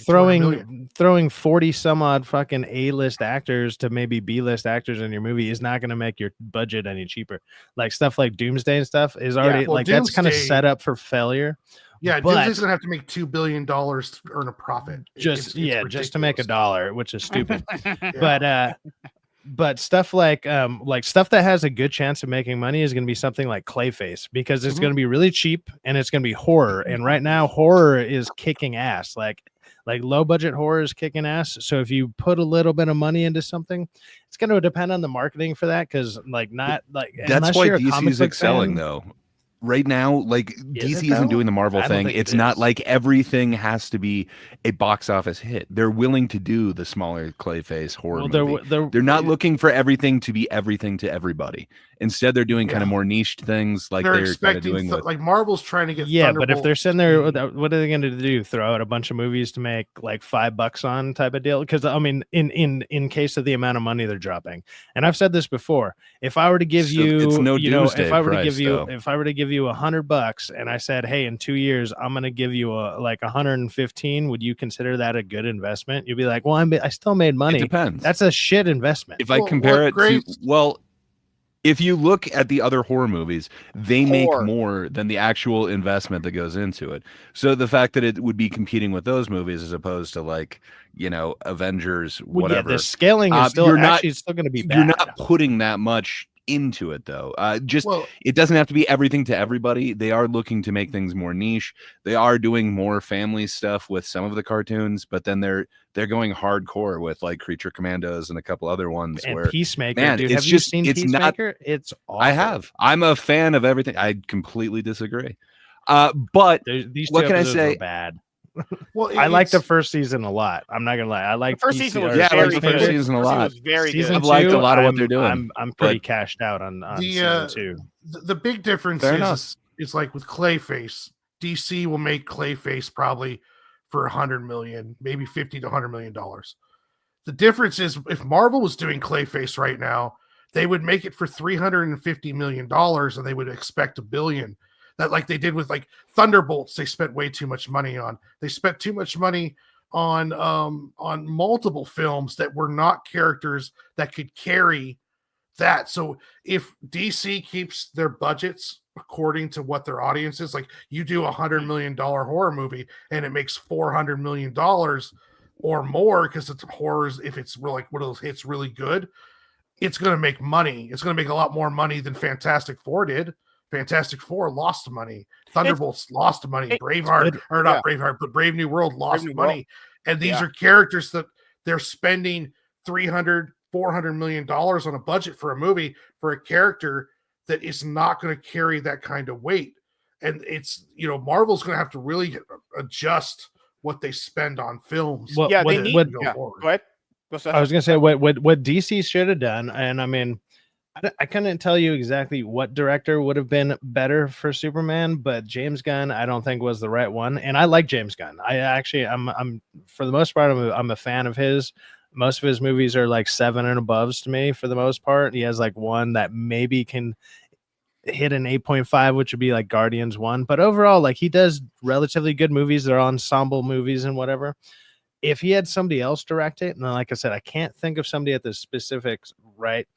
Speaker 4: Throwing 40 some odd fucking A-list actors to maybe B-list actors in your movie is not going to make your budget any cheaper. Like stuff like Doomsday and stuff is already that's kind of set up for failure.
Speaker 3: Yeah, Doomsday's gonna have to make $2 billion to earn a profit.
Speaker 4: Just to make $1, which is stupid. But stuff like stuff that has a good chance of making money is going to be something like Clayface, because it's going to be really cheap and it's going to be horror. And right now horror is kicking ass. Like low budget horror is kicking ass. So if you put a little bit of money into something, it's going to depend on the marketing for that. Cause that's
Speaker 2: why DC is excelling though. Right now, like DC isn't doing the Marvel thing. It's not like everything has to be a box office hit. They're willing to do the smaller Clayface horror movie. They're not looking for everything to be everything to everybody. Instead, they're doing kind of more niche things, like they're expecting kind of doing
Speaker 3: like Marvel's trying to get.
Speaker 4: But if they're sitting there, what are they going to do? Throw out a bunch of movies to make like $5 on type of deal? Because I mean, in case of the amount of money they're dropping, and I've said this before, if I were to give
Speaker 2: it's no
Speaker 4: if I were to give you $100 and I said, hey, in 2 years I'm going to give you like 115, would you consider that a good investment? You'd be like, well, I still made money.
Speaker 2: It depends.
Speaker 4: That's a shit investment.
Speaker 2: If I compare it to if you look at the other horror movies, they make more than the actual investment that goes into it. So the fact that it would be competing with those movies as opposed to like, Avengers, whatever.
Speaker 4: The scaling is still going to be bad.
Speaker 2: You're not putting that much into it though. It doesn't have to be everything to everybody. They are looking to make things more niche. They are doing more family stuff with some of the cartoons, but then they're going hardcore with like Creature Commandos and a couple other ones.
Speaker 4: And
Speaker 2: where
Speaker 4: Peacemaker,
Speaker 2: man,
Speaker 4: dude,
Speaker 2: it's
Speaker 4: have you seen Peacemaker? It's awful.
Speaker 2: I have. I'm a fan of everything. I completely disagree. But
Speaker 4: these
Speaker 2: what can I say?
Speaker 4: Bad.
Speaker 3: Well,
Speaker 4: I like the first season a lot. I'm not gonna lie. I like
Speaker 1: the first season.
Speaker 2: I like the first season a lot.
Speaker 1: Very good.
Speaker 2: I've liked a lot of what they're doing.
Speaker 4: I'm pretty cashed out on season 2.
Speaker 3: The big difference is like with Clayface, DC will make Clayface probably for $100 million, maybe $50 to $100 million. The difference is if Marvel was doing Clayface right now, they would make it for $350 million and they would expect $1 billion. That like they did with like Thunderbolts, they spent way too much money on. They spent too much money on multiple films that were not characters that could carry that. So if DC keeps their budgets according to what their audience is, like you do $100 million horror movie and it makes $400 million or more because it's horrors. If it's really like one of those hits really good, it's going to make money. It's going to make a lot more money than Fantastic Four did. Fantastic Four lost money. Thunderbolts lost money. Braveheart, or not Braveheart, but Brave New World lost money. And these are characters that they're spending $300, $400 million on a budget for a movie for a character that is not going to carry that kind of weight. And it's, Marvel's going to have to really adjust what they spend on films.
Speaker 1: Go ahead.
Speaker 4: I was going to say what DC should have done. And I mean, I couldn't tell you exactly what director would have been better for Superman, but James Gunn, I don't think was the right one. And I like James Gunn. I'm for the most part, I'm a fan of his. Most of his movies are like 7 and aboves to me for the most part. He has like one that maybe can hit an 8.5, which would be like Guardians 1. But overall, like he does relatively good movies. They're ensemble movies and whatever. If he had somebody else direct it, and like I said, I can't think of somebody at the specifics, right?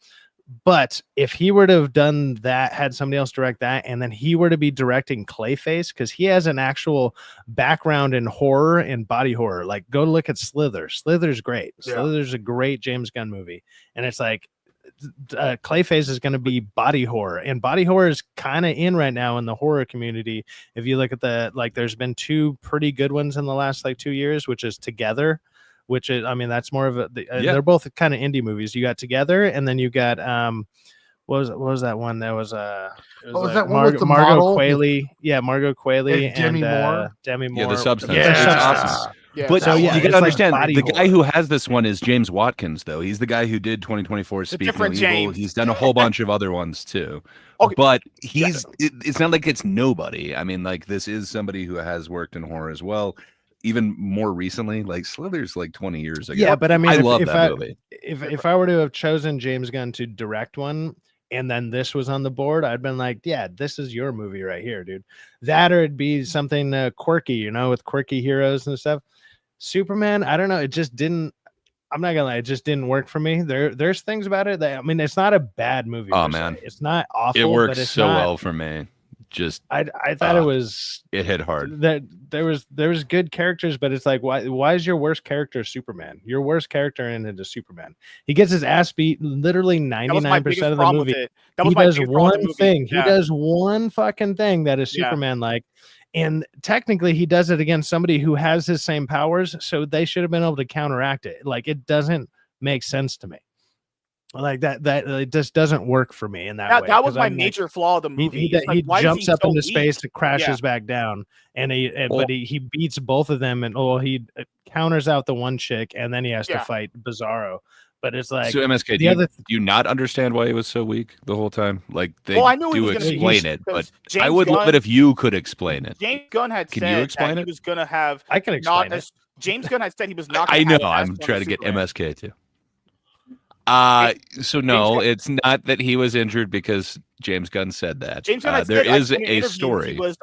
Speaker 4: But if he were to have done that, had somebody else direct that, and then he were to be directing Clayface, because he has an actual background in horror and body horror. Like, go look at Slither. Slither's great. Slither's a great James Gunn movie. And it's like, Clayface is going to be body horror, and body horror is kind of in right now in the horror community. If you look at there's been 2 pretty good ones in the last 2 years, which is Together, which is, I mean, that's more of they're both kind of indie movies. You got Together, and then you got what was that one? That was
Speaker 3: that one with the
Speaker 4: Margot Qualley? Yeah, Margot Qualley and
Speaker 3: Demi Moore.
Speaker 4: Demi Moore.
Speaker 2: Yeah, The Substance.
Speaker 3: Yeah.
Speaker 2: It's awesome.
Speaker 1: Yeah.
Speaker 2: But you got to understand, the
Speaker 4: horror.
Speaker 2: guy who has this one is James Watkins, though. He's the guy who did 2024 Speak No Evil.
Speaker 1: James.
Speaker 2: He's done a whole bunch of other ones too.
Speaker 1: Okay.
Speaker 2: But it's not like it's nobody. I mean, like, this is somebody who has worked in horror as well. Even more recently, like Slither's like 20 years ago.
Speaker 4: Yeah, but I mean,
Speaker 2: I love that movie.
Speaker 4: If I were to have chosen James Gunn to direct one, and then this was on the board, I'd been like, yeah, this is your movie right here, dude. That, or it'd be something quirky, with quirky heroes and stuff. Superman, I don't know. It just didn't. I'm not gonna lie, it just didn't work for me. There's things about it that, I mean, it's not a bad movie.
Speaker 2: Oh man,
Speaker 4: it's not awful.
Speaker 2: It works
Speaker 4: but it's
Speaker 2: so
Speaker 4: not,
Speaker 2: well for me. Just
Speaker 4: I thought it
Speaker 2: hit hard.
Speaker 4: That there was good characters, but it's like, why is your worst character Superman? Your worst character in it is Superman. He gets his ass beat literally 99% of the movie. He does one thing. He does one fucking thing that is Superman like. And technically he does it against somebody who has his same powers, so they should have been able to counteract it. Like, it doesn't make sense to me. Like that it just doesn't work for me in that way.
Speaker 1: That was my major flaw of the movie.
Speaker 4: He jumps up into space and crashes back down, and he beats both of them, and he counters out the one chick, and then he has to fight Bizarro. But it's like,
Speaker 2: so MSK, do you not understand why it was so weak the whole time? Like, they
Speaker 1: I knew
Speaker 2: do explain it, but I would love it if you could explain it.
Speaker 1: James Gunn had said that he was going to have.
Speaker 4: I can explain it.
Speaker 1: James Gunn had said he was not.
Speaker 2: I know. I'm trying to get MSK too. So no, it's not that he was injured because James Gunn said that.
Speaker 1: James Gunn
Speaker 2: there is a story.
Speaker 1: He was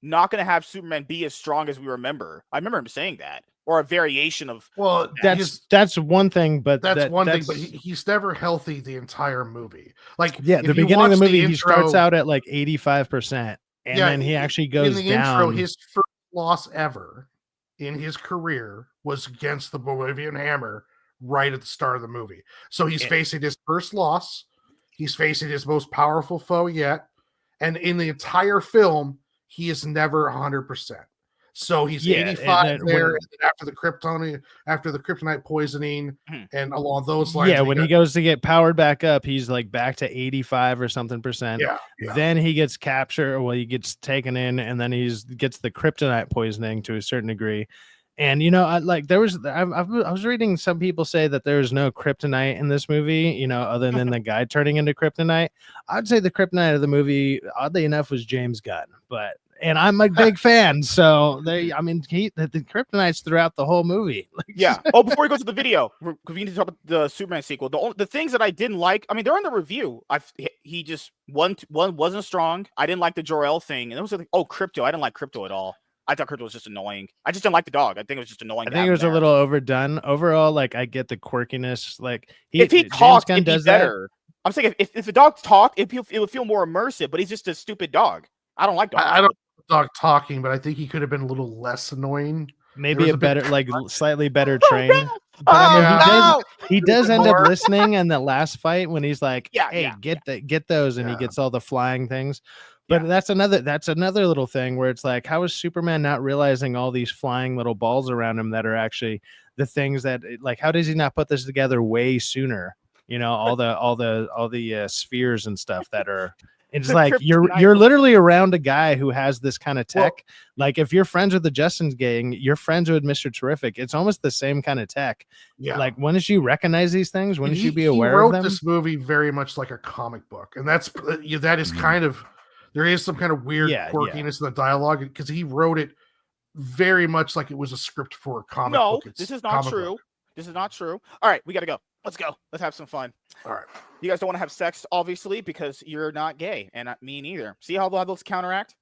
Speaker 1: not going to have Superman be as strong as we remember. I remember him saying that, or a variation of.
Speaker 3: Well,
Speaker 4: that's one thing, but
Speaker 3: that's one thing. But he's never healthy the entire movie. Like,
Speaker 4: the beginning of the movie, he starts out at like 85%, and then he actually goes
Speaker 3: in the
Speaker 4: down.
Speaker 3: Intro, his first loss ever in his career was against the Bolivian Hammer. Right at the start of the movie. So he's facing his first loss. He's facing his most powerful foe yet. And in the entire film, he is never 100%. So he's 85 there, and after the kryptonite poisoning and along those lines.
Speaker 4: Yeah, when he goes to get powered back up, he's like back to 85 or something percent.
Speaker 3: Yeah.
Speaker 4: Then he gets captured, he gets taken in, and then gets the kryptonite poisoning to a certain degree. And I was reading some people say that there's no kryptonite in this movie, other than the guy turning into kryptonite. I'd say the kryptonite of the movie, oddly enough, was James Gunn. And I'm a big fan, so the kryptonite's throughout the whole movie.
Speaker 1: Before we go to the video, we need to talk about the Superman sequel. The things that I didn't like, I mean, they're in the review. He just one wasn't strong. I didn't like the Jor-El thing, and it was like, Crypto. I didn't like Crypto at all. I thought Crypto was just annoying. I just didn't like the dog. I think it was just annoying.
Speaker 4: I think it was a little overdone. Overall, like, I get the quirkiness. Like,
Speaker 1: if he talked, it'd be better. I'm saying if the dog talked, it would feel more immersive. But he's just a stupid dog. I don't like dogs.
Speaker 3: I don't like the dog talking, but I think he could have been a little less annoying.
Speaker 4: Maybe a better, slightly better trained. But I mean, he does end up listening in that last fight when he's like, "Hey, get those," and he gets all the flying things. But that's another little thing where it's like, how is Superman not realizing all these flying little balls around him that are actually the things that, like, how does he not put this together way sooner? You know, all the spheres and stuff that are. It's like you're literally around a guy who has this kind of tech. Well, like if you're friends with the Justin's gang, you're friends with Mr. Terrific. It's almost the same kind of tech. Yeah. Like, when did you recognize these things? When did you be aware of them?
Speaker 3: He wrote this movie very much like a comic book, and that is kind of. There is some kind of weird quirkiness in the dialogue because he wrote it very much like it was a script for a comic book.
Speaker 1: No, this is not true. This is not true. All right, we got to go. Let's go. Let's have some fun.
Speaker 3: All right.
Speaker 1: You guys don't want to have sex, obviously, because you're not gay, and me neither. See how those counteract?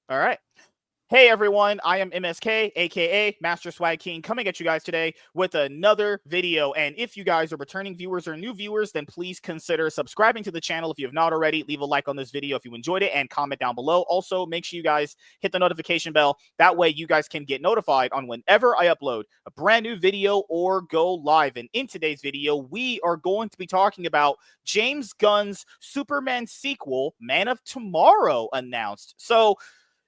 Speaker 1: All right. Hey everyone, I am MSK, aka Master Swag King, coming at you guys today with another video. And if you guys are returning viewers or new viewers, then please consider subscribing to the channel if you have not already. Leave a like on this video if you enjoyed it and comment down below. Also, make sure you guys hit the notification bell. That way you guys can get notified on whenever I upload a brand new video or go live. And in today's video, we are going to be talking about James Gunn's Superman sequel, Man of Tomorrow, announced. So,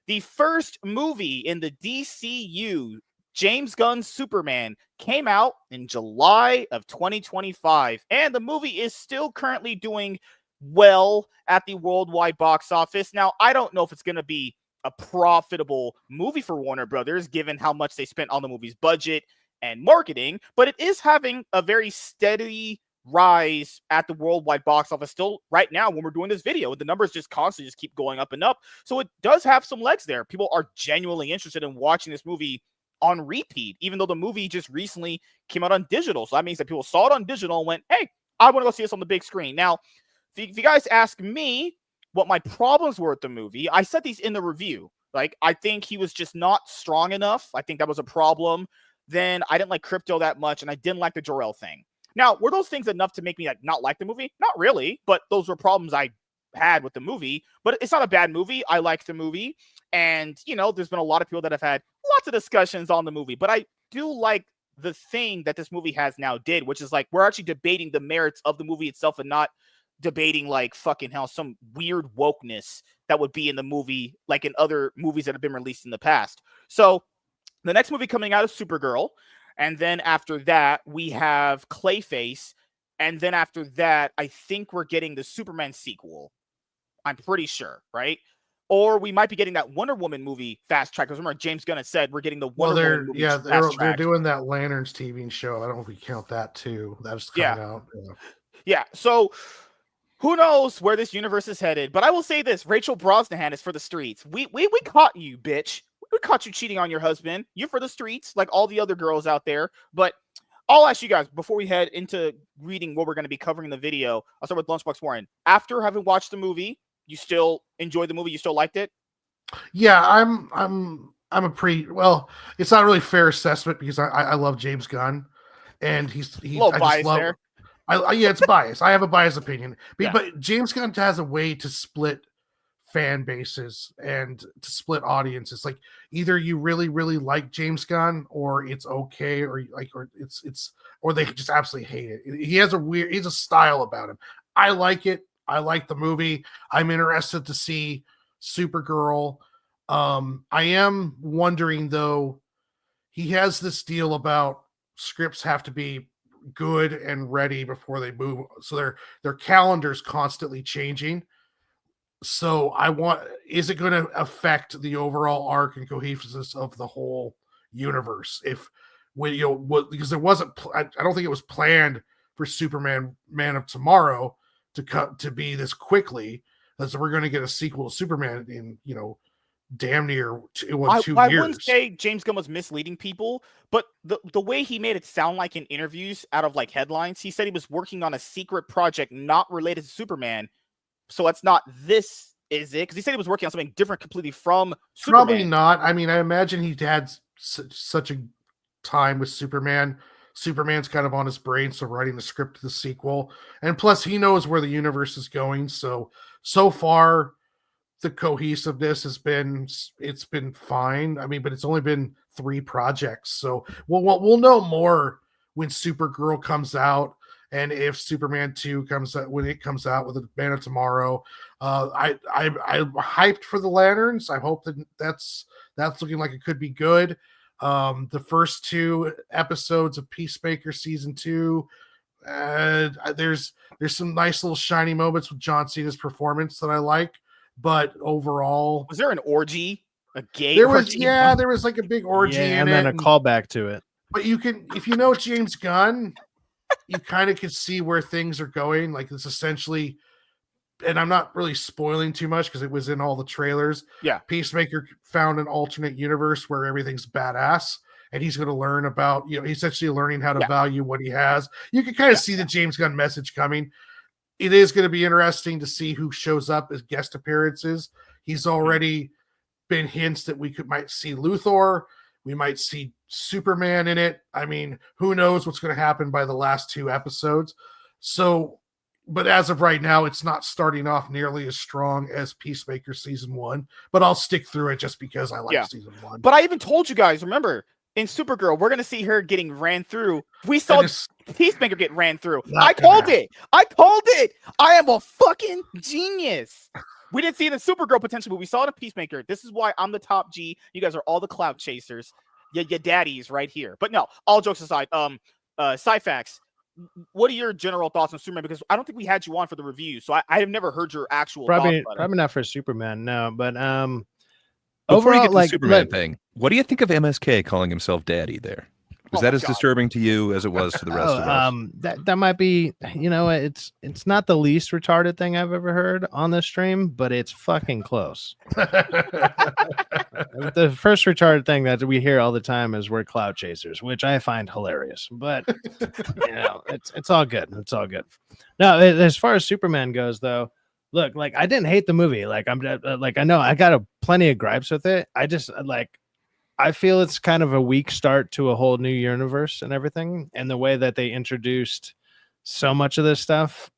Speaker 1: the first movie in the DCU, James Gunn's Superman, came out in July of 2025, and the movie is still currently doing well at the worldwide box office. Now, I don't know if it's going to be a profitable movie for Warner Brothers, given how much they spent on the movie's budget and marketing, but it is having a very steady rise at the worldwide box office still right now when we're doing this video. The numbers just constantly just keep going up and up. So it does have some legs there. People are genuinely interested in watching this movie on repeat, even though the movie just recently came out on digital. So that means that people saw it on digital and went, hey, I want to go see this on the big screen. Now, if you guys ask me what my problems were with the movie, I said these in the review. Like, I think he was just not strong enough. I think that was a problem. Then I didn't like Crypto that much, and I didn't like the Jor-El thing. Now, were those things enough to make me not like the movie? Not really, but those were problems I had with the movie. But it's not a bad movie. I like the movie. And, you know, there's been a lot of people that have had lots of discussions on the movie. But I do like the thing that this movie has now did, which is like we're actually debating the merits of the movie itself and not debating like fucking hell some weird wokeness that would be in the movie like in other movies that have been released in the past. So the next movie coming out is Supergirl. And then after that, we have Clayface. And then after that, I think we're getting the Superman sequel. I'm pretty sure, right? Or we might be getting that Wonder Woman movie fast track. Because remember, James Gunn had said we're getting the Wonder Woman movie fast track.
Speaker 3: They're doing that Lanterns TV show. I don't know if we count that too. That's coming out.
Speaker 1: Yeah. So who knows where this universe is headed? But I will say this: Rachel Brosnahan is for the streets. We caught you, bitch. We caught you cheating on your husband. You're for the streets, like all the other girls out there. But I'll ask you guys, before we head into reading what we're going to be covering in the video, I'll start with Lunchbox Warren. After having watched the movie, you still enjoyed the movie? You still liked it?
Speaker 3: Yeah, I'm a pretty, well, it's not really a fair assessment because I love James Gunn. And he's
Speaker 1: a little biased there.
Speaker 3: Yeah, it's biased. I have a biased opinion. But James Gunn has a way to split fan bases and to split audiences. Like either you really like James Gunn or it's okay, or they just absolutely hate it. He has he's a style about him. I like it. I like the movie. I'm interested to see Supergirl. I am wondering though, he has this deal about scripts have to be good and ready before they move, so their calendar's constantly changing. So is it going to affect the overall arc and cohesiveness of the whole universe? Because there wasn't, I don't think it was planned for Superman, Man of Tomorrow to be this quickly. So we're going to get a sequel to Superman in, damn near 2 years.
Speaker 1: I wouldn't say James Gunn was misleading people, but the way he made it sound like in interviews out of like headlines, he said he was working on a secret project not related to Superman. So it's not this, is it? Because he said he was working on something different completely from Superman.
Speaker 3: Probably not. I mean, I imagine he had such a time with Superman. Superman's kind of on his brain, so writing the script to the sequel. And plus, he knows where the universe is going. So far, the cohesiveness it's been fine. I mean, but it's only been 3 projects. So we'll know more when Supergirl comes out And if Superman 2 comes out when it comes out with a Man of Tomorrow, I'm hyped for the Lanterns. I hope that's looking like it could be good. The first 2 episodes of Peacemaker season 2, there's some nice little shiny moments with John Cena's performance that I like, but overall,
Speaker 1: was there an orgy? A gay
Speaker 3: there
Speaker 1: orgy?
Speaker 3: there was like a big orgy in
Speaker 4: and
Speaker 3: it,
Speaker 4: then a callback to it.
Speaker 3: But you can, if you know James Gunn, you kind of can see where things are going. Like it's essentially, and I'm not really spoiling too much because it was in all the trailers.
Speaker 1: Yeah,
Speaker 3: Peacemaker found an alternate universe where everything's badass, and he's going to learn about, he's essentially learning how to value what he has. You can kind of see the James Gunn message coming. It is going to be interesting to see who shows up as guest appearances. He's already been hints that might see Luthor. We might see Superman in it. I mean, who knows what's going to happen by the last 2 episodes. So, but as of right now, it's not starting off nearly as strong as Peacemaker season 1, but I'll stick through it just because I like season 1.
Speaker 1: But I even told you guys, remember, in Supergirl, we're going to see her getting ran through. We saw Peacemaker get ran through. I called it. I am a fucking genius. We didn't see it in Supergirl potentially, but we saw it in Peacemaker. This is why I'm the top G. You guys are all the clout chasers. Your daddies right here. But no, all jokes aside, Cyfax, what are your general thoughts on Superman? Because I don't think we had you on for the review, so I have never heard your actual
Speaker 4: probably
Speaker 1: thoughts about it.
Speaker 4: Not for Superman, no. But
Speaker 2: before
Speaker 4: overall,
Speaker 2: you get to the Superman thing, what do you think of MSK calling himself Daddy there? Was that as disturbing to you as it was to the rest of us?
Speaker 4: That might be, it's not the least retarded thing I've ever heard on this stream, but it's fucking close. The first retarded thing that we hear all the time is we're cloud chasers, which I find hilarious. But it's all good. It's all good. Now, as far as Superman goes, though, look, like I didn't hate the movie. Like I know I got plenty of gripes with it. I feel it's kind of a weak start to a whole new universe and everything. And the way that they introduced so much of this stuff,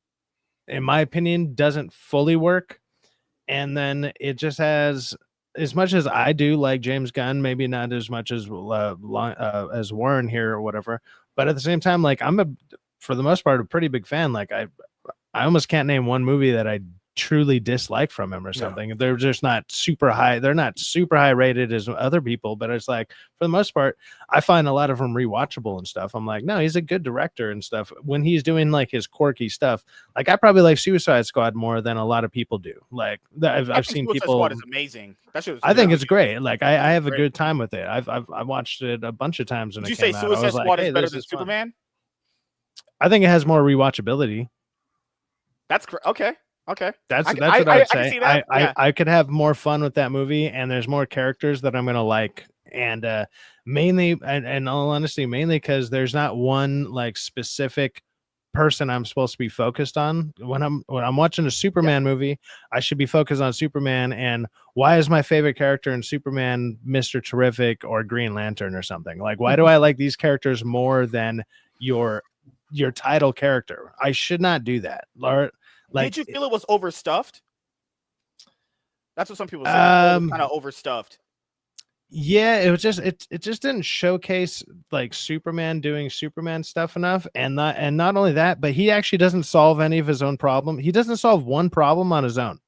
Speaker 4: in my opinion, doesn't fully work. And then it just has, as much as I do like James Gunn, maybe not as much as Warren here or whatever. But at the same time, like for the most part, a pretty big fan. Like I almost can't name one movie that I truly dislike from him or something. No. They're just not super high. They're not super high rated as other people, but it's like for the most part, I find a lot of them rewatchable and stuff. I'm like, no, he's a good director and stuff. When he's doing like his quirky stuff, like I probably like Suicide Squad more than a lot of people do. Like I've seen
Speaker 1: Suicide
Speaker 4: people.
Speaker 1: Squad is amazing.
Speaker 4: I think it's great. Like I have a good time with it. I watched it a bunch of times. When
Speaker 1: Did you say Suicide Squad is better than Superman?
Speaker 4: I think it has more rewatchability.
Speaker 1: That's okay. Okay,
Speaker 4: that's what I'd say.
Speaker 1: I
Speaker 4: could have more fun with that movie, and there's more characters that I'm gonna like, and mainly, and all honesty, mainly because there's not one like specific person I'm supposed to be focused on. When I'm watching a Superman movie, I should be focused on Superman and why is my favorite character in Superman Mr. Terrific or Green Lantern or something. Like, why do I like these characters more than your title character? I should not do that, Laura. Like,
Speaker 1: did you feel it was overstuffed? That's what some people say. Kind of overstuffed.
Speaker 4: Yeah, it was just it just didn't showcase like Superman doing Superman stuff enough, and not only that, but he actually doesn't solve any of his own problem. He doesn't solve one problem on his own.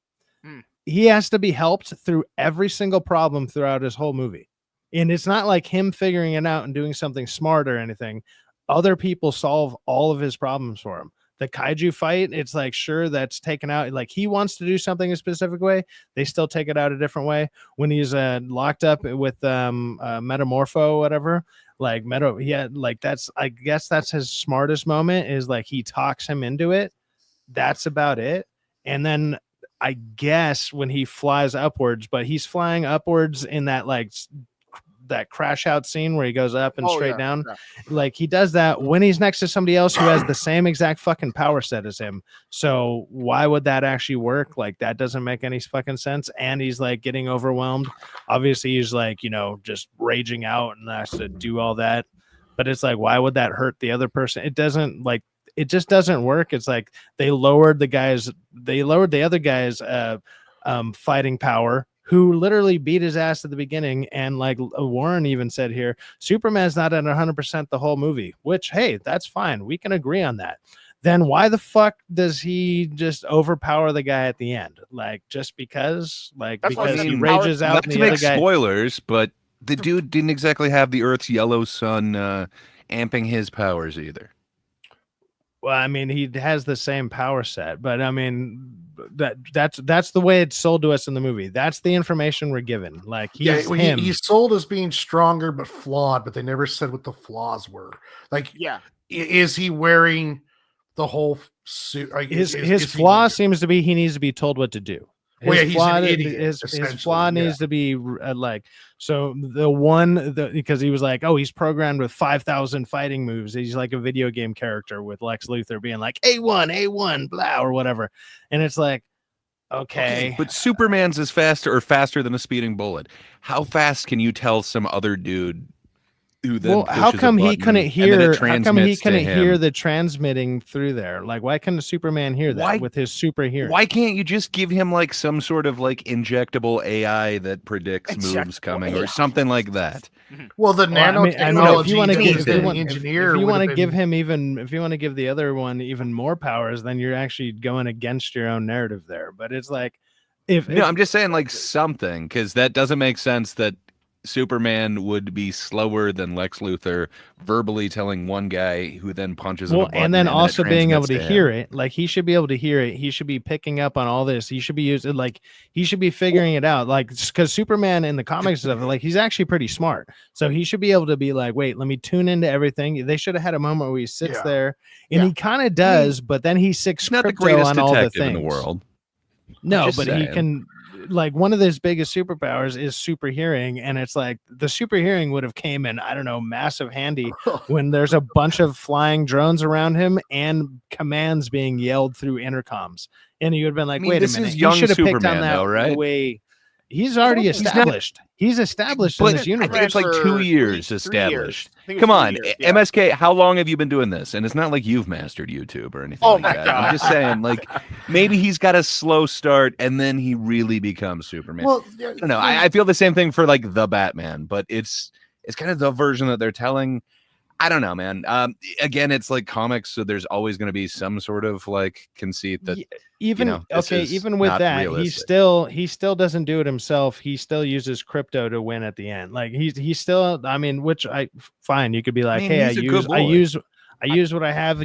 Speaker 4: He has to be helped through every single problem throughout his whole movie, and it's not like him figuring it out and doing something smart or anything. Other people solve all of his problems for him. The kaiju fight, it's like, sure, that's taken out. Like he wants to do something a specific way, they still take it out a different way. When he's locked up with Metamorpho or whatever, like that's, I guess that's his smartest moment, is like he talks him into it. That's about it. And then I guess when he flies upwards, but he's flying upwards in that like that crash out scene where he goes up and straight down. Yeah. Like he does that when he's next to somebody else who has the same exact fucking power set as him. So why would that actually work? Like that doesn't make any fucking sense. And he's like getting overwhelmed. Obviously he's like, just raging out and has to do all that. But it's like, why would that hurt the other person? It just doesn't work. It's like they lowered the other guy's fighting power, who literally beat his ass at the beginning. And like Warren even said here, Superman's not at 100% the whole movie, which, hey, that's fine. We can agree on that. then why the fuck does he just overpower the guy at the end? Like, just because? Like,
Speaker 1: That's
Speaker 4: because he
Speaker 1: mean,
Speaker 4: rages out
Speaker 2: Not
Speaker 4: and
Speaker 2: to
Speaker 4: the
Speaker 2: make
Speaker 4: other guy...
Speaker 2: spoilers, but the dude didn't exactly have the Earth's yellow sun amping his powers either.
Speaker 4: Well, I mean, he has the same power set, but I mean, that's the way it's sold to us in the movie. That's the information we're given. Like, he's him.
Speaker 3: He's sold as being stronger but flawed, but they never said what the flaws were. Like, is he wearing the whole suit? Like,
Speaker 4: his flaw seems to be he needs to be told what to do. His
Speaker 3: he's an idiot.
Speaker 4: His flaw needs to be like, so because he was like, oh, he's programmed with 5,000 fighting moves. He's like a video game character with Lex Luthor being like A1, blah, or whatever. And it's like, okay.
Speaker 2: But Superman's is faster than a speeding bullet. How fast can you tell some other dude who then
Speaker 4: how come he couldn't hear? How come he couldn't hear
Speaker 2: the
Speaker 4: the transmitting through there? Like, why couldn't Superman hear that with his super hearing?
Speaker 2: Why can't you just give him like some sort of like injectable AI that predicts moves coming or something like that?
Speaker 3: Well, the nanotechnology.
Speaker 4: If you want to give him if you want to give the other one even more powers, then you're actually going against your own narrative there. But it's like,
Speaker 2: I'm just saying like something, because that doesn't make sense that Superman would be slower than Lex Luthor verbally telling one guy who then punches him.
Speaker 4: And then also being able to hear it. Like, he should be able to hear it. He should be picking up on all this. He should be using, like, he should be figuring it out. Like, because Superman in the comics and stuff, like, he's actually pretty smart. So he should be able to be like, wait, let me tune into everything. They should have had a moment where he sits there, and he kind of does, but then he sicks
Speaker 2: not
Speaker 4: crypto
Speaker 2: the greatest
Speaker 4: on all the
Speaker 2: detective
Speaker 4: things
Speaker 2: in the world.
Speaker 4: No, but he can. Like, one of his biggest superpowers is super hearing, and it's like the super hearing would have came in, I don't know, massive handy when there's a bunch of flying drones around him and commands being yelled through intercoms, and you would have been like, wait a minute, you should have picked on that
Speaker 2: right?
Speaker 4: way. He's already established. He's established in this universe.
Speaker 2: I think it's like 2 years established. Come on, MSK, how long have you been doing this? And it's not like you've mastered YouTube or anything like that. I'm just saying, like, maybe he's got a slow start and then he really becomes Superman. Well, I don't know. I feel the same thing for like the Batman, but it's kind of the version that they're telling. I don't know, man. Again, it's like comics, so there's always going to be some sort of like conceit that
Speaker 4: even even with that, realistic. he still doesn't do it himself. He still uses crypto to win at the end. Like, he's still, I mean, which fine. You could be like, hey, I use what I have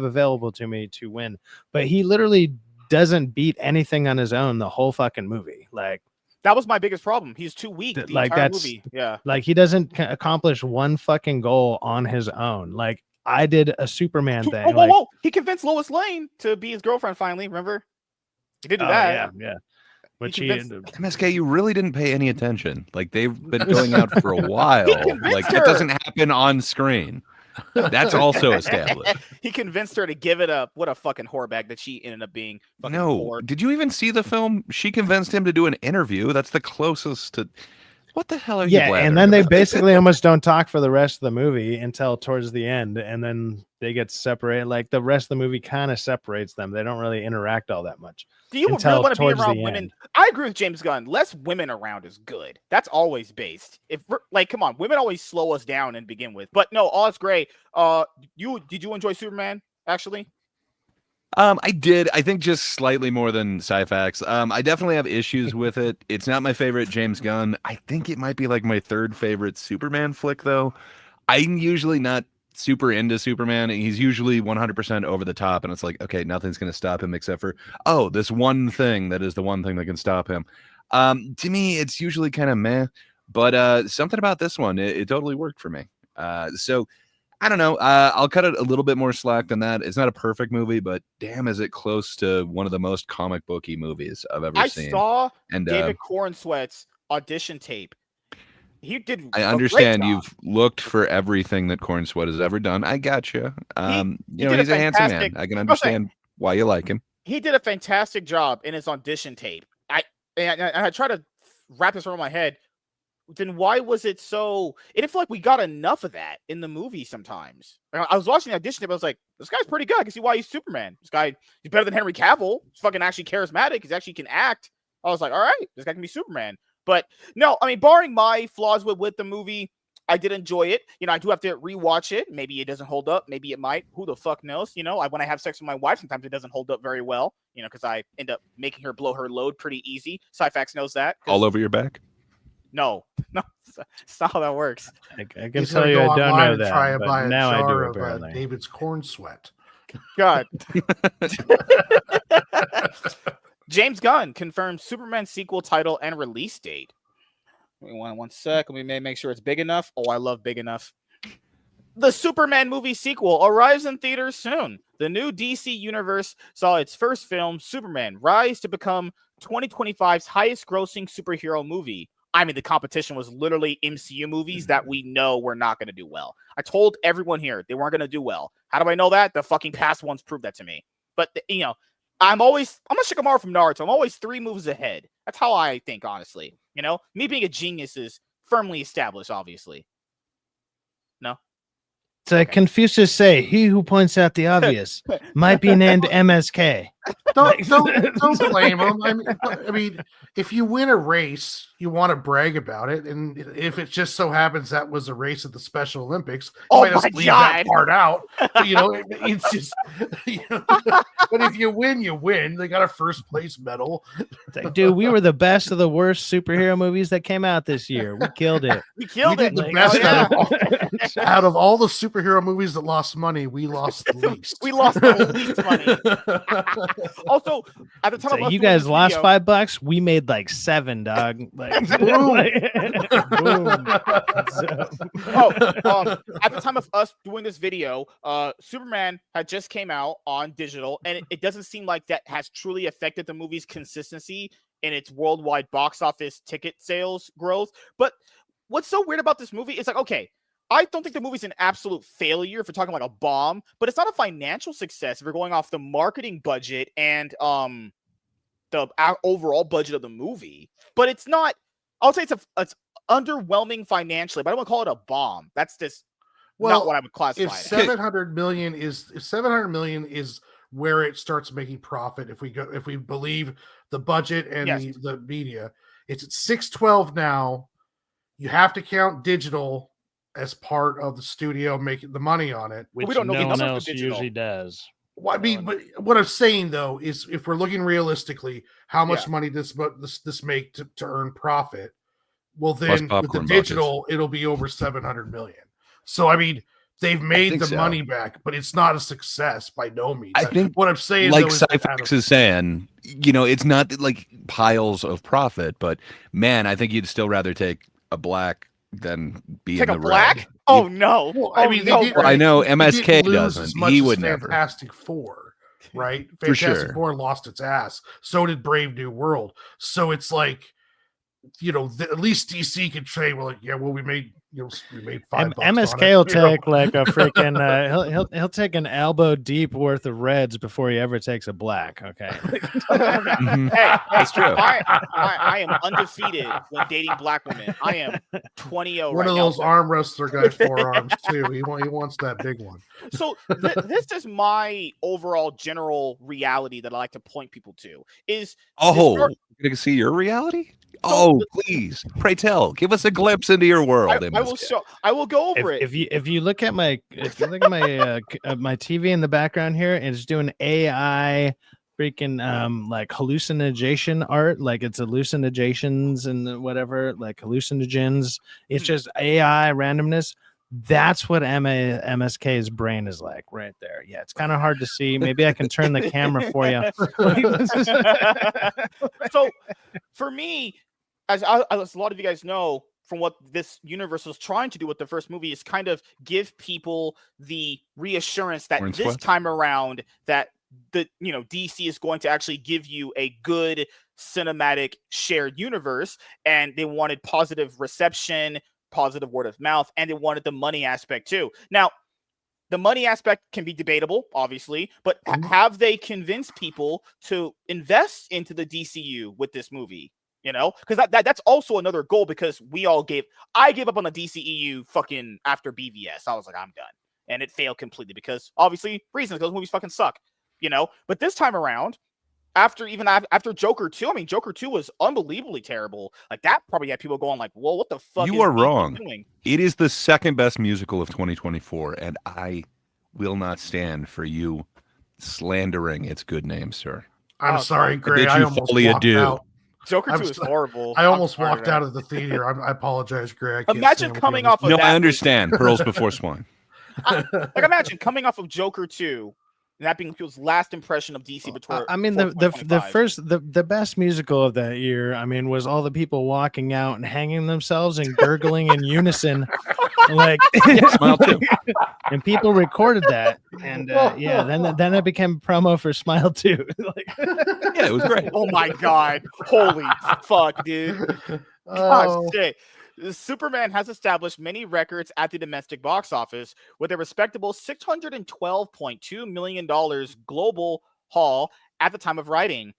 Speaker 4: available to me to win. But he literally doesn't beat anything on his own the whole fucking movie. Like,
Speaker 1: that was my biggest problem. He's too weak. The entire movie. Yeah.
Speaker 4: Like, he doesn't accomplish one fucking goal on his own. Like, I did a Superman thing.
Speaker 1: Whoa. He convinced Lois Lane to be his girlfriend finally, remember? He did do that.
Speaker 4: Yeah. Which
Speaker 2: MSK, you really didn't pay any attention. Like, they've been going out for a while. Like, that doesn't happen on screen. That's also established.
Speaker 1: He convinced her to give it up. What a fucking whorebag that she ended up being.
Speaker 2: No, did you even see the film? She convinced him to do an interview. That's the closest to. What the hell are you?
Speaker 4: Yeah, and then they basically almost don't talk for the rest of the movie until towards the end, and then they get separated. Like, the rest of the movie kind of separates them. They don't really interact all that much.
Speaker 1: Do you really want to be around women? I agree with James Gunn. Less women around is good. That's always based. Come on, women always slow us down and begin with. But no, all is great. Did you enjoy Superman actually?
Speaker 2: I did. I think just slightly more than Syphax. I definitely have issues with it. It's not my favorite James Gunn. I think it might be like my third favorite Superman flick, though. I'm usually not super into Superman. He's usually 100% over the top, and it's like, okay, nothing's going to stop him except for, this one thing that is the one thing that can stop him. To me, it's usually kind of meh, but something about this one, it totally worked for me. So I don't know. I'll cut it a little bit more slack than that. It's not a perfect movie, but damn, is it close to one of the most comic booky movies I've ever seen.
Speaker 1: I saw David Cornsweat's audition tape. He did.
Speaker 2: I understand you've looked for everything that Cornsweat has ever done. I got you. He's a handsome man. I can understand why you like him.
Speaker 1: He did a fantastic job in his audition tape. I try to wrap this around my head. Then why was it so? It didn't feel like we got enough of that in the movie sometimes. I was watching the audition tape. I was like, this guy's pretty good. I can see why he's Superman. This guy, he's better than Henry Cavill. He's fucking actually charismatic. He's actually can act. I was like, all right, this guy can be Superman. But no, I mean, barring my flaws with the movie, I did enjoy it. I do have to rewatch it. Maybe it doesn't hold up. Maybe it might. Who the fuck knows? When I have sex with my wife, sometimes it doesn't hold up very well. Because I end up making her blow her load pretty easy. Syfax knows that.
Speaker 2: All over your back?
Speaker 1: No, it's not how that works.
Speaker 4: I can tell you, I don't know that.
Speaker 3: Try
Speaker 4: But
Speaker 3: buy a
Speaker 4: now I do.
Speaker 3: jar
Speaker 4: Apparently,
Speaker 3: of David's corn sweat.
Speaker 1: God. James Gunn confirmed Superman sequel title and release date. One sec. We may make sure it's big enough. Oh, I love big enough. The Superman movie sequel arrives in theaters soon. The new DC universe saw its first film, Superman, rise to become 2025's highest grossing superhero movie. I mean, the competition was literally MCU movies that we know were not going to do well. I told everyone here they weren't going to do well. How do I know that? The fucking past ones proved that to me. But, I'm a Shikamaru from Naruto. I'm always 3 moves ahead. That's how I think, honestly. Me being a genius is firmly established, obviously. No?
Speaker 4: It's like Confucius say, he who points out the obvious might be named MSK.
Speaker 3: Don't blame him. I mean, if you win a race, you want to brag about it, and if it just so happens that was a race at the Special Olympics, you might just leave that part out. But, it's just. But if you win, you win. They got a first place medal.
Speaker 4: Like, dude, we were the best of the worst superhero movies that came out this year. We killed it.
Speaker 1: We did
Speaker 3: the best out of all the superhero movies that lost money. We lost the least.
Speaker 1: We lost the least money. Also, at the time of
Speaker 4: you guys lost $5. We made like 7, dog. Like, boom. Boom.
Speaker 1: At the time of us doing this video, Superman had just came out on digital, and it doesn't seem like that has truly affected the movie's consistency in its worldwide box office ticket sales growth. But what's so weird about this movie is like, okay, I don't think the movie's an absolute failure if we're talking like a bomb, but it's not a financial success if we're going off the marketing budget and the overall budget of the movie. But it's not. I'll say it's underwhelming financially, but I don't want to call it a bomb. That's just not what I would classify.
Speaker 3: If 700 million is where it starts making profit, if we believe the budget and the media, it's at 612 now. You have to count digital as part of the studio making the money on it,
Speaker 4: which we don't know no one else usually does.
Speaker 3: Well, I mean, but what I'm saying though is, if we're looking realistically, how much money does this make to earn profit? Well, then with the digital, it'll be over 700 million. So I mean, they've made the money back, but it's not a success by no means.
Speaker 2: I think
Speaker 3: what I'm saying,
Speaker 2: like Syfax is saying, it's not like piles of profit, but man, I think you'd still rather take a black than be in the
Speaker 1: black
Speaker 2: red.
Speaker 1: Oh no!
Speaker 3: Well, I mean,
Speaker 2: I know MSK doesn't. He would never.
Speaker 3: Fantastic Four, right?
Speaker 2: For
Speaker 3: Fantastic Four lost its ass. So did Brave New World. So it's like, at least DC could say, well, we made $5.
Speaker 4: MSK will take like a freaking he'll take an elbow deep worth of reds before he ever takes a black. Okay.
Speaker 1: Hey, that's true. I am undefeated when dating black women. I am 20-0.
Speaker 3: One of those arm wrestler guys forearms too. He wants that big one.
Speaker 1: So this is my overall general reality that I like to point people to. Is
Speaker 2: you can see your reality? Please, pray tell, give us a glimpse into your world.
Speaker 1: I will go over it.
Speaker 4: If you look at my my TV in the background here, and it's doing AI freaking like hallucination art, like it's hallucinations and whatever, like hallucinogens. It's just AI randomness. That's what MSK's brain is like right there. Yeah, it's kind of hard to see. Maybe I can turn the camera for you.
Speaker 1: So for me, as a lot of you guys know, from what this universe was trying to do with the first movie, is kind of give people the reassurance that this time around that DC is going to actually give you a good cinematic shared universe, and they wanted positive reception, positive word of mouth, and they wanted the money aspect too. Now, the money aspect can be debatable, obviously, but have they convinced people to invest into the DCU with this movie? Because that's also another goal, because I gave up on the DCEU fucking after BVS. I was like, I'm done. And it failed completely because obviously reasons, those movies fucking suck, But this time around, after Joker 2. I mean, Joker 2 was unbelievably terrible. Like that probably had people going like, "Well, what the fuck
Speaker 2: You
Speaker 1: is
Speaker 2: are
Speaker 1: DC
Speaker 2: wrong.
Speaker 1: doing?"
Speaker 2: It is the second best musical of 2024, and I will not stand for you slandering its good name, sir.
Speaker 3: I'm sorry, Gray.
Speaker 2: I
Speaker 3: I
Speaker 2: bid you
Speaker 3: almost
Speaker 2: fully
Speaker 3: walked
Speaker 2: adieu.
Speaker 3: out.
Speaker 1: Joker 2 is horrible.
Speaker 3: I almost walked out of the theater. I apologize, Gray. I can't
Speaker 1: Imagine coming off of
Speaker 2: No,
Speaker 1: that
Speaker 2: I understand. Pearls before swine.
Speaker 1: Like imagine coming off of Joker 2 and that being people's last impression of DC before.
Speaker 4: I mean, the best musical of that year, I mean, was all the people walking out and hanging themselves and gurgling in unison, like
Speaker 2: Smile too.
Speaker 4: And people recorded that, and then it became a promo for Smile 2.
Speaker 2: Yeah, it was great.
Speaker 1: Oh my god, holy fuck, dude! Gosh, shit. Superman has established many records at the domestic box office with a respectable $612.2 million global haul at the time of writing.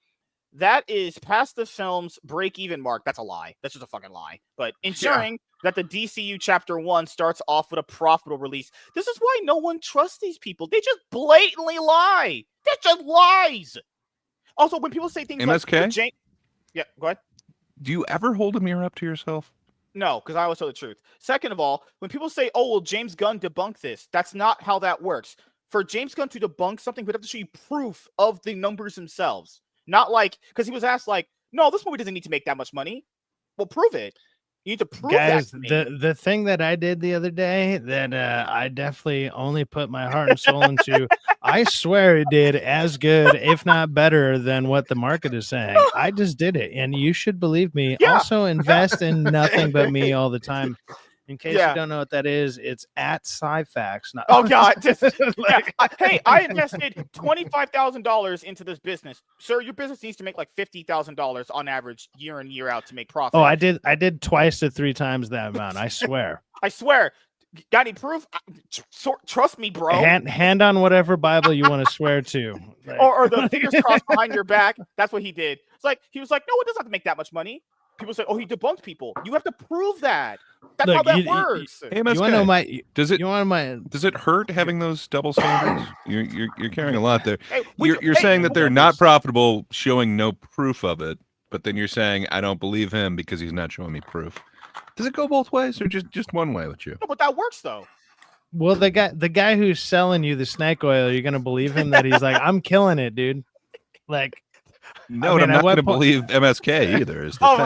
Speaker 1: That is past the film's break-even mark. That's a lie. That's just a fucking lie. But ensuring that the DCU Chapter 1 starts off with a profitable release. This is why no one trusts these people. They just blatantly lie. They're just lies. Also, when people say things
Speaker 2: MSK?
Speaker 1: like... Yeah, go ahead.
Speaker 2: Do you ever hold a mirror up to yourself?
Speaker 1: No, because I always tell the truth. Second of all, when people say, "Oh, well, James Gunn debunked this," that's not how that works. For James Gunn to debunk something, we'd have to show you proof of the numbers themselves. Not like, because he was asked, like, "No, this movie doesn't need to make that much money." Well, prove it. You need to prove
Speaker 4: Guys,
Speaker 1: that to me.
Speaker 4: the thing that I did the other day that I definitely only put my heart and soul into, I swear it did as good, if not better, than what the market is saying. I just did it, and you should believe me.
Speaker 1: Yeah.
Speaker 4: Also, invest in nothing but me all the time. In case you don't know what that is, it's at SciFax.
Speaker 1: Oh God! Hey, I invested $25,000 into this business, sir. Your business needs to make like $50,000 on average year in year out to make profit.
Speaker 4: Oh, I did twice to three times that amount. I swear.
Speaker 1: I swear. Got any proof? Trust me, bro.
Speaker 4: Hand on whatever Bible you want to swear to,
Speaker 1: like... or the fingers crossed behind your back. That's what he did. It's like he was like, no, it doesn't have to make that much money. People say, "Oh, he debunked people." You have to prove that. That's how that works.
Speaker 2: Hey, MSK,
Speaker 4: you want to know my?
Speaker 2: Does it hurt having those double standards? You're carrying a lot there.
Speaker 1: Hey,
Speaker 2: you're saying that they're not profitable, showing no proof of it, but then you're saying I don't believe him because he's not showing me proof. Does it go both ways or just one way with you?
Speaker 1: No, but that works though.
Speaker 4: Well, the guy who's selling you the snake oil, you're gonna believe him that he's like, "I'm killing it, dude." Like.
Speaker 2: No, I'm not going to believe MSK either. Is the thing.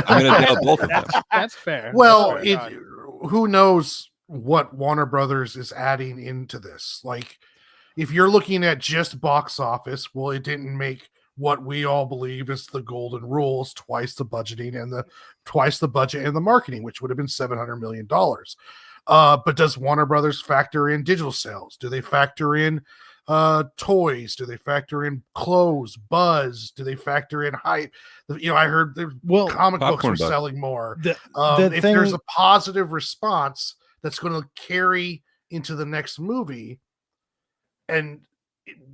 Speaker 2: I'm going to doubt both of them.
Speaker 4: That's fair.
Speaker 3: Well, who knows what Warner Brothers is adding into this? Like, if you're looking at just box office, well, it didn't make what we all believe is the golden rules: twice the budgeting and twice the budget and the marketing, which would have been $700 million. But does Warner Brothers factor in digital sales? Do they factor in toys? Do they factor in clothes, buzz? Do they factor in hype? I heard comic books are selling more. If there's a positive response that's going to carry into the next movie, and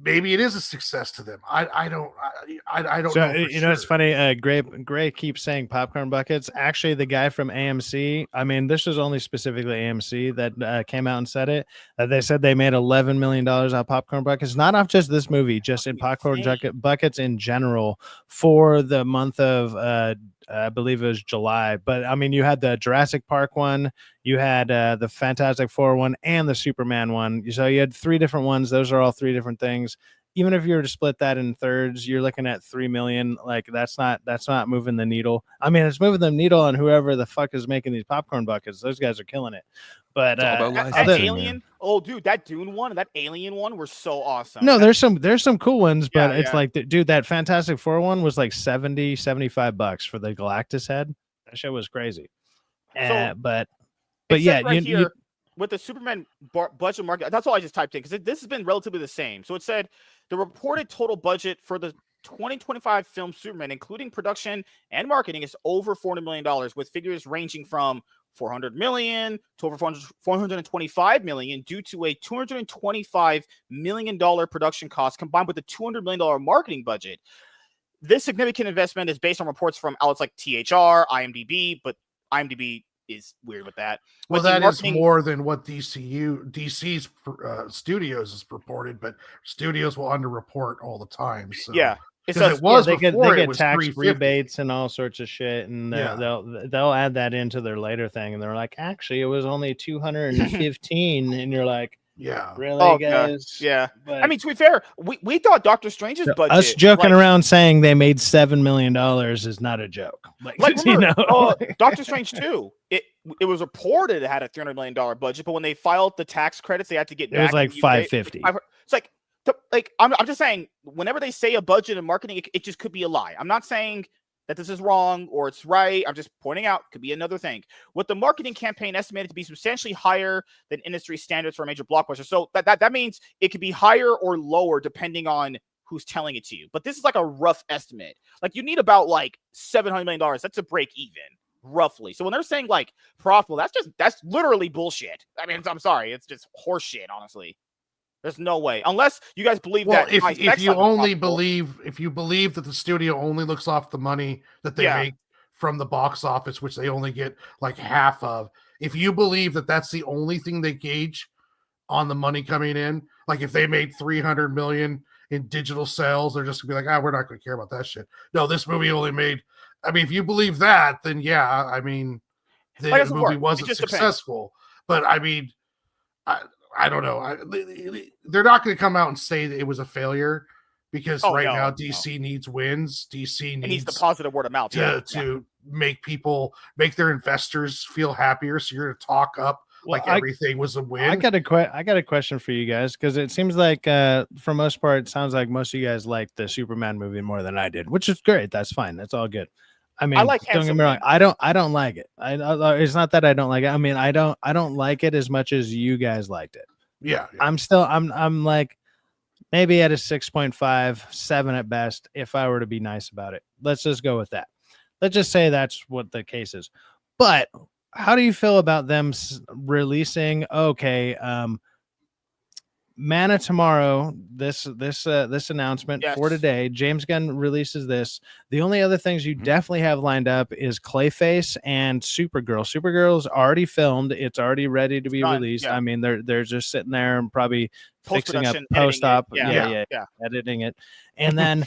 Speaker 3: maybe it is a success to them. I don't know.
Speaker 4: It's funny. Gray keeps saying popcorn buckets. Actually, the guy from AMC, I mean, this was only specifically AMC that came out and said it. They said they made $11 million on popcorn buckets, not off just this movie, just in popcorn buckets in general for the month of I believe it was July. But I mean, you had the Jurassic Park one, you had the Fantastic Four one, and the Superman one. So you had three different ones. Those are all three different things. Even if you were to split that in thirds, you're looking at 3 million. Like that's not moving the needle. I mean, it's moving the needle on whoever the fuck is making these popcorn buckets. Those guys are killing it. But
Speaker 1: that Alien, oh dude, that Dune one and that Alien one were so awesome.
Speaker 4: No, there's some cool ones, but it's like, dude, that Fantastic Four one was like $75 for the Galactus head. That shit was crazy. But yeah,
Speaker 1: right with the Superman budget market, that's all I just typed in because this has been relatively the same. So it said the reported total budget for the 2025 film Superman, including production and marketing, is over $400 million, with figures ranging from $400 million to over $425 million due to a $225 million production cost combined with a $200 million marketing budget. This significant investment is based on reports from outlets like THR, IMDb, but IMDb is weird with that.
Speaker 3: Well, that is more than what DC's studios is reported, but studios will underreport all the time. So.
Speaker 1: Yeah.
Speaker 3: Because it was
Speaker 4: they
Speaker 3: before
Speaker 4: get
Speaker 3: it was
Speaker 4: tax
Speaker 3: 350.
Speaker 4: rebates and all sorts of shit, and they'll add that into their later thing, and they're like, actually, it was only 215, and you're like,
Speaker 3: Yeah.
Speaker 4: really, guys?
Speaker 1: Yeah.
Speaker 4: But
Speaker 1: I mean, to be fair, we thought Doctor Strange's budget.
Speaker 4: us joking around saying they made $7 million is not a joke. Like
Speaker 1: remember, Doctor Strange 2, it was reported it had a $300 million budget, but when they filed the tax credits, they had to get back.
Speaker 4: It was like 550.
Speaker 1: It's like I'm just saying, whenever they say a budget in marketing, it just could be a lie. I'm not saying that this is wrong or it's right. I'm just pointing out could be another thing. With the marketing campaign estimated to be substantially higher than industry standards for a major blockbuster, so that means it could be higher or lower depending on who's telling it to you. But this is like a rough estimate. Like you need about like $700 million. That's a break even, roughly. So when they're saying like profitable, that's literally bullshit. I mean, I'm sorry, it's just horseshit, honestly. There's no way, unless you guys believe that.
Speaker 3: If you believe that the studio only looks off the money that they make from the box office, which they only get like half of, if you believe that that's the only thing they gauge on the money coming in, like if they made 300 million in digital sales, they're just gonna be like, we're not gonna care about that shit. No, this movie only made. I mean, if you believe that, then yeah, I mean, the movie wasn't successful. But I mean, I don't know. They're not going to come out and say that it was a failure because now DC needs wins. DC needs
Speaker 1: the positive word of mouth
Speaker 3: to make their investors feel happier. So you're going to talk up everything was a win.
Speaker 4: I got a question for you guys, because it seems like for most part, it sounds like most of you guys like the Superman movie more than I did, which is great. That's fine. That's all good. I mean, don't get me wrong. I don't like it. It's not that I don't like it. I mean, I don't like it as much as you guys liked it.
Speaker 3: Yeah.
Speaker 4: I'm like maybe at a 6.5, 7 at best, if I were to be nice about it. Let's just go with that. Let's just say that's what the case is. But how do you feel about them releasing? Man of Tomorrow, this announcement for today, James Gunn releases this. The only other things you definitely have lined up is Clayface and Supergirl. Supergirl's already filmed; it's already ready to be released. Yeah. I mean, they're just sitting there and probably fixing up post-op, editing it, and then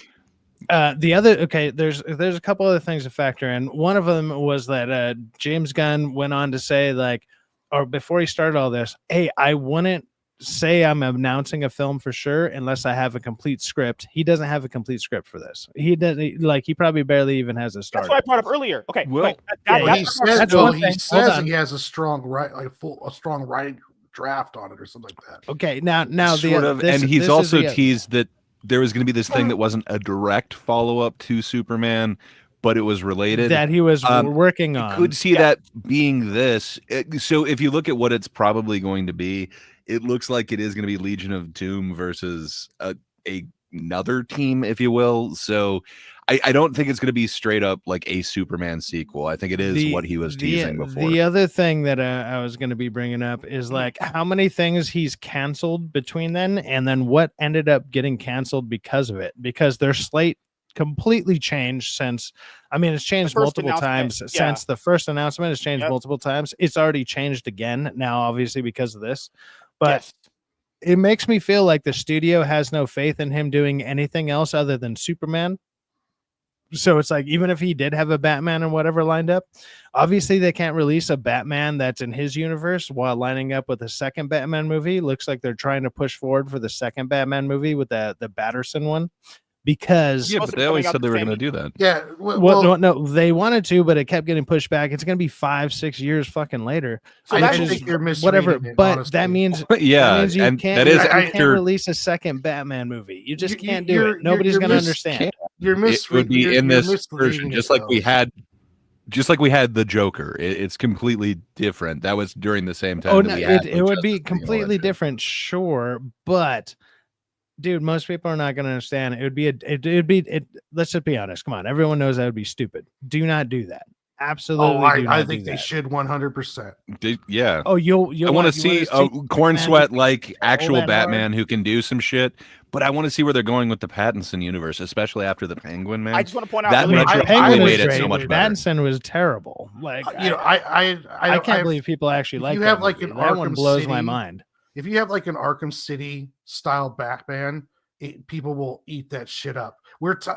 Speaker 4: the other. Okay, there's a couple other things to factor in. One of them was that James Gunn went on to say, like, or before he started all this, hey, I wouldn't say I'm announcing a film for sure unless I have a complete script. He doesn't have a complete script for this. He doesn't, like, he probably barely even has a start.
Speaker 1: That's what I brought up earlier. Okay,
Speaker 3: well, he says he has a strong a strong writing draft on it or something like that.
Speaker 4: Okay, now
Speaker 2: and he's also teased that there was going to be this thing that wasn't a direct follow-up to Superman, but it was related,
Speaker 4: that he was working on.
Speaker 2: You could see that being this. So if you look at what it's probably going to be, it looks like it is going to be Legion of Doom versus another team, if you will. So I don't think it's going to be straight up like a Superman sequel. I think it is what he was teasing before.
Speaker 4: The other thing that I was going to be bringing up is like how many things he's canceled between then, and then what ended up getting canceled because of it, because their slate completely changed since. I mean, it's changed multiple times since the first announcement. It's changed multiple times. It's already changed again now, obviously, because of this. But it makes me feel like the studio has no faith in him doing anything else other than Superman. So it's like, even if he did have a Batman and whatever lined up, obviously they can't release a Batman that's in his universe while lining up with a second Batman movie. Looks like they're trying to push forward for the second Batman movie with the Batterson one. Because
Speaker 2: but they always said they were going to do that.
Speaker 3: Yeah,
Speaker 4: no, they wanted to, but it kept getting pushed back. It's going to be 5-6 years fucking later.
Speaker 3: So I think you're
Speaker 4: whatever. But
Speaker 3: honestly.
Speaker 4: that means you can't release a second Batman movie. You just can't do it. Nobody's going to understand.
Speaker 3: You're misreading.
Speaker 2: It would be in this version, just like we had the Joker. It's completely different. That was during the same time.
Speaker 4: It would be completely different, sure, but. Dude, most people are not going to understand. It would be let's just be honest. Come on. Everyone knows that would be stupid. Do not do that. Absolutely.
Speaker 3: I think they should 100%.
Speaker 2: Yeah.
Speaker 4: Oh,
Speaker 2: I want to see a Corn Sweat like actual Batman who can do some shit, but I want to see where they're going with the Pattinson universe, especially after the Penguin, man.
Speaker 1: I just want to point out
Speaker 2: that
Speaker 4: Penguin
Speaker 2: made it so much better.
Speaker 4: Pattinson was terrible. Like,
Speaker 3: I
Speaker 4: can't believe people actually like that.
Speaker 3: You have like an
Speaker 4: that one blows
Speaker 3: City,
Speaker 4: my mind.
Speaker 3: If you have like an Arkham City style Batman, people will eat that shit up.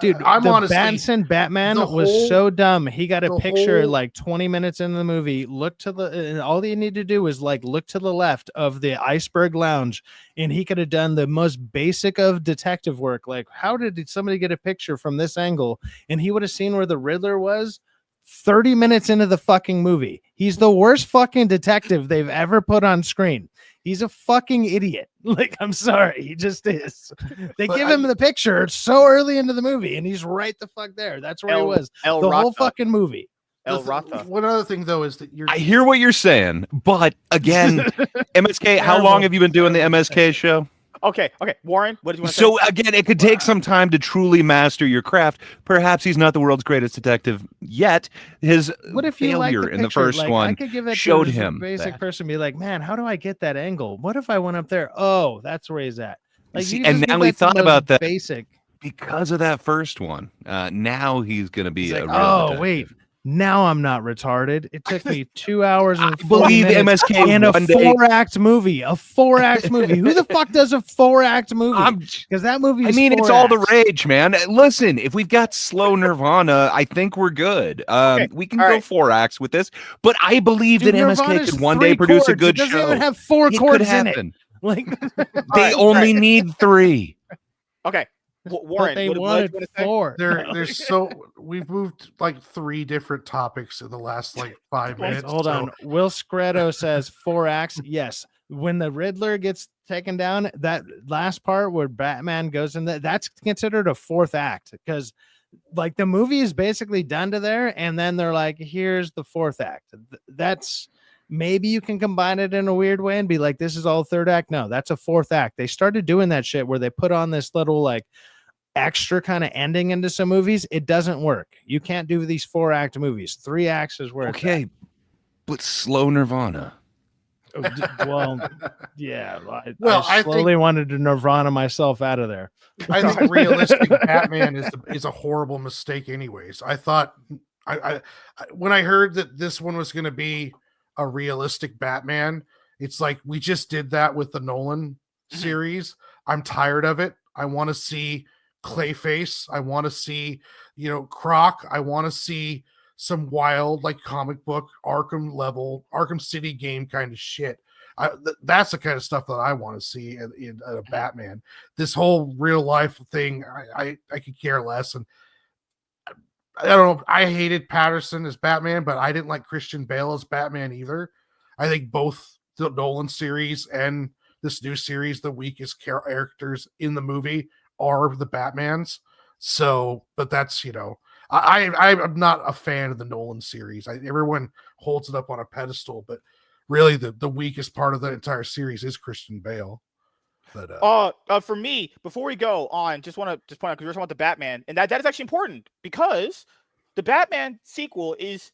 Speaker 4: Dude,
Speaker 3: I'm
Speaker 4: the
Speaker 3: honestly
Speaker 4: Batson Batman
Speaker 3: the
Speaker 4: was
Speaker 3: whole-
Speaker 4: so dumb. He got a
Speaker 3: the
Speaker 4: picture
Speaker 3: whole-
Speaker 4: like 20 minutes into the movie. Look to the and all you need to do is like look to the left of the Iceberg Lounge, and he could have done the most basic of detective work. Like, how did somebody get a picture from this angle? And he would have seen where the Riddler was 30 minutes into the fucking movie. He's the worst fucking detective they've ever put on screen. He's a fucking idiot. Like, I'm sorry, he just is. They
Speaker 3: But
Speaker 4: give him the picture so early into the movie, and he's right the fuck there. That's where he was the whole fucking movie.
Speaker 3: One other thing though is that
Speaker 2: I hear what you're saying, but again, MSK, how long have you been doing the MSK show?
Speaker 1: Okay, Warren, what did you want to say?
Speaker 2: So again, it could take some time to truly master your craft. Perhaps he's not the world's greatest detective yet. His
Speaker 4: What if you like
Speaker 2: failure
Speaker 4: the
Speaker 2: in the
Speaker 4: picture?
Speaker 2: first
Speaker 4: Like,
Speaker 2: one
Speaker 4: I could give it
Speaker 2: showed
Speaker 4: to just
Speaker 2: him
Speaker 4: a basic
Speaker 2: that.
Speaker 4: person, be like, man, how do I get that angle? What if I went up there? Oh, that's where he's at. Like,
Speaker 2: See,
Speaker 4: you
Speaker 2: and
Speaker 4: just
Speaker 2: now
Speaker 4: do
Speaker 2: he
Speaker 4: that the
Speaker 2: thought
Speaker 4: most
Speaker 2: about that
Speaker 4: basic.
Speaker 2: because of that first one. Now he's going to be
Speaker 4: He's
Speaker 2: a
Speaker 4: like,
Speaker 2: real
Speaker 4: oh
Speaker 2: detective.
Speaker 4: wait, now I'm not retarded. It took me 2 hours and
Speaker 2: I
Speaker 4: 40
Speaker 2: believe
Speaker 4: minutes
Speaker 2: MSK
Speaker 4: in a
Speaker 2: one day.
Speaker 4: 4-act movie. A 4-act movie. Who the fuck does a 4-act movie? Because that movie.
Speaker 2: I
Speaker 4: Is
Speaker 2: mean,
Speaker 4: 4
Speaker 2: it's all the
Speaker 4: acts.
Speaker 2: rage, man. Listen, if we've got slow Nirvana, I think we're good. We can go 4 acts with this, but I believe
Speaker 4: Dude,
Speaker 2: that MSK
Speaker 4: Nirvana's
Speaker 2: could one
Speaker 4: 3
Speaker 2: day produce a
Speaker 4: chords.
Speaker 2: good
Speaker 4: It doesn't
Speaker 2: show.
Speaker 4: even have 4
Speaker 2: It
Speaker 4: chords
Speaker 2: could
Speaker 4: in it.
Speaker 2: happen.
Speaker 4: Like
Speaker 2: They only need 3.
Speaker 1: Okay, Warren,
Speaker 4: they
Speaker 1: what
Speaker 4: wanted
Speaker 1: you want to say?
Speaker 4: 4.
Speaker 3: There's so we've moved like 3 different topics in the last like 5 minutes.
Speaker 4: Hold on. Will Scredo says 4 acts. Yes. When the Riddler gets taken down, that last part where Batman goes in, that's considered a 4th act because like the movie is basically done to there, and then they're like, here's the 4th act. That's maybe you can combine it in a weird way and be like, this is all 3rd act. No, that's a 4th act. They started doing that shit where they put on this little like extra kind of ending into some movies. It doesn't work. You can't do these 4-act movies. 3 acts is where
Speaker 2: Okay, but slow Nirvana.
Speaker 4: well, yeah.
Speaker 3: Well,
Speaker 4: I
Speaker 3: I
Speaker 4: slowly wanted to Nirvana myself out of there.
Speaker 3: I think realistic Batman is a horrible mistake. Anyways, I thought I when I heard that this one was going to be a realistic Batman, it's like we just did that with the Nolan series. I'm tired of it. I want to see Clayface. I want to see, Croc. I want to see some wild, like comic book Arkham City game kind of shit. That's the kind of stuff that I want to see in a Batman. This whole real life thing, I could care less. And I don't know. I hated Patterson as Batman, but I didn't like Christian Bale as Batman either. I think both the Nolan series and this new series, the weakest characters in the movie are the Batmans. So, but that's, I'm not a fan of the Nolan series. Everyone holds it up on a pedestal, but really the weakest part of the entire series is Christian Bale. But
Speaker 1: for me, before we go on, just want to point out, because we're talking about the Batman, and that is actually important because the Batman sequel is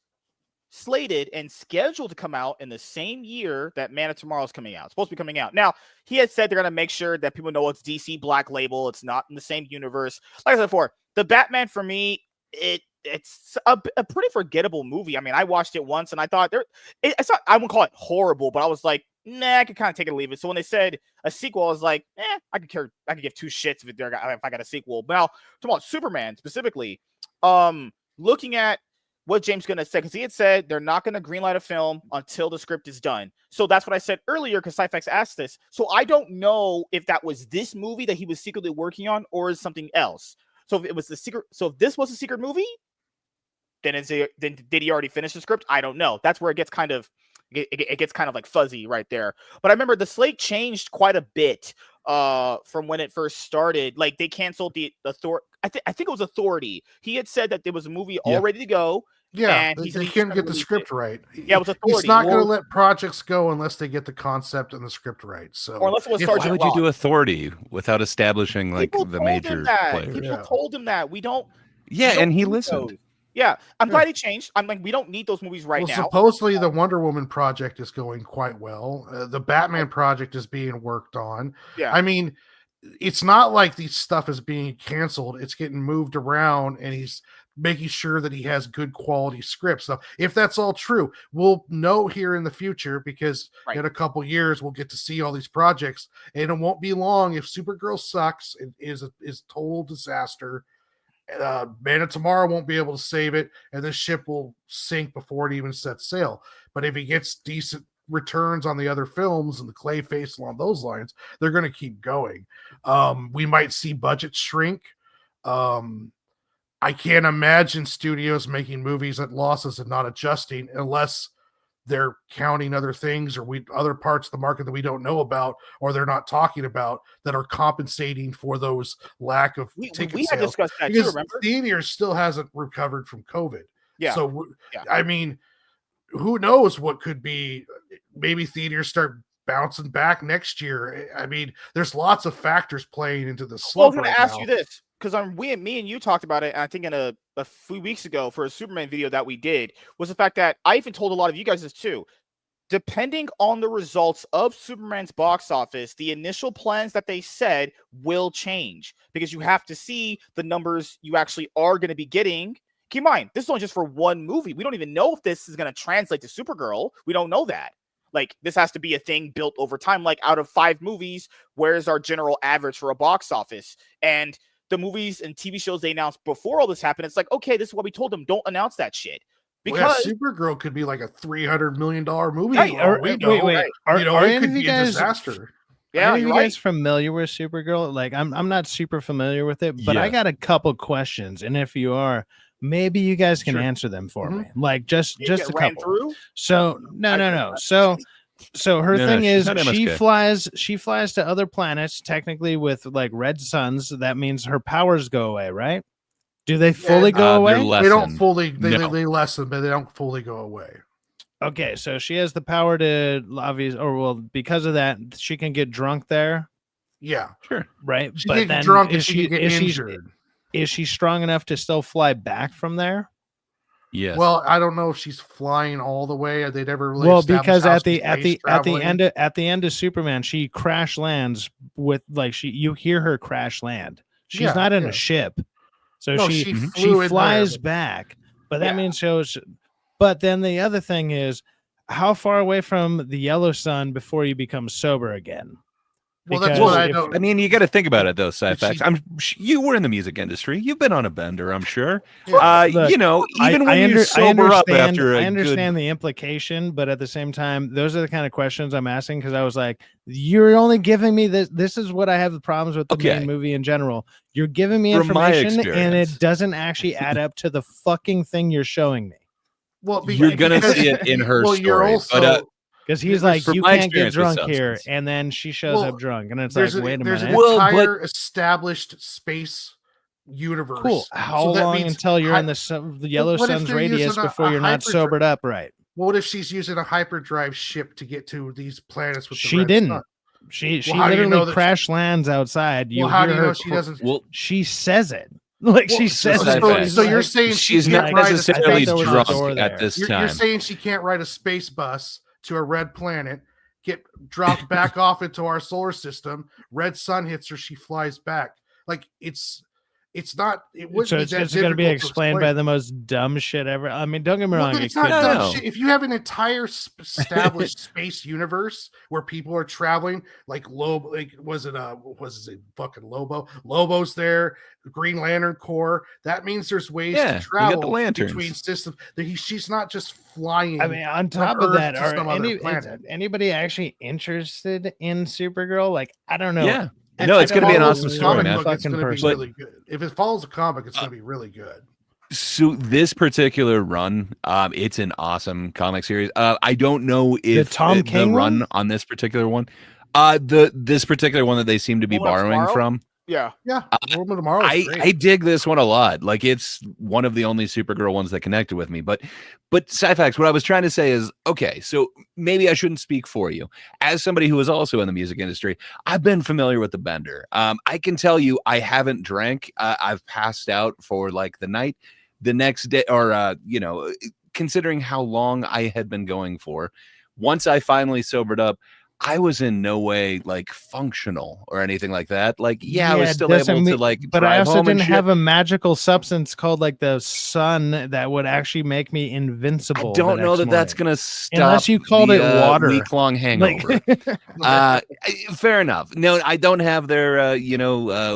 Speaker 1: slated and scheduled to come out in the same year that Man of Tomorrow is coming out. It's supposed to be coming out. Now, he had said they're going to make sure that people know it's DC Black Label. It's not in the same universe. Like I said before, the Batman for me, it's a pretty forgettable movie. I mean, I watched it once and I thought it's not, I wouldn't call it horrible, but I was like, nah, I could kind of take it or leave it. So when they said a sequel, I was like, I could give 2 shits if I got a sequel. But now, talking about Superman specifically, looking at what James Gunn said, because he had said they're not going to greenlight a film until the script is done. So that's what I said earlier, because Cyphex asked this. So I don't know if that was this movie that he was secretly working on or is something else. So if it was the secret, so if this was a secret movie, then did he already finish the script? I don't know. That's where it gets kind of like fuzzy right there. But I remember the slate changed quite a bit from when it first started. Like they canceled the Thor. I think it was Authority. He had said that there was a movie all ready to go.
Speaker 3: Yeah,
Speaker 1: and
Speaker 3: they couldn't get the script right.
Speaker 1: Yeah, it was Authority.
Speaker 3: He's not going to let projects go unless they get the concept and the script right. So,
Speaker 1: or unless it was
Speaker 2: why would you do Authority without establishing like the major players?
Speaker 1: People told him that we don't.
Speaker 2: Yeah, and he listened.
Speaker 1: Those. Yeah, I'm glad he changed. I'm like, we don't need those movies right now.
Speaker 3: Supposedly the Wonder Woman project is going quite well. The Batman project is being worked on.
Speaker 1: Yeah,
Speaker 3: I mean, it's not like this stuff is being canceled. It's getting moved around, and he's making sure that he has good quality scripts. So if that's all true, we'll know here in the future, because in a couple years we'll get to see all these projects, and it won't be long if Supergirl sucks, it is total disaster. Man of Tomorrow won't be able to save it, and this ship will sink before it even sets sail. But if he gets decent returns on the other films and the Clayface along those lines, they're going to keep going. We might see budget shrink. I can't imagine studios making movies at losses and not adjusting unless they're counting other things, or other parts of the market that we don't know about, or they're not talking about, that are compensating for those lack of ticket sales.
Speaker 1: Had discussed that
Speaker 3: because
Speaker 1: too, remember?
Speaker 3: Theaters still hasn't recovered from COVID.
Speaker 1: Yeah.
Speaker 3: So, I mean, who knows what could be? Maybe theaters start bouncing back next year. I mean, there's lots of factors playing into the slump.
Speaker 1: I was going to ask you this, because me and you talked about it, I think in a few weeks ago for a Superman video that we did, was the fact that I even told a lot of you guys this too. Depending on the results of Superman's box office, the initial plans that they said will change, because you have to see the numbers you actually are going to be getting. Keep in mind, this is only just for one movie. We don't even know if this is going to translate to Supergirl. We don't know that. Like, this has to be a thing built over time. Like, out of 5 movies, where's our general average for a box office? And the movies and TV shows they announced before all this happened, it's like, okay, this is what we told them. Don't announce that shit. Because
Speaker 3: Supergirl could be like a $300 million movie.
Speaker 4: Wait. Are
Speaker 3: it could be a disaster.
Speaker 1: Yeah,
Speaker 4: are you guys familiar with Supergirl? Like, I'm not super familiar with it, but I got a couple questions, and if you are, maybe you guys can answer them for me. Like, just a couple.
Speaker 1: Through?
Speaker 4: So no. So her thing is she flies to other planets, technically with like red suns. That means her powers go away, right? Do they fully go away?
Speaker 3: They don't fully. They lessen, but they don't fully go away.
Speaker 4: Okay, so she has the power to because of that, she can get drunk there.
Speaker 3: Yeah,
Speaker 4: sure, right.
Speaker 3: She can get drunk if she get injured.
Speaker 4: Is she strong enough to still fly back from there?
Speaker 2: Yes.
Speaker 3: Well, I don't know if she's flying all the way. They'd ever really
Speaker 4: because at the end of Superman, she crash lands with you hear her crash land. She's not in a ship, so she flies back. But that means But then the other thing is, how far away from the yellow sun before you become sober again?
Speaker 3: Well, that's what I know.
Speaker 2: I mean, you got to think about it, though, Sci-Fax. You were in the music industry. You've been on a bender, I'm sure. Look, even when you sober up after
Speaker 4: I understand the implication, but at the same time, those are the kind of questions I'm asking, because I was like, you're only giving me this. This is what I have the problems with the main movie in general. You're giving me information, and it doesn't actually add up to the fucking thing you're showing me.
Speaker 3: Well,
Speaker 2: you're going to see it in her story.
Speaker 3: You're also...
Speaker 4: Because he's like, you can't get drunk here, and then she shows up drunk, and it's like, wait a minute.
Speaker 3: There's an entire established space universe.
Speaker 4: Cool. How long until you're in the yellow sun's radius before you're not sobered up right?
Speaker 3: What if she's using a hyperdrive ship to get to these planets with the
Speaker 4: She didn't. Sun? She literally crash lands outside.
Speaker 3: How do you know she doesn't?
Speaker 4: Well, she says it. Like she says
Speaker 3: it. So you're saying
Speaker 2: she's not necessarily drunk at this time.
Speaker 3: You're saying she can't ride a space bus to a red planet, get dropped back off into our solar system, red sun hits her, she flies back. Like it's not. It wouldn't.
Speaker 4: It's going to be explained by the most dumb shit ever. I mean, don't get me wrong.
Speaker 3: It's not dumb shit. If you have an entire established space universe where people are traveling, like Lobo, was it fucking Lobo? Lobo's there. The Green Lantern Corps. That means there's ways to travel between systems. She's not just flying.
Speaker 4: I mean, on top of that, is anybody actually interested in Supergirl? Like, I don't know.
Speaker 2: Yeah. No, it's going to be an awesome story, man.
Speaker 3: It's going to be really good. If it follows a comic, it's going to be really good.
Speaker 2: So this particular run, it's an awesome comic series. I don't know if the run on this particular one, this particular one that they seem to be borrowing from.
Speaker 3: Yeah. Woman of Tomorrow.
Speaker 2: I dig this one a lot. Like, it's one of the only Supergirl ones that connected with me. But Sci-Fax, what I was trying to say is, okay, so maybe I shouldn't speak for you. As somebody who is also in the music industry, I've been familiar with the bender. I can tell you, I haven't drank. I've passed out for like the night, the next day, or considering how long I had been going for. Once I finally sobered up, I was in no way like functional or anything like that. Like, I was still
Speaker 4: doesn't
Speaker 2: able to
Speaker 4: mean-
Speaker 2: like
Speaker 4: but I
Speaker 2: drive
Speaker 4: also
Speaker 2: home and
Speaker 4: didn't
Speaker 2: shit.
Speaker 4: have a magical substance called like the sun that would actually make me invincible.
Speaker 2: I don't know that that's
Speaker 4: morning.
Speaker 2: gonna stop
Speaker 4: Unless you called it water.
Speaker 2: week-long hangover. Fair enough. No, I don't have their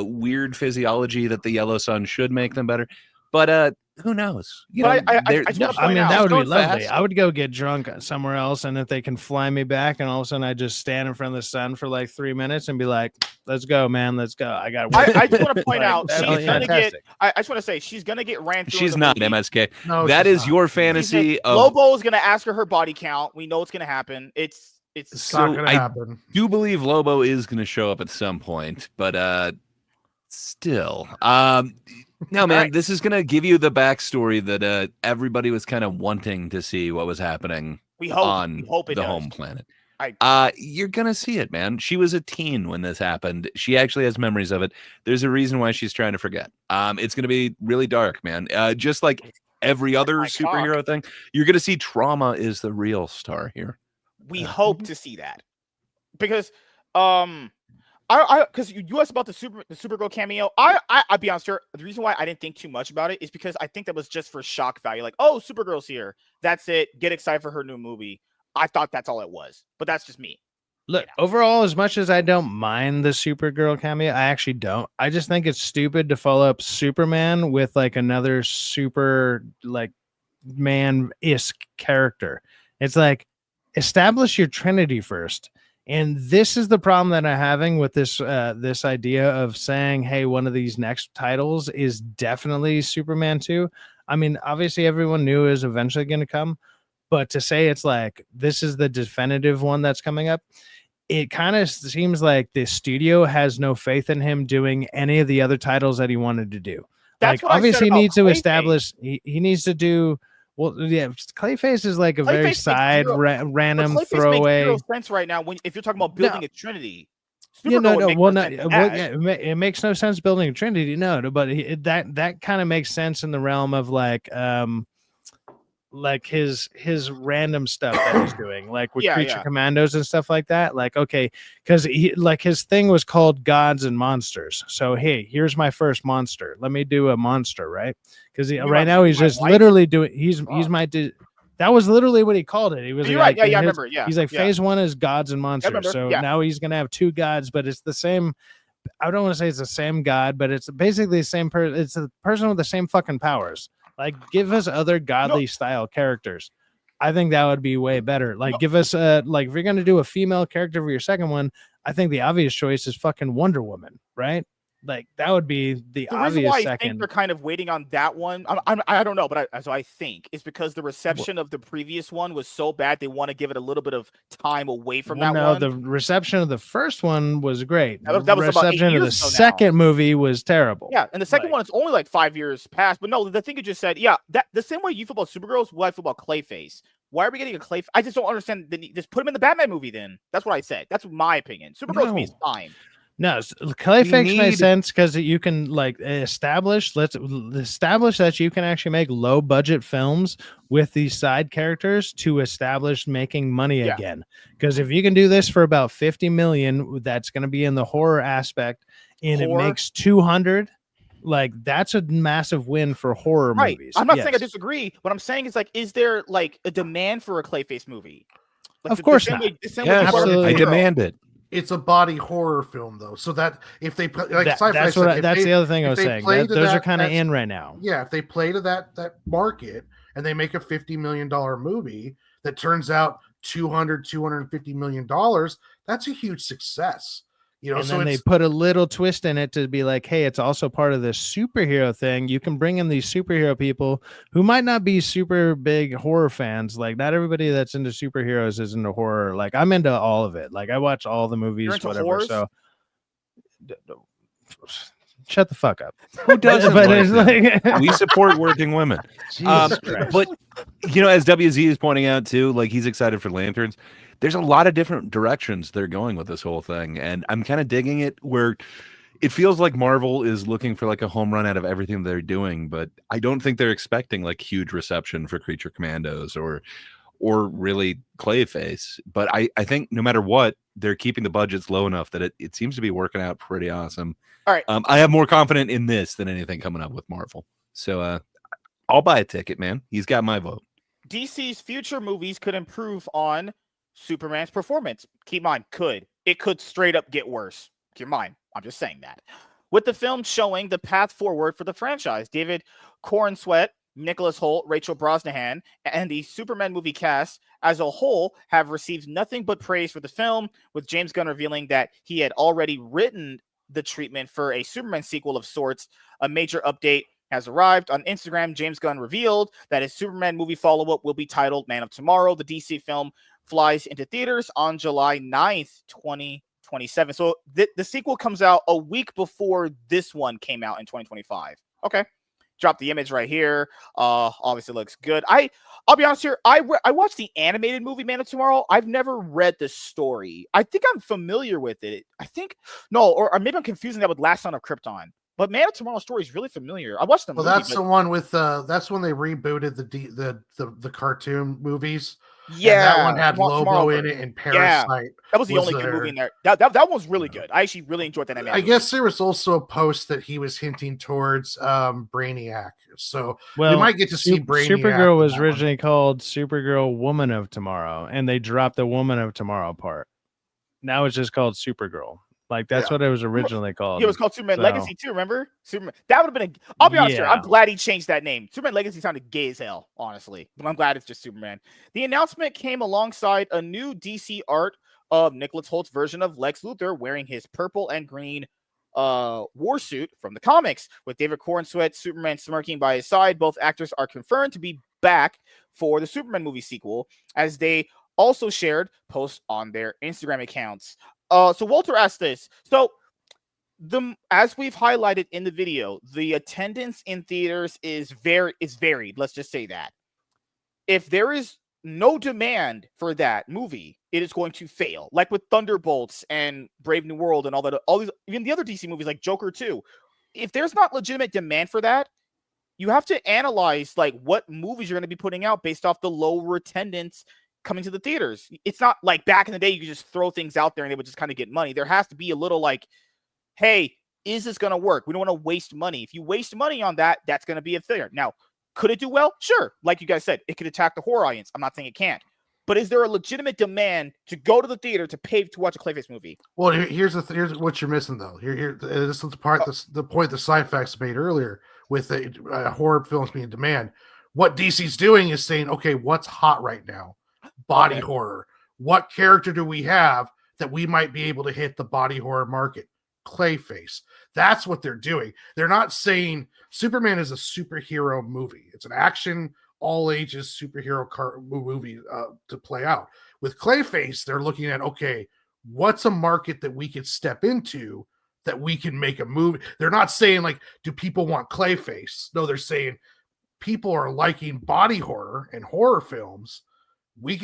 Speaker 2: weird physiology that the yellow sun should make them better. But who knows?
Speaker 1: But I just wanna point out-
Speaker 4: that would be
Speaker 2: going
Speaker 4: lovely.
Speaker 2: fast.
Speaker 4: I would go get drunk somewhere else, and if they can fly me back, and all of a sudden I just stand in front of the sun for like 3 minutes and be like, "Let's go, man, let's go." I got.
Speaker 1: I just want to point out
Speaker 4: that'd
Speaker 1: she's
Speaker 4: be
Speaker 1: gonna get.
Speaker 4: fantastic.
Speaker 1: I just want to say she's gonna get ran through.
Speaker 2: She's
Speaker 1: in the
Speaker 2: not
Speaker 1: movie.
Speaker 2: MSK.
Speaker 3: No,
Speaker 2: That
Speaker 3: she's
Speaker 2: is
Speaker 3: not.
Speaker 2: your fantasy of
Speaker 1: Lobo is gonna ask her body count. We know it's gonna happen. It's
Speaker 3: It's not going to
Speaker 2: I
Speaker 3: happen.
Speaker 2: do believe Lobo is going to show up at some point, but still, no, man, this is going to give you the backstory that everybody was kind of wanting to see what was happening
Speaker 1: we hope
Speaker 2: on
Speaker 1: we hope it
Speaker 2: the
Speaker 1: does.
Speaker 2: home planet.
Speaker 1: I-
Speaker 2: You're going to see it, man. She was a teen when this happened. She actually has memories of it. There's a reason why she's trying to forget. It's going to be really dark, man. Just like every other
Speaker 1: my
Speaker 2: superhero thing, you're going to see trauma is the real star here.
Speaker 1: We hope to see that because because you asked about the Supergirl cameo. I'll be honest here. The reason why I didn't think too much about it is because I think that was just for shock value. Like, oh, Supergirl's here. That's it. Get excited for her new movie. I thought that's all it was, but that's just me.
Speaker 4: Look, overall, as much as I don't mind the Supergirl cameo, I actually don't. I just think it's stupid to follow up Superman with like another super like man-esque character. It's like establish your Trinity first. And this is the problem that I'm having with this this idea of saying, hey, one of these next titles is definitely Superman 2. I mean, obviously everyone knew it was eventually going to come, but to say it's like this is the definitive one that's coming up, it kind of seems like the studio has no faith in him doing any of the other titles that he wanted to do.
Speaker 1: That's
Speaker 4: like
Speaker 1: what
Speaker 4: obviously
Speaker 1: I said
Speaker 4: he needs to
Speaker 1: about Clayface.
Speaker 4: establish he needs to do. Well, yeah, Clayface is like a very
Speaker 1: Clayface
Speaker 4: side
Speaker 1: makes
Speaker 4: random
Speaker 1: Clayface makes
Speaker 4: throwaway.
Speaker 1: zero sense right now if you're talking about building a Trinity.
Speaker 4: Yeah,
Speaker 1: Supergirl would
Speaker 4: no,
Speaker 1: make
Speaker 4: well,
Speaker 1: more
Speaker 4: no,
Speaker 1: sense than
Speaker 4: well,
Speaker 1: Ash.
Speaker 4: yeah, it makes no sense building a Trinity, no, but that kind of makes sense in the realm of like his random stuff that he's doing, like with Creature Commandos and stuff like that. Like, okay, because he like his thing was called Gods and Monsters. So hey, here's my first monster. Let me do a monster, right? Because right now he's just literally doing. He's my. That was literally what he called it. He was
Speaker 1: You're
Speaker 4: like,
Speaker 1: right. Yeah, I remember. Yeah,
Speaker 4: he's like phase one is Gods and Monsters. So now he's gonna have two gods, but it's the same. I don't want to say it's the same god, but it's basically the same person. It's a person with the same fucking powers. Like, give us other godly style characters. I think that would be way better. Like, give us like if you're gonna do a female character for your second one, I think the obvious choice is fucking Wonder Woman, right? Like that would be the obvious
Speaker 1: reason why
Speaker 4: second.
Speaker 1: I think they're kind of waiting on that one. I don't know, but I think it's because the reception of the previous one was so bad. They want to give it a little bit of time away from that one.
Speaker 4: The reception of the first one was great.
Speaker 1: That was
Speaker 4: the
Speaker 1: about 8
Speaker 4: reception of the
Speaker 1: years ago
Speaker 4: second movie was terrible.
Speaker 1: Yeah, and the second one is only like 5 years past. But no, the thing you just said, yeah, that the same way you feel about Supergirl is why I feel about Clayface. Why are we getting a Clayface? I just don't understand. Just put him in the Batman movie. Then that's what I said. That's my opinion. Supergirl to me is fine.
Speaker 4: No, Clayface makes sense because you can like establish that you can actually make low budget films with these side characters to establish making money again. Because if you can do this for about 50 million, that's going to be in the horror aspect, and it makes 200. Like that's a massive win for horror movies.
Speaker 1: I'm not saying I disagree. What I'm saying is like, is there like a demand for a Clayface movie? Like,
Speaker 4: of course not.
Speaker 2: Absolutely, I demand it.
Speaker 3: It's a body horror film, though, so that if they put like
Speaker 4: that's the other thing I was saying. Those are kind of in right now.
Speaker 3: Yeah, if they play to that market and they make a $50 million movie that turns out $250 million, that's a huge success. You know,
Speaker 4: and
Speaker 3: so
Speaker 4: then they put a little twist in it to be like, hey, it's also part of this superhero thing. You can bring in these superhero people who might not be super big horror fans. Like, not everybody that's into superheroes is into horror. Like, I'm into all of it. Like, I watch all the movies, whatever.
Speaker 1: Horrors?
Speaker 4: So, shut the fuck up.
Speaker 2: Who doesn't?
Speaker 4: But it's like
Speaker 2: we support working women. But you know, as WZ is pointing out too, like he's excited for Lanterns. There's a lot of different directions they're going with this whole thing, and I'm kind of digging it. Where it feels like Marvel is looking for like a home run out of everything they're doing, but I don't think they're expecting like huge reception for Creature Commandos or or really Clayface. But I think no matter what, they're keeping the budgets low enough that it seems to be working out pretty awesome.
Speaker 1: All right.
Speaker 2: I have more confidence in this than anything coming up with Marvel. So I'll buy a ticket, man. He's got my vote.
Speaker 1: DC's future movies could improve on Superman's performance. Keep in mind, it could straight up get worse. Keep in mind, I'm just saying that. With the film showing the path forward for the franchise, David Corenswet, Nicholas Hoult, Rachel Brosnahan, and the Superman movie cast as a whole have received nothing but praise for the film, with James Gunn revealing that he had already written the treatment for a Superman sequel of sorts. A major update has arrived. On Instagram, James Gunn revealed that his Superman movie follow-up will be titled Man of Tomorrow. The DC film flies into theaters on July 9th, 2027. So the sequel comes out a week before this one came out in 2025. Okay. Drop the image right here. Obviously looks good. I'll be honest here. I watched the animated movie Man of Tomorrow. I've never read the story. I think I'm familiar with it. Or maybe I'm confusing that with Last Son of Krypton. But Man of Tomorrow's story is really familiar. I watched the movie.
Speaker 3: Well, that's the one with that's when they rebooted the cartoon movies.
Speaker 1: Yeah,
Speaker 3: and that one had Lobo in it and Parasite.
Speaker 1: Yeah, that was the only good movie in there. That one was really good. I actually really enjoyed that.
Speaker 3: I guess there was also a post that he was hinting towards Brainiac. So we might get to see Brainiac.
Speaker 4: Supergirl was originally called Supergirl Woman of Tomorrow, and they dropped the Woman of Tomorrow part. Now it's just called Supergirl. Like that's what it was originally called.
Speaker 1: Yeah, it was called Superman Legacy too. Remember, Superman? That would have been. I'll be honest here. I'm glad he changed that name. Superman Legacy sounded gay as hell, honestly. But I'm glad it's just Superman. The announcement came alongside a new DC art of Nicholas Holt's version of Lex Luthor wearing his purple and green war suit from the comics, with David Corenswet, Superman smirking by his side. Both actors are confirmed to be back for the Superman movie sequel, as they also shared posts on their Instagram accounts. So Walter asked this. So as we've highlighted in the video, the attendance in theaters is varied. Let's just say that. If there is no demand for that movie, it is going to fail. Like with Thunderbolts and Brave New World and all these, even the other DC movies like Joker 2. If there's not legitimate demand for that, you have to analyze like what movies you're going to be putting out based off the lower attendance coming to the theaters. It's not like back in the day you could just throw things out there and they would just kind of get money. There has to be a little like, hey, is this going to work? We don't want to waste money. If you waste money on that, that's going to be a failure. Now, could it do well? Sure. Like you guys said, it could attack the horror audience. I'm not saying it can't. But is there a legitimate demand to go to the theater to pay to watch a Clayface movie?
Speaker 3: Well, here's what you're missing though. This is the part. The point that Cyfax made earlier with the horror films being in demand. What DC's doing is saying, okay, what's hot right now? Body horror. What character do we have that we might be able to hit the body horror market? Clayface. That's what they're doing. They're not saying Superman is a superhero movie. It's an action, all ages superhero movie to play out. With Clayface, they're looking at, okay, what's a market that we could step into that we can make a movie? They're not saying like, do people want Clayface? No, they're saying people are liking body horror and horror films. We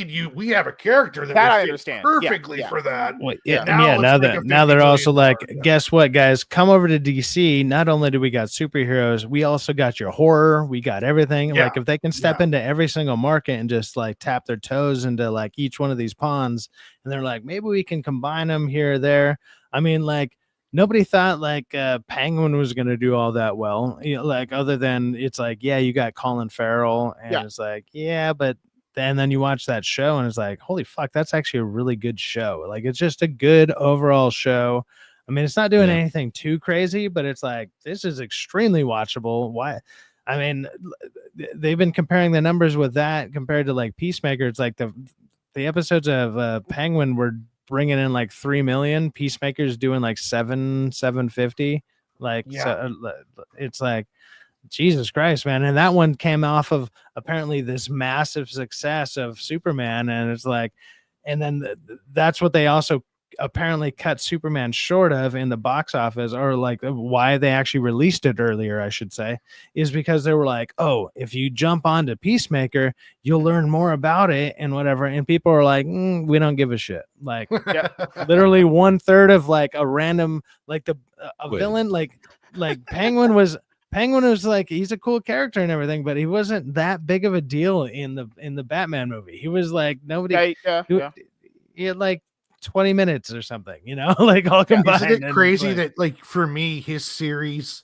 Speaker 3: have a character that
Speaker 1: I understand
Speaker 3: perfectly for that.
Speaker 4: Well, now they're also like, guess what, guys? Come over to DC. Not only do we got superheroes, we also got your horror. We got everything. Like if they can step into every single market and just like tap their toes into like each one of these ponds, and they're like, maybe we can combine them here or there. I mean, like nobody thought like Penguin was going to do all that well. You know, like other than it's like, yeah, you got Colin Farrell, and it's like, yeah, but. And then you watch that show and it's like, holy fuck, that's actually a really good show. Like, it's just a good overall show. I mean, it's not doing anything too crazy, but it's like, this is extremely watchable. Why? I mean, they've been comparing the numbers with that compared to like Peacemaker. It's like the episodes of Penguin were bringing in like 3 million. Peacemaker's doing like 750. Like, so it's like, Jesus Christ, man. And that one came off of apparently this massive success of Superman. And it's like, and then that's what they also apparently cut Superman short of in the box office, or like why they actually released it earlier, I should say, is because they were like, oh, if you jump onto Peacemaker, you'll learn more about it and whatever. And people are like, we don't give a shit. Like literally 1/3 of like a random, like a villain, like Penguin was Penguin was like, he's a cool character and everything, but he wasn't that big of a deal in the Batman movie. He was like nobody. He had like 20 minutes or something, like all combined.
Speaker 3: Isn't it crazy that like for me, his series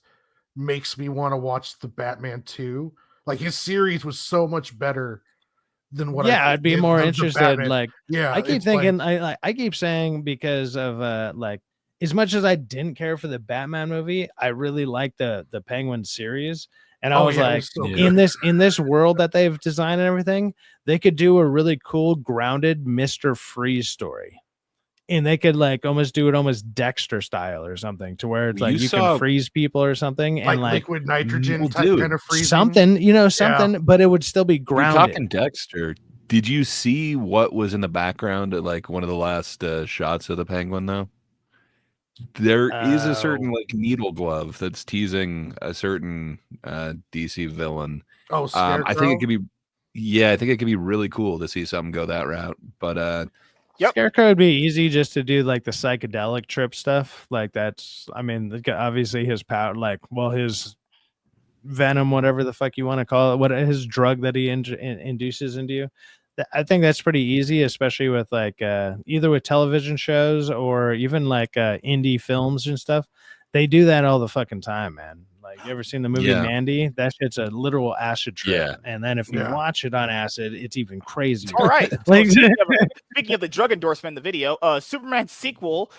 Speaker 3: makes me want to watch the Batman 2? Like his series was so much better than what
Speaker 4: I'd be more interested. Like,
Speaker 3: yeah,
Speaker 4: I keep thinking, I keep saying because of like as much as I didn't care for the Batman movie, I really liked the Penguin series. And I was like, in this world that they've designed and everything, they could do a really cool, grounded Mr. Freeze story. And they could like almost do it almost Dexter style or something, to where it's like you can freeze people or something, and like
Speaker 3: liquid nitrogen type kind of freezing.
Speaker 4: Something, but it would still be grounded.
Speaker 2: You're talking Dexter. Did you see what was in the background at like one of the last shots of the Penguin though? There is a certain like needle glove that's teasing a certain DC villain.
Speaker 3: Oh, Scarecrow?
Speaker 2: I think it could be really cool to see something go that route. But
Speaker 4: Scarecrow would be easy just to do like the psychedelic trip stuff. Like that's, I mean, obviously his power, like, well, his venom, whatever the fuck you want to call it, what his drug that he induces into you. I think that's pretty easy, especially with like either with television shows or even like indie films and stuff. They do that all the fucking time, man. Like, you ever seen the movie Mandy? That shit's a literal acid trip.
Speaker 2: Yeah.
Speaker 4: And then if you watch it on acid, it's even crazier.
Speaker 1: All right. Speaking of the drug endorsement in the video, Superman sequel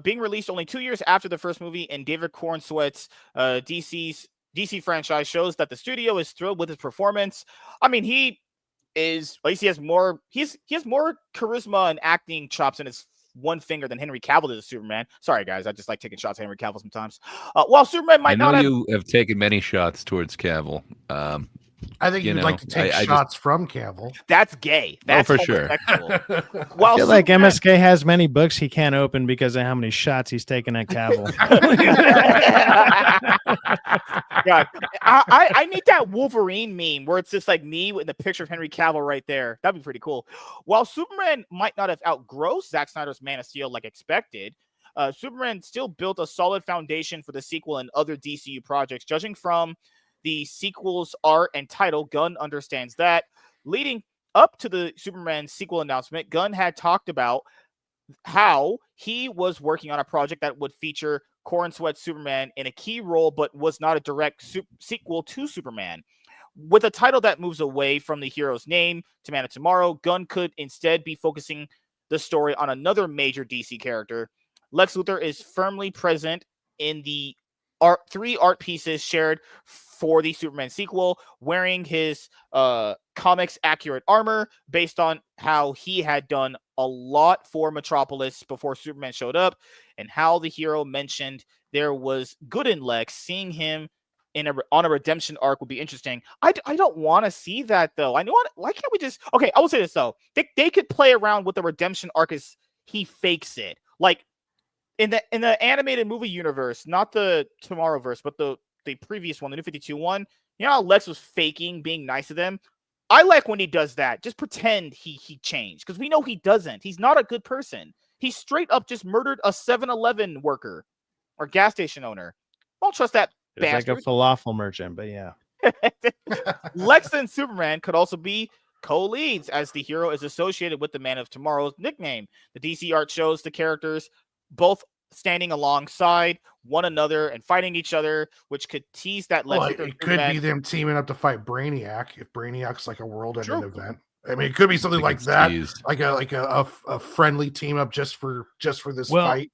Speaker 1: being released only 2 years after the first movie, and David Cornsweet's DC franchise shows that the studio is thrilled with his performance. I mean, at least he has more charisma and acting chops in his one finger than Henry Cavill did as Superman. Sorry, guys, I just like taking shots at Henry Cavill sometimes. While Superman might not have...
Speaker 2: you have taken many shots towards Cavill.
Speaker 3: I think you'd like to take shots from Cavill.
Speaker 1: That's gay. That's
Speaker 2: for sure.
Speaker 4: I feel like MSK has many books he can't open because of how many shots he's taken at Cavill.
Speaker 1: God, I need that Wolverine meme where it's just like me with the picture of Henry Cavill right there. That'd be pretty cool. While Superman might not have outgrossed Zack Snyder's Man of Steel like expected, Superman still built a solid foundation for the sequel and other DCU projects. Judging from the sequel's art and title, Gunn understands that. Leading up to the Superman sequel announcement, Gunn had talked about how he was working on a project that would feature Cornsweet Superman in a key role, but was not a direct sequel to Superman. With a title that moves away from the hero's name to Man of Tomorrow, Gunn could instead be focusing the story on another major DC character. Lex Luthor is firmly present in the three art pieces shared for the Superman sequel, wearing his comics accurate armor based on how he had done a lot for Metropolis before Superman showed up, and how the hero mentioned there was good in Lex. Seeing him on a redemption arc would be interesting. I don't want to see that though. Why can't we just... Okay, I will say this though. They could play around with the redemption arc as he fakes it. Like in the animated movie universe, not the Tomorrowverse, but the previous one, the New 52 one, you know how Lex was faking being nice to them? I like when he does that. Just pretend he changed, because we know he doesn't. He's not a good person. He straight up just murdered a 7-Eleven worker or gas station owner. Don't trust that bastard.
Speaker 4: Like a falafel merchant, but yeah.
Speaker 1: Lex and Superman could also be co-leads, as the hero is associated with the Man of Tomorrow's nickname. The DC art shows the characters both standing alongside one another and fighting each other, which could tease that Lex.
Speaker 3: It could be them teaming up to fight Brainiac if Brainiac's like a world-ending event. I mean, it could be something like that, like a friendly team up just for this fight.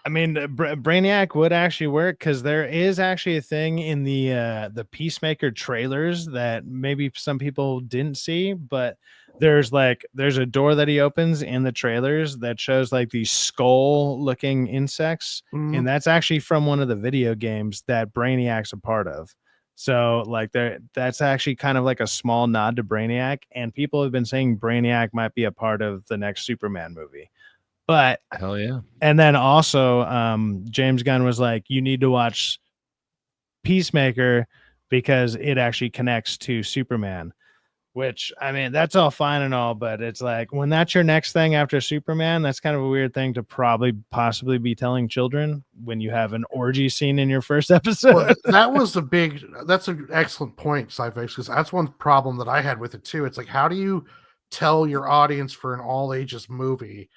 Speaker 4: I mean, Brainiac would actually work, because there is actually a thing in the Peacemaker trailers that maybe some people didn't see, but there's a door that he opens in the trailers that shows like these skull-looking insects, and that's actually from one of the video games that Brainiac's a part of. So like that's actually kind of like a small nod to Brainiac, and people have been saying Brainiac might be a part of the next Superman movie. But
Speaker 2: hell yeah.
Speaker 4: And then also James Gunn was like, you need to watch Peacemaker because it actually connects to Superman. Which, I mean, that's all fine and all, but it's like when that's your next thing after Superman, that's kind of a weird thing to possibly be telling children when you have an orgy scene in your first episode.
Speaker 3: Well, that's an excellent point, Sci-Fi, because that's one problem that I had with it too. It's like, how do you tell your audience for an all ages movie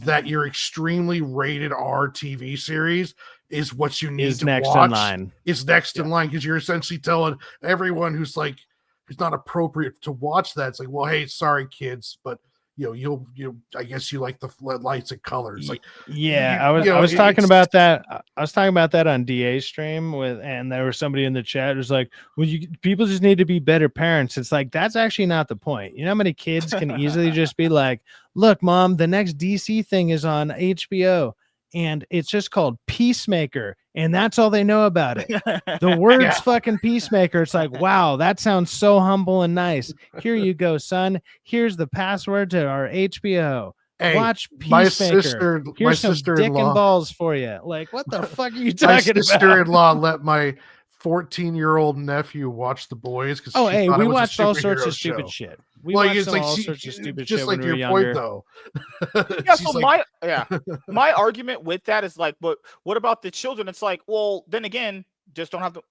Speaker 3: that your extremely rated R TV series is what you need to
Speaker 4: next
Speaker 3: watch?
Speaker 4: In line.
Speaker 3: Is next in line, because you're essentially telling everyone who's not appropriate to watch that. It's like, well, hey, sorry kids, but I guess you like the lights and colors. Like,
Speaker 4: I was talking about that. I was talking about that on DA stream and there was somebody in the chat who's like, well, people just need to be better parents. It's like, that's actually not the point. You know how many kids can easily just be like, look, mom, the next DC thing is on HBO. And it's just called Peacemaker, and that's all they know about it. The words fucking Peacemaker. It's like, wow, that sounds so humble and nice. Here you go, son. Here's the password to our HBO.
Speaker 3: Hey,
Speaker 4: watch Peacemaker. Here's some dick and balls for you. Like, what the fuck are you talking about?
Speaker 3: My sister-in-law let my 14-year-old nephew watch The Boys because
Speaker 4: we watched all sorts of stupid shit. We watched all sorts of stupid shit when we were younger.
Speaker 3: Though.
Speaker 1: My argument with that is like, but what about the children? It's like, well, then again, just don't have to.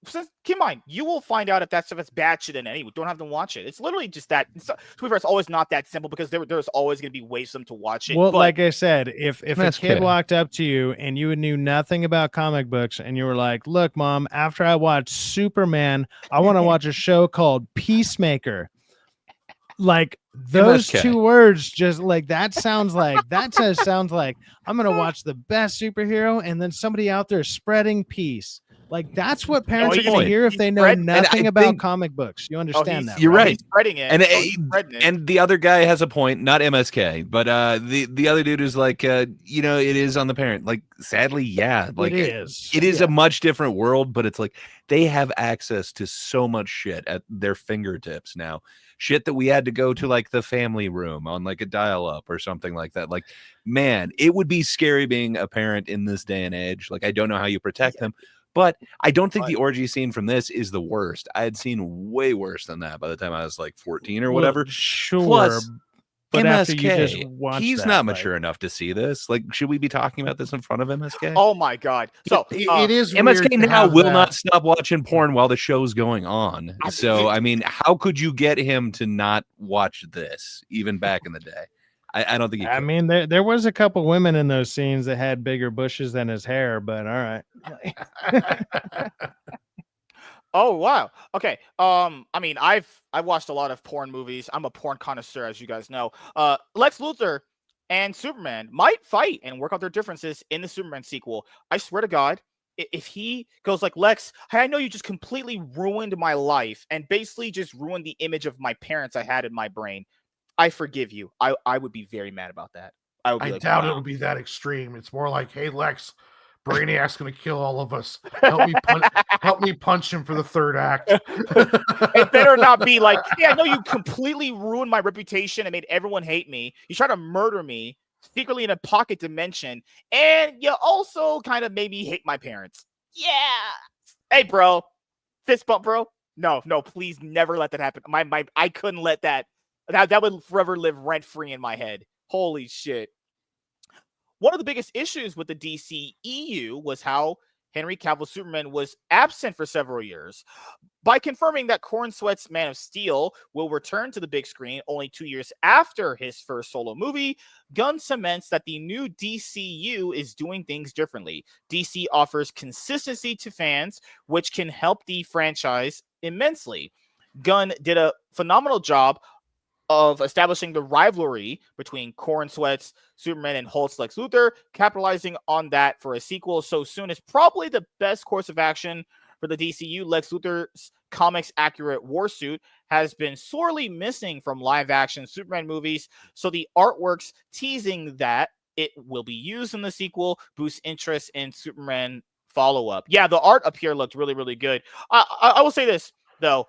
Speaker 1: Keep in mind, you will find out if that stuff is bad shit in anyway. Don't have to watch it. It's literally just that. To be fair, it's always not that simple because there's always going to be ways for them to watch it.
Speaker 4: Well, like I said, if a kid walked up to you and you knew nothing about comic books and you were like, "Look, mom, after I watch Superman, I want to watch a show called Peacemaker." Like those
Speaker 2: MSK.
Speaker 4: two words, just like that sounds like I'm gonna watch the best superhero, and then somebody out there spreading peace. Like that's what parents are going to hear if they know nothing about comic books. You understand that?
Speaker 2: You're right.
Speaker 1: He's spreading it.
Speaker 2: And the other guy has a point, not MSK, but the other dude is like, it is on the parent. Like, sadly, yeah, like
Speaker 4: it is.
Speaker 2: It is a much different world, but it's like they have access to so much shit at their fingertips now. Shit that we had to go to like the family room on like a dial-up or something like that. Like, man, it would be scary being a parent in this day and age. Like, I don't know how you protect them. But I don't think the orgy scene from this is the worst. I had seen way worse than that by the time I was like 14 or whatever.
Speaker 4: Sure.
Speaker 2: Plus,
Speaker 4: but
Speaker 2: MSK, he's not mature enough to see this. Like, should we be talking about this in front of MSK?
Speaker 1: Oh my God. So
Speaker 3: it is
Speaker 2: MSK now will not stop watching porn while the show's going on. So, I mean, how could you get him to not watch this even back in the day? I don't think he could.
Speaker 4: I mean, there was a couple women in those scenes that had bigger bushes than his hair, but all right.
Speaker 1: Oh wow. Okay. I mean, I've watched a lot of porn movies. I'm a porn connoisseur, as you guys know. Lex Luthor and Superman might fight and work out their differences in the Superman sequel. I swear to God, if he goes like, Lex, hey, I know you just completely ruined my life and basically just ruined the image of my parents I had in my brain. I forgive you. I would be very mad about that.
Speaker 3: I doubt it'll be that extreme. It's more like, hey, Lex, Brainiac's going to kill all of us. Help me punch him for the third act.
Speaker 1: It better not be like, hey, I know you completely ruined my reputation and made everyone hate me. You tried to murder me secretly in a pocket dimension, and you also kind of made me hate my parents. Yeah. Hey, bro. Fist bump, bro. No, please never let that happen. I couldn't let that would forever live rent-free in my head. Holy shit. One of the biggest issues with the DC EU was how Henry Cavill Superman was absent for several years. By confirming that Cornsweat's Man of Steel will return to the big screen only 2 years after his first solo movie, Gunn cements that the new DCU is doing things differently. DC offers consistency to fans, which can help the franchise immensely. Gunn did a phenomenal job of establishing the rivalry between Cornsweat's Superman and Holt's Lex Luthor. Capitalizing on that for a sequel so soon is probably the best course of action for the DCU. Lex Luthor's comics accurate war suit has been sorely missing from live action Superman movies, so the artworks teasing that it will be used in the sequel boosts interest in Superman follow-up. Yeah, the art up here looked really, really good. I will say this, though.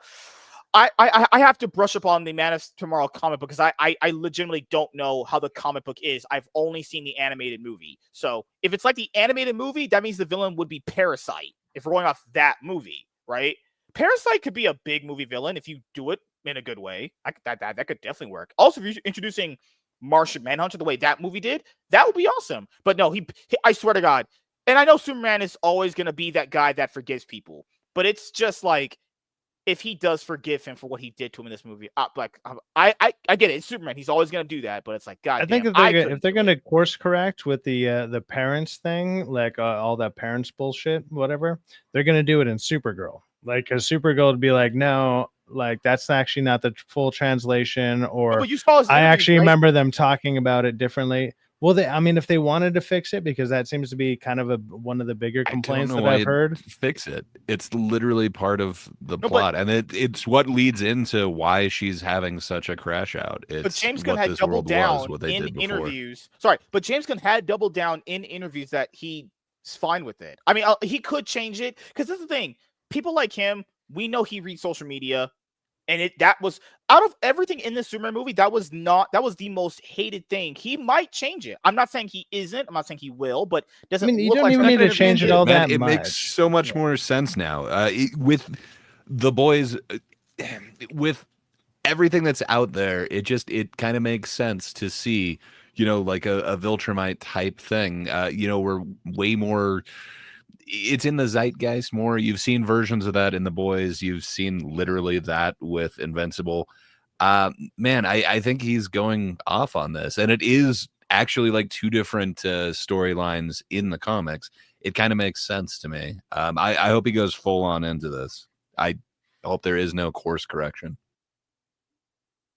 Speaker 1: I have to brush up on the Man of Tomorrow comic book because I legitimately don't know how the comic book is. I've only seen the animated movie. So if it's like the animated movie, that means the villain would be Parasite if we're going off that movie, right? Parasite could be a big movie villain if you do it in a good way. That could definitely work. Also, if you're introducing Martian Manhunter the way that movie did, that would be awesome. But no, he I swear to God, and I know Superman is always going to be that guy that forgives people, but it's just like, if he does forgive him for what he did to him in this movie, I get it. It's Superman. He's always going to do that, but it's like, God
Speaker 4: I think
Speaker 1: damn,
Speaker 4: if they're going to course correct with the parents thing, like all that parents bullshit, whatever, they're going to do it in Supergirl. Like, because Supergirl would be like, no, like that's actually not the full translation, or
Speaker 1: but you saw his
Speaker 4: I
Speaker 1: interviews,
Speaker 4: actually
Speaker 1: right?
Speaker 4: remember them talking about it differently. Well, I mean, if they wanted to fix it, because that seems to be kind of one of the bigger complaints that I've heard.
Speaker 2: Fix it. It's literally part of the plot, and it's what leads into why she's having such a crash out.
Speaker 1: But James Gunn had doubled down in interviews. Sorry, but James Gunn had doubled down in interviews that he's fine with it. I mean, he could change it, because that's the thing. People like him, we know he reads social media. And that was, out of everything in this Superman movie, that was the most hated thing. He might change it. I'm not saying he isn't. I'm not saying he will, but doesn't.
Speaker 4: I mean, you don't even need to change it all that much.
Speaker 2: It makes so much more sense now. With the boys, with everything that's out there, it kind of makes sense to see, like a Viltrumite type thing. We're way more. It's in the zeitgeist more. You've seen versions of that in The Boys. You've seen literally that with Invincible. Man, I think he's going off on this, and it is actually like two different storylines in the comics. It kind of makes sense to me. I hope he goes full on into this. I hope there is no course correction.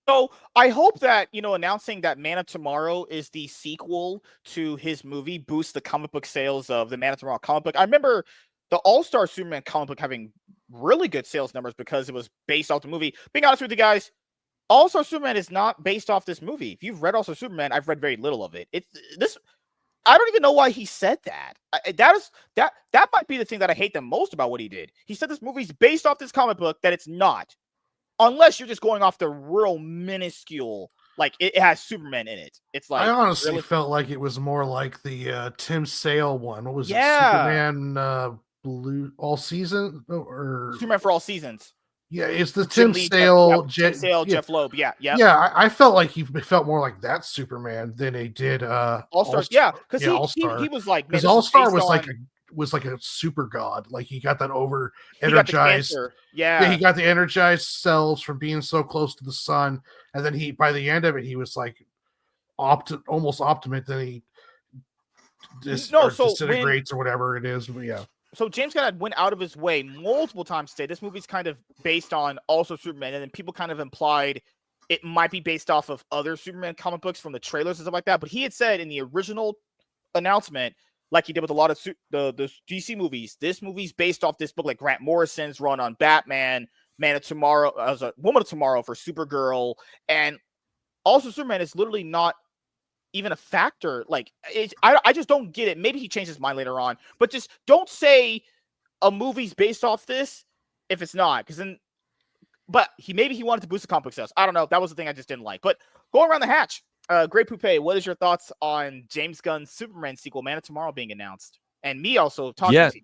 Speaker 1: So I hope that, announcing that Man of Tomorrow is the sequel to his movie boosts the comic book sales of the Man of Tomorrow comic book. I remember the All-Star Superman comic book having really good sales numbers because it was based off the movie. Being honest with you guys, All-Star Superman is not based off this movie. If you've read All-Star Superman, I've read very little of it. I don't even know why he said that. That might be the thing that I hate the most about what he did. He said this movie's based off this comic book, that it's not. Unless you're just going off the real minuscule, like it has Superman in it. It's like,
Speaker 3: I honestly felt like it was more like the Tim Sale one. What was it? Superman All Season, or
Speaker 1: Superman for All Seasons.
Speaker 3: Yeah, it's the Tim Sale,
Speaker 1: Jeff Loeb. Yeah.
Speaker 3: I felt like he felt more like that Superman than he did
Speaker 1: All Stars. Yeah, because he was like,
Speaker 3: because All Star was like a super god. Like he got that over energized. He got the energized cells from being so close to the sun, and then by the end of it, he was like almost optimate. Then he disintegrates or whatever it is. But yeah.
Speaker 1: So James Gunn went out of his way multiple times to say this movie's kind of based on also Superman, and then people kind of implied it might be based off of other Superman comic books from the trailers and stuff like that. But he had said in the original announcement, like he did with a lot of the DC movies, this movie's based off this book, like Grant Morrison's run on Batman, Man of Tomorrow, as a Woman of Tomorrow for Supergirl, and also Superman is literally not even a factor. Like, I just don't get it. Maybe he changed his mind later on, but just don't say a movie's based off this if it's not, because then. But maybe he wanted to boost the comic book sales. I don't know. That was the thing I just didn't like. But going around the hatch. Great Poupe, what is your thoughts on James Gunn's Superman sequel, Man of Tomorrow, being announced? And me also talking to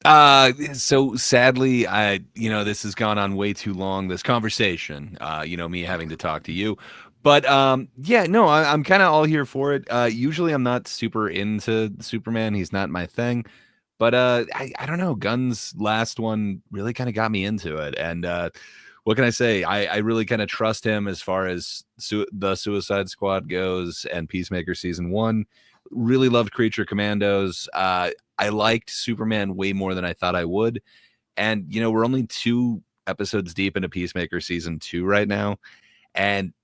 Speaker 1: you.
Speaker 2: So sadly, this has gone on way too long, this conversation, me having to talk to you. But I'm kind of all here for it. Usually I'm not super into Superman. He's not my thing. But I don't know. Gunn's last one really kind of got me into it. And what can I say? I really kind of trust him as far as the Suicide Squad goes and Peacemaker Season 1. Really loved Creature Commandos. I liked Superman way more than I thought I would. And, we're only 2 episodes deep into Peacemaker Season 2 right now. And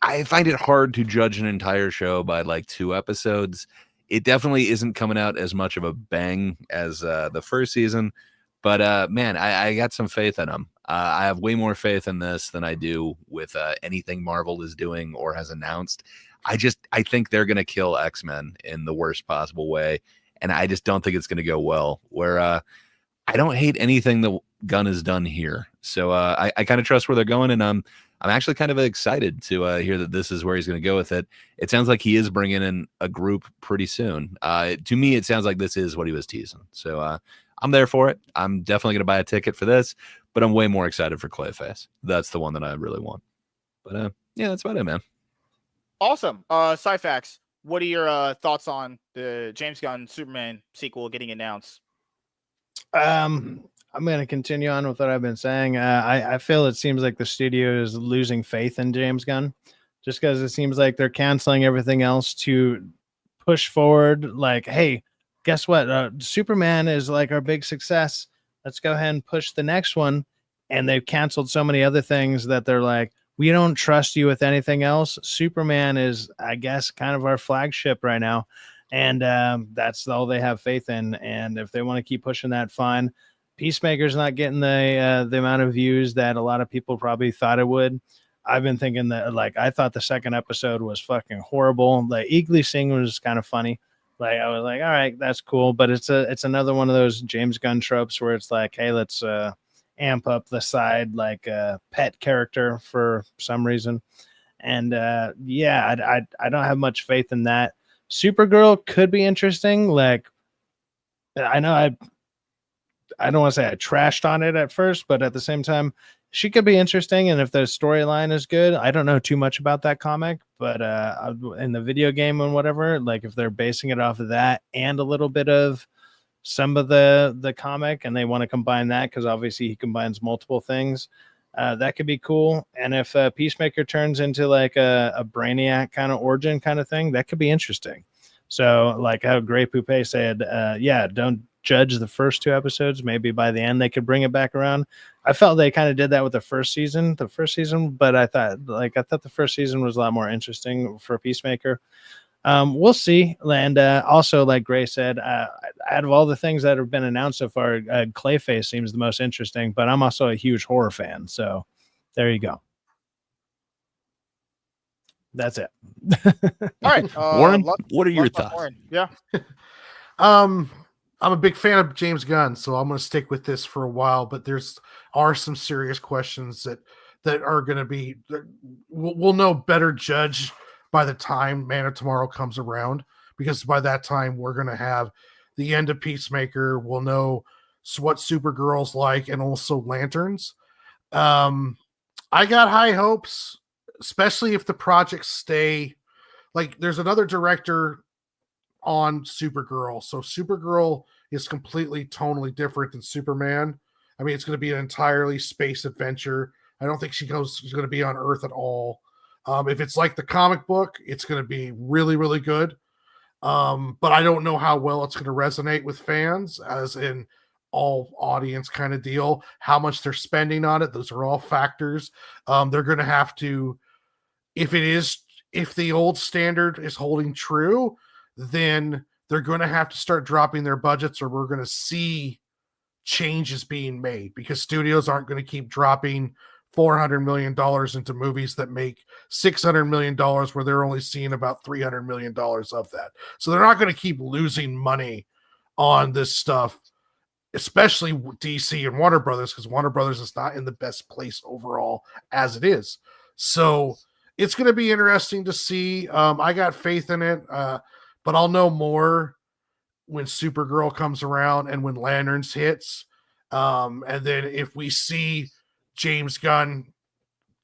Speaker 2: I find it hard to judge an entire show by like 2 episodes. It definitely isn't coming out as much of a bang as the first season. But, man, I got some faith in him. I have way more faith in this than I do with anything Marvel is doing or has announced. I think they're going to kill X-Men in the worst possible way. And I just don't think it's going to go well. Where I don't hate anything that Gunn has done here. So I kind of trust where they're going. And I'm actually kind of excited to hear that this is where he's going to go with it. It sounds like he is bringing in a group pretty soon. To me, it sounds like this is what he was teasing. So I'm there for it. I'm definitely going to buy a ticket for this. but I'm way more excited for Clayface. That's the one that I really want. But yeah, that's about it, man.
Speaker 1: Awesome. Cyfax, what are your thoughts on the James Gunn Superman sequel getting announced?
Speaker 4: I'm going to continue on with what I've been saying. I feel it seems like the studio is losing faith in James Gunn, just because it seems like they're canceling everything else to push forward. Like, hey, guess what? Superman is like our big success. Let's go ahead and push the next one. And they've canceled so many other things that they're like, we don't trust you with anything else. Superman is, I guess, kind of our flagship right now. And that's all they have faith in. And if they want to keep pushing that, fine. Peacemaker's not getting the amount of views that a lot of people probably thought it would. I've been thinking that, like, I thought the second episode was fucking horrible. The Eagly Sing was kind of funny. Like, I was like, all right, that's cool. But it's another one of those James Gunn tropes where it's like, hey, let's amp up the side like pet character for some reason. And yeah, I don't have much faith in that. Supergirl could be interesting. Like, I know I don't want to say I trashed on it at first, but at the same time, she could be interesting. And if the storyline is good, I don't know too much about that comic, but in the video game and whatever, like if they're basing it off of that and a little bit of some of the comic, and they want to combine that because obviously he combines multiple things, that could be cool. And if Peacemaker turns into like a Brainiac kind of origin kind of thing, that could be interesting. So like how Grey Poupée said, yeah, don't judge the first two episodes. Maybe by the end they could bring it back around. I felt they kind of did that with the first season, but I thought the first season was a lot more interesting for Peacemaker. We'll see. And also, like Gray said, out of all the things that have been announced so far, Clayface seems the most interesting, but I'm also a huge horror fan. So there you go. That's it.
Speaker 1: All right.
Speaker 2: Warren, what are your thoughts?
Speaker 1: Warren. Yeah.
Speaker 3: I'm a big fan of James Gunn, so I'm going to stick with this for a while, but are some serious questions that are going to be, we'll know better judge by the time Man of Tomorrow comes around, because by that time we're going to have the end of Peacemaker. We'll know what Supergirl's like, and also Lanterns. I got high hopes, especially if the projects stay. Like, there's another director on Supergirl, so Supergirl is completely tonally different than Superman. I mean, it's going to be an entirely space adventure. I don't think she's going to be on Earth at all. If it's like the comic book, it's going to be really, really good. But I don't know how well it's going to resonate with fans, as in all audience kind of deal. How much they're spending on it, those are all factors. They're going to have to, if the old standard is holding true, then they're going to have to start dropping their budgets, or we're going to see changes being made, because studios aren't going to keep dropping $400 million into movies that make $600 million where they're only seeing about $300 million of that. So they're not going to keep losing money on this stuff, especially DC and Warner Brothers, because Warner Brothers is not in the best place overall as it is. So it's going to be interesting to see. I got faith in it. But I'll know more when Supergirl comes around and when Lanterns hits. And then if we see James Gunn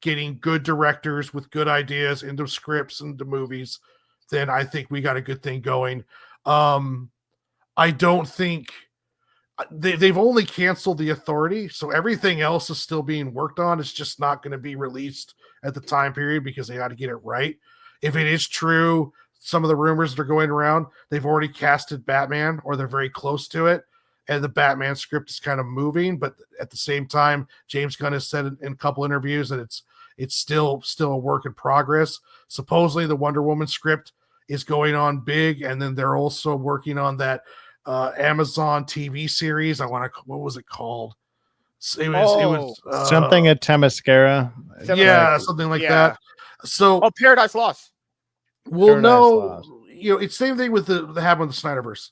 Speaker 3: getting good directors with good ideas into scripts and the movies, then I think we got a good thing going. I don't think they've only canceled The Authority, so everything else is still being worked on. It's just not going to be released at the time period because they got to get it right. If it is true, some of the rumors that are going around, they've already casted Batman, or they're very close to it, and the Batman script is kind of moving. But at the same time, James Gunn has said in a couple interviews that it's still a work in progress. Supposedly, the Wonder Woman script is going on big, and then they're also working on that Amazon TV series. What was it called? It was
Speaker 4: something at Themyscira.
Speaker 3: Yeah, something like that. So,
Speaker 1: Paradise Lost.
Speaker 3: We'll know, it's same thing with the happened with the Snyderverse.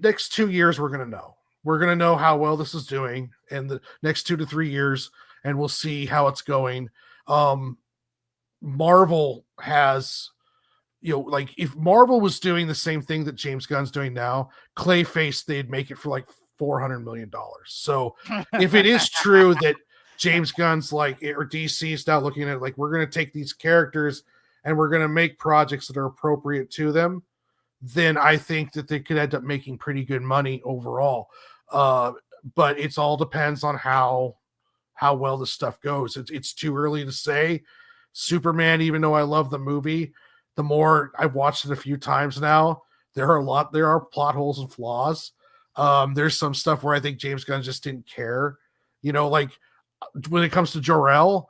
Speaker 3: Next 2 years, we're going to know how well this is doing in the next 2 to 3 years, and we'll see how it's going. Marvel has, like if Marvel was doing the same thing that James Gunn's doing now, Clayface, they'd make it for like $400 million. So if it is true that James Gunn's like, or DC's now looking at like, we're going to take these characters and we're going to make projects that are appropriate to them, then I think that they could end up making pretty good money overall. But it's all depends on how well the stuff goes. It's too early to say. Superman, even though I love the movie, the more I've watched it a few times now, there are plot holes and flaws. There's some stuff where I think James Gunn just didn't care. Like when it comes to Jor-El,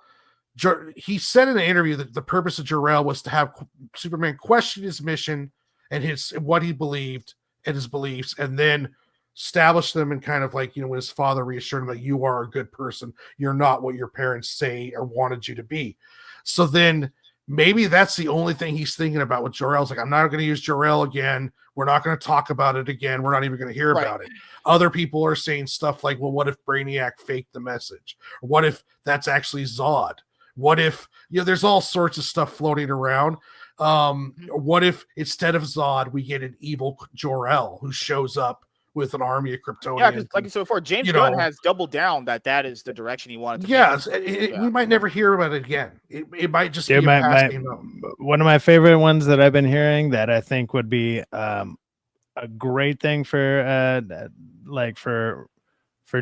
Speaker 3: he said in an interview that the purpose of Jor-El was to have Superman question his mission and what he believed and his beliefs, and then establish them and kind of like, when his father reassured him that you are a good person, you're not what your parents say or wanted you to be. So then maybe that's the only thing he's thinking about with Jor-El. It's like, I'm not going to use Jor-El again. We're not going to talk about it again. We're not even going to hear about it. Other people are saying stuff like, well, what if Brainiac faked the message? Or what if that's actually Zod? What if, there's all sorts of stuff floating around. What if instead of Zod, we get an evil Jor-El who shows up with an army of Kryptonians?
Speaker 1: Yeah, because like I said before, James Gunn has doubled down that is the direction he wanted to.
Speaker 3: Yes, we might never hear about it again. It might just be
Speaker 4: one of my favorite ones that I've been hearing that I think would be a great thing for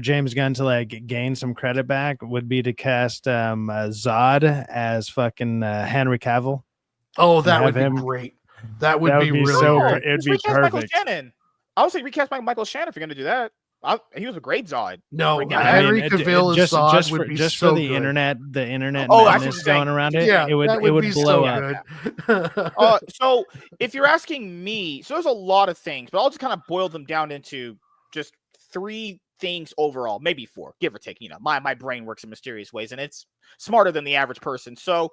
Speaker 4: James Gunn to like gain some credit back would be to cast Zod as fucking Henry Cavill.
Speaker 3: Oh, that would be great. That would be really great.
Speaker 1: It'd be perfect. I would say recast Michael Shannon if you're going to do that. He was a great Zod.
Speaker 3: No, Henry Cavill as Zod would be
Speaker 4: just
Speaker 3: so
Speaker 4: for the
Speaker 3: good.
Speaker 4: internet madness going around it.
Speaker 3: Yeah,
Speaker 4: it would blow up.
Speaker 1: So if you're asking me, so there's a lot of things, but I'll just kind of boil them down into just 3 things overall, maybe 4, give or take. My brain works in mysterious ways, and it's smarter than the average person. So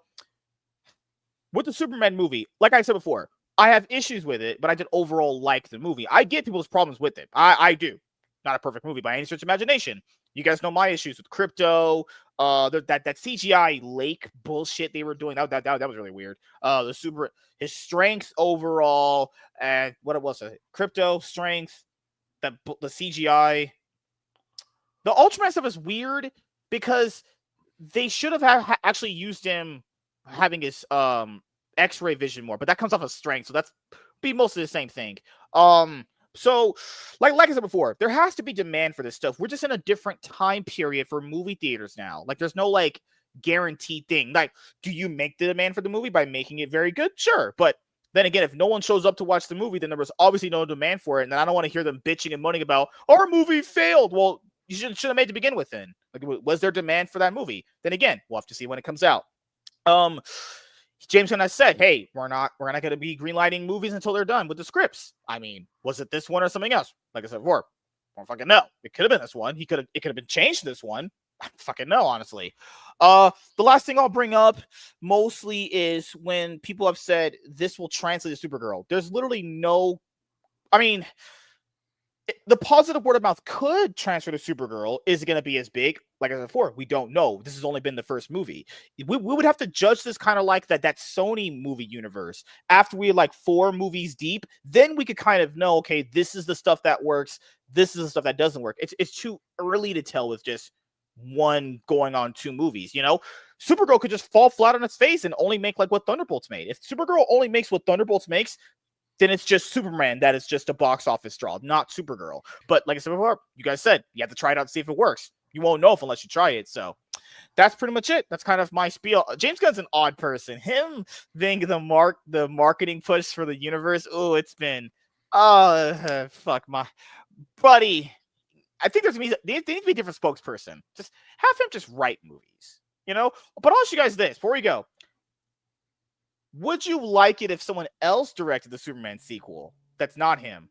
Speaker 1: with the Superman movie, like I said before, I have issues with it, but I did overall like the movie. I get people's problems with it. I do. Not a perfect movie by any stretch of imagination. You guys know my issues with Crypto, that CGI lake bullshit they were doing. That was really weird. His strength overall, and what was it? Crypto strength, the CGI. The Ultraman stuff is weird because they should have actually used him having his X-ray vision more, but that comes off of strength, so that's be mostly the same thing. So like I said before, there has to be demand for this stuff. We're just in a different time period for movie theaters now. Like there's no like guaranteed thing. Like, do you make the demand for the movie by making it very good? Sure, but then again, if no one shows up to watch the movie, then there was obviously no demand for it, and then I don't want to hear them bitching and moaning about our movie failed. Well, you should have made to begin with. Then, like, was there demand for that movie? Then again, we'll have to see when it comes out. James Gunn has said, hey, we're not going to be greenlighting movies until they're done with the scripts. I mean, was it this one or something else? Like I said before, I don't fucking know. It could have been this one. It could have been changed to this one. I don't fucking know, honestly. The last thing I'll bring up mostly is when people have said this will translate to Supergirl. There's literally no, I mean, the positive word of mouth could transfer to Supergirl. Is it going to be as big? Like I said before, we don't know. This has only been the first movie. We would have to judge this kind of like that Sony movie universe. After we like 4 movies deep, then we could kind of know, okay, this is the stuff that works. This is the stuff that doesn't work. It's too early to tell with just one going on 2 movies, Supergirl could just fall flat on its face and only make like what Thunderbolts made. If Supergirl only makes what Thunderbolts makes, then it's just Superman that is just a box office draw, not Supergirl. But like I said before, you guys said you have to try it out and see if it works. You won't know unless you try it. So that's pretty much it. That's kind of my spiel. James Gunn's an odd person. Him being the marketing push for the universe. Oh, it's been fuck my buddy. I think they need to be a different spokesperson. Just have him just write movies, But I'll ask you guys this before we go. Would you like it if someone else directed the Superman sequel that's not him?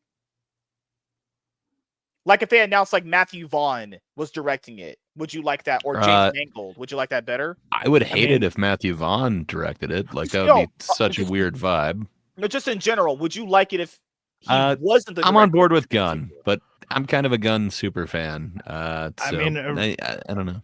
Speaker 1: Like if they announced like Matthew Vaughn was directing it, would you like that? Or James Mangold, would you like that better?
Speaker 2: I would hate it if Matthew Vaughn directed it. Like that would be such a weird vibe.
Speaker 1: No, just in general, would you like it if he wasn't the director?
Speaker 2: I'm on board with Gunn, but I'm kind of a Gunn super fan. I don't know.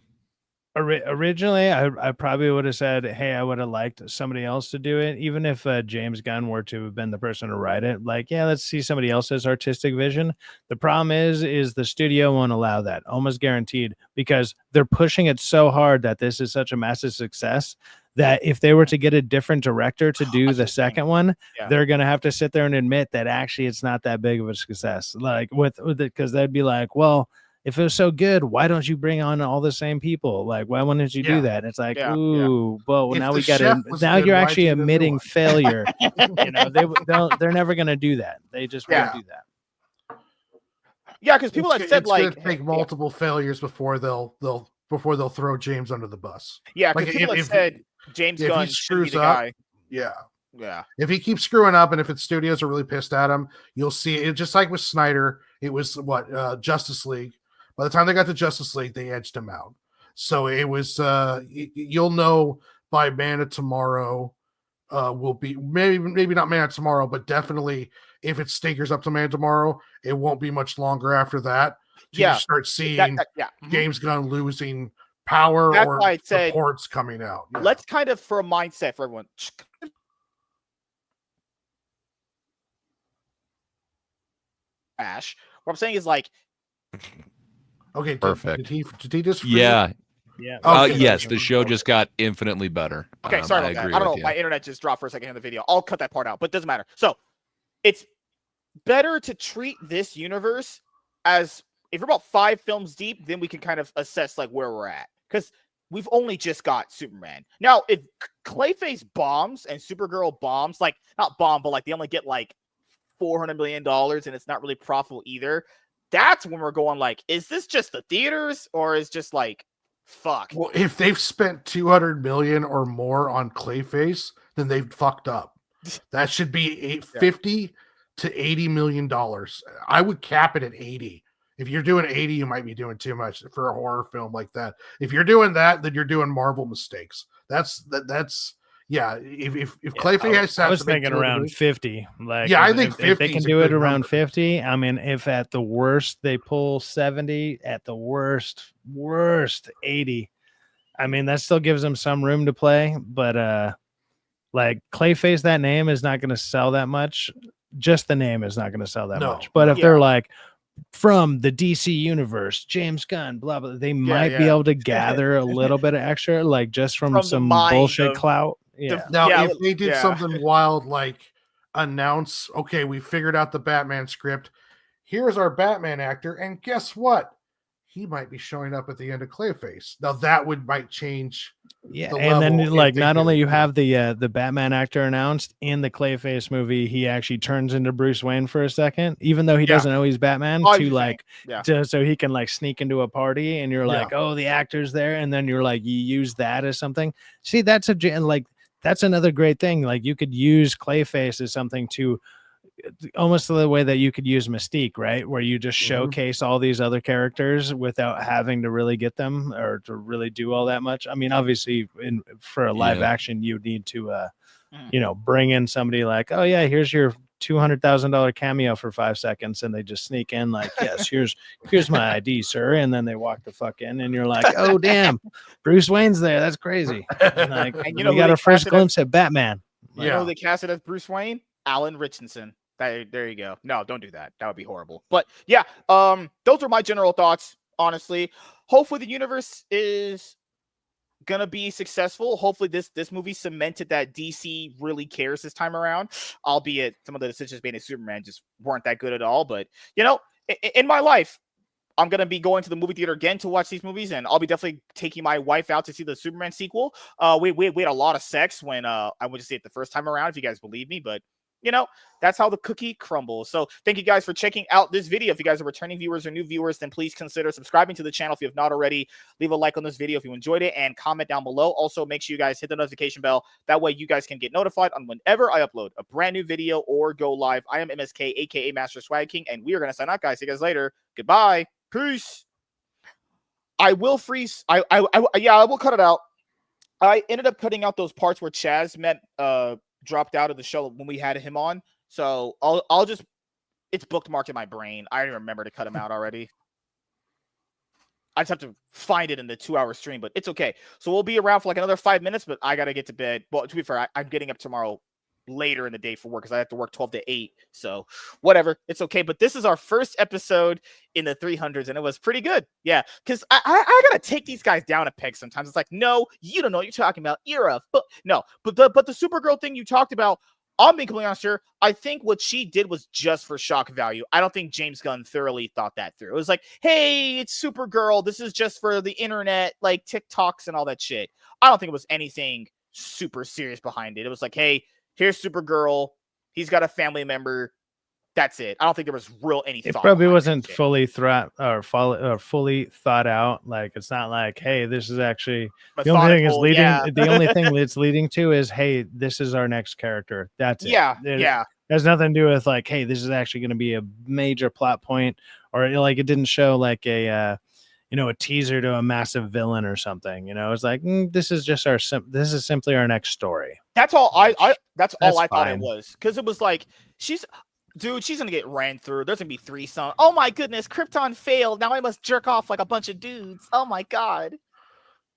Speaker 4: Originally, I probably would have said, hey, I would have liked somebody else to do it, even if James Gunn were to have been the person to write it. Like, yeah, let's see somebody else's artistic vision. The problem is the studio won't allow that, almost guaranteed, because they're pushing it so hard that this is such a massive success that if they were to get a different director to do the second one, they're going to have to sit there and admit that actually it's not that big of a success. Like with it, because they'd be like, well, if it was so good, why don't you bring on all the same people? Like, why wouldn't you do that? It's like, ooh, well,
Speaker 3: If
Speaker 4: now
Speaker 3: the
Speaker 4: we got
Speaker 3: chef
Speaker 4: to.
Speaker 3: was
Speaker 4: Now
Speaker 3: good,
Speaker 4: you're
Speaker 3: why'd
Speaker 4: actually
Speaker 3: you do the new
Speaker 4: admitting
Speaker 3: one?
Speaker 4: failure. You know, they're never going to do that. They just won't do that.
Speaker 1: Yeah, because people have said
Speaker 3: it's
Speaker 1: like
Speaker 3: gonna take multiple failures before they'll throw James under the bus.
Speaker 1: Yeah,
Speaker 3: Like,
Speaker 1: because people have said James
Speaker 3: if
Speaker 1: Gunn
Speaker 3: he
Speaker 1: should be
Speaker 3: screws
Speaker 1: the
Speaker 3: up,
Speaker 1: guy.
Speaker 3: yeah. If he keeps screwing up, and if its studios are really pissed at him, you'll see it. Just like with Snyder, it was Justice League. By the time they got to Justice League, they edged him out. So it was you'll know by Man of Tomorrow will be maybe not Man of Tomorrow, but definitely if it stinkers up to Man of Tomorrow, it won't be much longer after that. You start seeing James Gunn losing power.
Speaker 1: That's
Speaker 3: or
Speaker 1: why I said
Speaker 3: reports coming out.
Speaker 1: Let's kind of, for a mindset for everyone. Ash. What I'm saying is like,
Speaker 3: okay,
Speaker 2: perfect.
Speaker 3: Did he just?
Speaker 2: Yeah.
Speaker 3: Okay.
Speaker 2: Yes, the show just got infinitely better.
Speaker 1: Okay, sorry about that. I don't know. My internet just dropped for a second in the video. I'll cut that part out, but it doesn't matter. So it's better to treat this universe as, if we're about 5 films deep, then we can kind of assess like where we're at. Because we've only just got Superman. Now, if Clayface bombs and Supergirl bombs, like not bomb, but like they only get like $400 million and it's not really profitable either, that's when we're going like, is this just the theaters or is just like, fuck?
Speaker 3: Well, if they've spent 200 million or more on Clayface, then they've fucked up. That should be 50 to 80 million dollars. I would cap it at 80. If you're doing 80, you might be doing too much for a horror film like that. If you're doing that, then you're doing Marvel mistakes. That's If Clayface,
Speaker 4: I was thinking around 50. Like,
Speaker 3: I think 50
Speaker 4: if they can do it around 50. I mean, if at the worst they pull 70, at the worst 80. I mean, that still gives them some room to play. But like Clayface, that name is not going to sell that much. Just the name is not going to sell that much. But if they're like, from the DC universe, James Gunn, blah blah, they might be able to gather a little bit of extra, like just from some bullshit clout.
Speaker 3: Now, if they did something wild, like announce, okay, we figured out the Batman script. Here's our Batman actor, and guess what? He might be showing up at the end of Clayface. Now that might change.
Speaker 4: Yeah, and then like not only you have the Batman actor announced in the Clayface movie, he actually turns into Bruce Wayne for a second, even though he doesn't know he's Batman, so he can like sneak into a party, and you're like, oh, the actor's there, and then you're like, you use that as something. See, that's another great thing. Like you could use Clayface as something to almost the way that you could use Mystique, right? Where you just showcase all these other characters without having to really get them or to really do all that much. I mean, obviously for a live action, you need to, bring in somebody like, oh yeah, here's your $200,000 cameo for 5 seconds. And they just sneak in like, yes, here's my ID, sir. And then they walk the fuck in and you're like, oh damn, Bruce Wayne's there. That's crazy. And like, and we got our first glimpse at Batman.
Speaker 1: You know, they cast it as Bruce Wayne, Alan Richardson. There you go. No, don't do that. That would be horrible. But yeah, those are my general thoughts, honestly. Hopefully the universe is gonna be successful. Hopefully this movie cemented that DC really cares this time around, albeit some of the decisions made in Superman just weren't that good at all. But you know, in my life, I'm gonna be going to the movie theater again to watch these movies, and I'll be definitely taking my wife out to see the Superman sequel. We had a lot of sex when I went to see it the first time around, if you guys believe me, but you know, that's how the cookie crumbles. So thank you guys for checking out this video. If you guys are returning viewers or new viewers, then please consider subscribing to the channel if you have not already. Leave a like on this video if you enjoyed it and comment down below. Also, make sure you guys hit the notification bell. That way you guys can get notified on whenever I upload a brand new video or go live. I am MSK, aka Master Swag King, and we are going to sign out, guys. See you guys later. Goodbye. Peace. I will freeze. I will cut it out. I ended up cutting out those parts where Chaz dropped out of the show when we had him on. So I'll just, it's bookmarked in my brain. I remember to cut him out already. I just have to find it in the 2-hour stream, but it's okay. So we'll be around for like another 5 minutes, but I got to get to bed. Well, to be fair, I'm getting up tomorrow later in the day for work because I have to work 12 to 8. So whatever, it's okay. But this is our first episode in the 300s, and it was pretty good. Yeah, because I got to take these guys down a peg sometimes. It's like, no, you don't know what you're talking about. You're a... No, but the Supergirl thing you talked about, I'm being completely honest here. I think what she did was just for shock value. I don't think James Gunn thoroughly thought that through. It was like, hey, it's Supergirl. This is just for the internet, like TikToks and all that shit. I don't think it was anything super serious behind it. It was like, hey, here's Supergirl. He's got a family member. That's it. I don't think there was real any thought.
Speaker 4: It probably wasn't fully thought out. Like, it's not like, hey, this is actually the only thing is leading. Yeah. The only thing it's leading to is, hey, this is our next character. That's it.
Speaker 1: Yeah.
Speaker 4: It has nothing to do with like, hey, this is actually going to be a major plot point, or like it didn't show like a a teaser to a massive villain or something. It's like this is just this is simply our next story.
Speaker 1: That's all I thought it was, because it was like she's gonna get ran through. There's gonna be 3 songs. Oh my goodness, Krypton failed. Now I must jerk off like a bunch of dudes. Oh my god.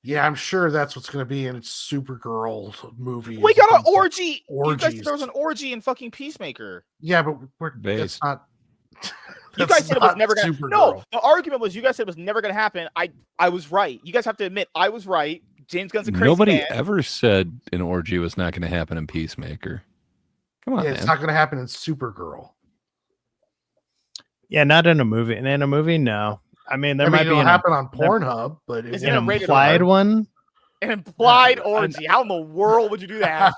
Speaker 3: Yeah, I'm sure that's what's gonna be in its Supergirl movie.
Speaker 1: We got an orgy. There was an orgy in fucking Peacemaker.
Speaker 3: Yeah, but that's not.
Speaker 1: You guys said it was never gonna. No, the argument was you guys said it was never gonna happen. I was right. You guys have to admit I was right. James Gunn's a crazy
Speaker 2: Nobody
Speaker 1: man.
Speaker 2: ever said an orgy was not going to happen in Peacemaker. Come on,
Speaker 3: it's not going to happen in Supergirl.
Speaker 4: Yeah, not in a movie. And in a movie, no. I mean, there might be
Speaker 3: happen on Pornhub, but
Speaker 4: is it an implied one?
Speaker 1: An implied orgy. How in the world would you do that?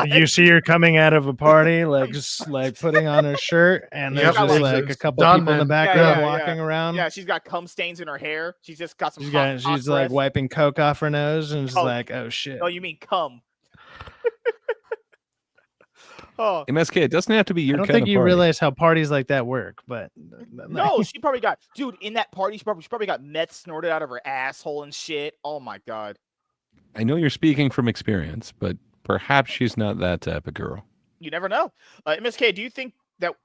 Speaker 4: You see her coming out of a party, like just like putting on her shirt, and there's just like a couple people in the background walking around.
Speaker 1: Yeah, she's got cum stains in her hair. She's just got some.
Speaker 4: She's like wiping coke off her nose, and she's like, "Oh shit!"
Speaker 1: Oh, you mean cum? Oh.
Speaker 2: MSK, it doesn't have to be your kind of party.
Speaker 4: I don't think you realize how parties like that work, but
Speaker 1: no, she probably got, dude, in that party, she probably got meth snorted out of her asshole and shit. Oh my god.
Speaker 2: I know you're speaking from experience, but perhaps she's not that type of girl.
Speaker 1: You never know. MSK, do you think that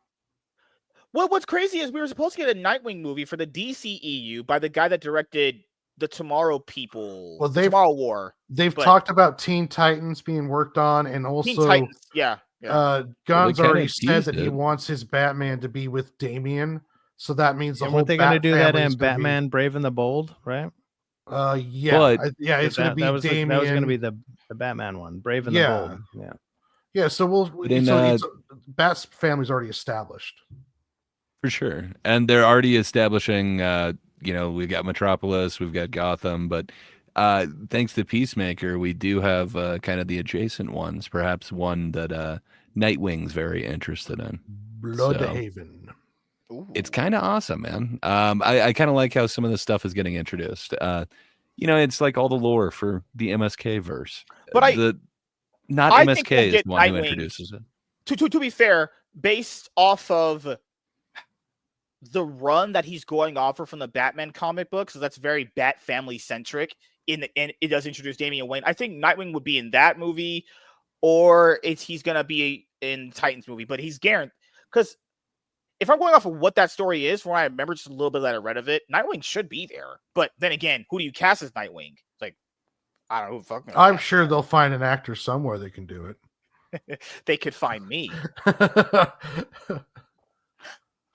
Speaker 1: what's crazy is we were supposed to get a Nightwing movie for the DCEU by the guy that directed the Tomorrow People, Tomorrow War.
Speaker 3: They've talked about Teen Titans being worked on, and also
Speaker 1: Teen Titans, yeah.
Speaker 3: Gunn's already said that he wants his Batman to be with Damian, so that means the whole.
Speaker 4: They're going to do that in Batman: Brave and the Bold, right?
Speaker 3: Yeah, it's going to be Damian.
Speaker 4: That was going to be the Batman one, Brave and the Bold.
Speaker 3: Yeah. So Bat's family's already established
Speaker 2: for sure, and they're already establishing. We've got Metropolis, we've got Gotham, but thanks to Peacemaker, we do have kind of the adjacent ones, perhaps one that Nightwing's very interested in.
Speaker 3: Bloodhaven.
Speaker 2: It's kind of awesome, man. I kind of like how some of this stuff is getting introduced. It's like all the lore for the MSK verse.
Speaker 1: But
Speaker 2: MSK is the one who introduces it.
Speaker 1: To be fair, based off of the run that he's going off from the Batman comic book, so that's very Bat family centric. And it does introduce Damian Wayne. I think Nightwing would be in that movie, or he's gonna be in Titans movie. But he's guaranteed, because if I'm going off of what that story is, from what I remember, just a little bit that I read of it, Nightwing should be there. But then again, who do you cast as Nightwing? Like, I don't know. Fuck.
Speaker 3: I'm sure they'll find an actor somewhere that can do
Speaker 1: it. They could find me.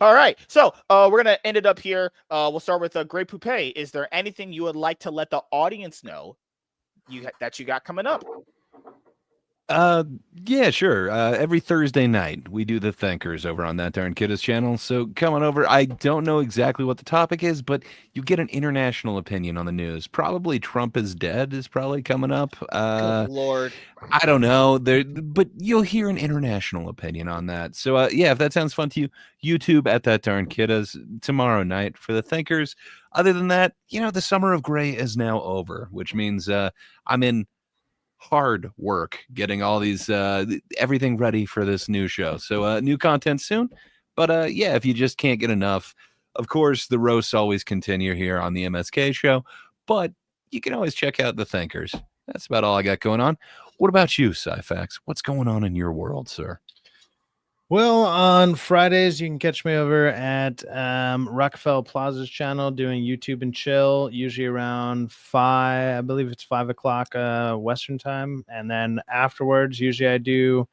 Speaker 1: All right, so we're gonna end it up here. We'll start with Grey Poupée. Is there anything you would like to let the audience know that you got coming up?
Speaker 2: Yeah, sure. Every Thursday night we do the Thinkers over on That Darn Kiddas channel. So come on over. I don't know exactly what the topic is, but you get an international opinion on the news. Probably Trump is dead is probably coming up.
Speaker 1: Good Lord.
Speaker 2: I don't know. But you'll hear an international opinion on that. So yeah, if that sounds fun to you, YouTube at That Darn Kiddas tomorrow night for the Thinkers. Other than that, the summer of gray is now over, which means I'm in hard work getting all these everything ready for this new show. So new content soon. But yeah, if you just can't get enough, of course the roasts always continue here on the MSK show, but you can always check out the Thinkers. That's about all I got going on. What about you, Syfax? What's going on in your world, sir?
Speaker 4: Well, on Fridays, you can catch me over at Rockefeller Plaza's channel doing YouTube and chill, usually around 5, I believe it's 5 o'clock Western time. And then afterwards, usually I do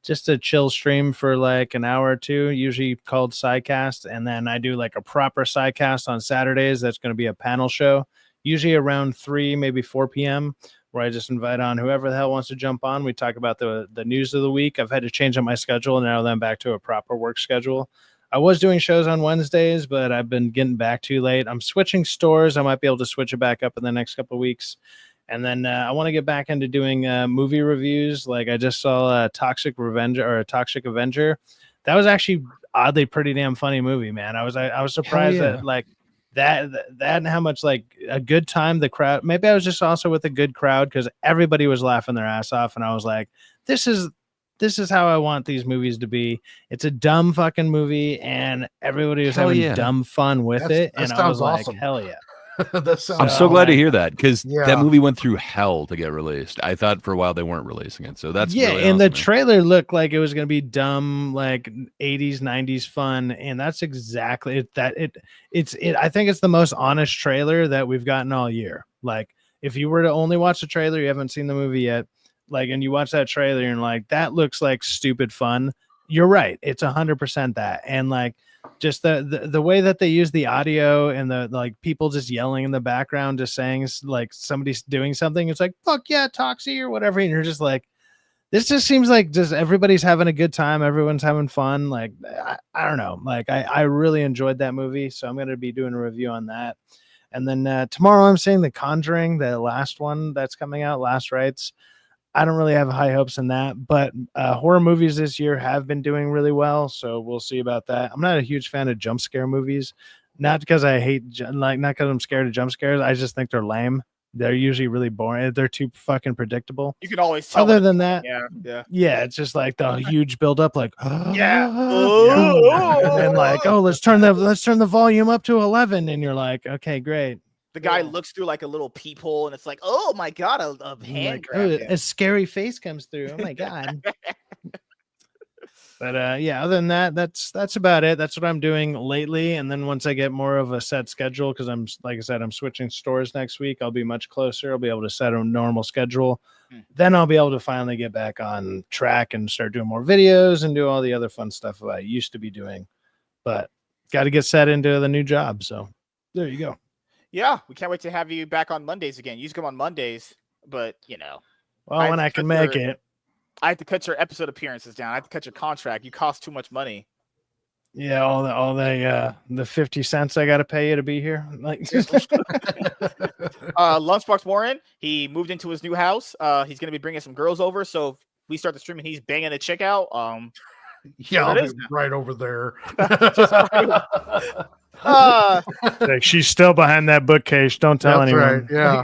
Speaker 4: just a chill stream for like an hour or two, usually called Sidecast. And then I do like a proper Sidecast on Saturdays. That's going to be a panel show, usually around 3, maybe 4 p.m., where I just invite on whoever the hell wants to jump on. We talk about the news of the week. I've had to change up my schedule, and now that I'm back to a proper work schedule. I was doing shows on Wednesdays, but I've been getting back too late. I'm switching stores. I might be able to switch it back up in the next couple of weeks. And then I want to get back into doing movie reviews. Like I just saw Toxic Avenger. That was actually oddly pretty damn funny movie, man. I was surprised that like that and how much like a good time the crowd. Maybe I was just also with a good crowd because everybody was laughing their ass off, and I was like, this is how I want these movies to be. It's a dumb fucking movie, and everybody was having dumb fun with it, and I was like, hell yeah.
Speaker 2: I'm so glad to hear that because that movie went through hell to get released. I thought for a while they weren't releasing it, so that's really
Speaker 4: and
Speaker 2: awesome,
Speaker 4: the trailer looked like it was going to be dumb, like 80s, 90s fun, and that's exactly it. I think it's the most honest trailer that we've gotten all year. Like, if you were to only watch the trailer, you haven't seen the movie yet, like, and you watch that trailer and like that looks like stupid fun. You're right, it's 100% that, and like. Just the way that they use the audio and the like people just yelling in the background, just saying like somebody's doing something. It's like, fuck yeah, Toxie or whatever. And you're just like, this just seems like just everybody's having a good time. Everyone's having fun. Like, I don't know. Like I really enjoyed that movie. So I'm going to be doing a review on that. And then tomorrow I'm seeing The Conjuring, the last one that's coming out, Last Rites. I don't really have high hopes in that, but horror movies this year have been doing really well, so we'll see about that. I'm not a huge fan of jump scare movies, not because I hate, not because I'm scared of jump scares. I just think they're lame. They're usually really boring. They're too fucking predictable.
Speaker 1: You can always tell.
Speaker 4: Other than that,
Speaker 1: yeah,
Speaker 4: it's just like the huge build up, like
Speaker 1: and
Speaker 4: like, oh, let's turn the volume up to 11, and you're like, okay, great.
Speaker 1: The guy looks through like a little peephole, and it's like, oh my god, a hand grab.
Speaker 4: A scary face comes through. Oh my god. But other than that, that's about it. That's what I'm doing lately. And then once I get more of a set schedule, because I'm like I said, I'm switching stores next week. I'll be much closer. I'll be able to set a normal schedule. Then I'll be able to finally get back on track and start doing more videos and do all the other fun stuff I used to be doing. But got to get set into the new job. So there you go.
Speaker 1: Yeah, we can't wait to have you back on Mondays again. You used to come on Mondays, but
Speaker 4: well, when I can make it.
Speaker 1: I have to cut your episode appearances down. I have to cut your contract. You cost too much money.
Speaker 4: Yeah, all the 50 cents I got to pay you to be here. Like,
Speaker 1: Lunchbox Warren, he moved into his new house. He's gonna be bringing some girls over. So if we start the stream and he's banging a chick out,
Speaker 3: yeah, I'll be right over there.
Speaker 4: Like, she's still behind that bookcase. Don't tell anyone.
Speaker 3: Right, yeah.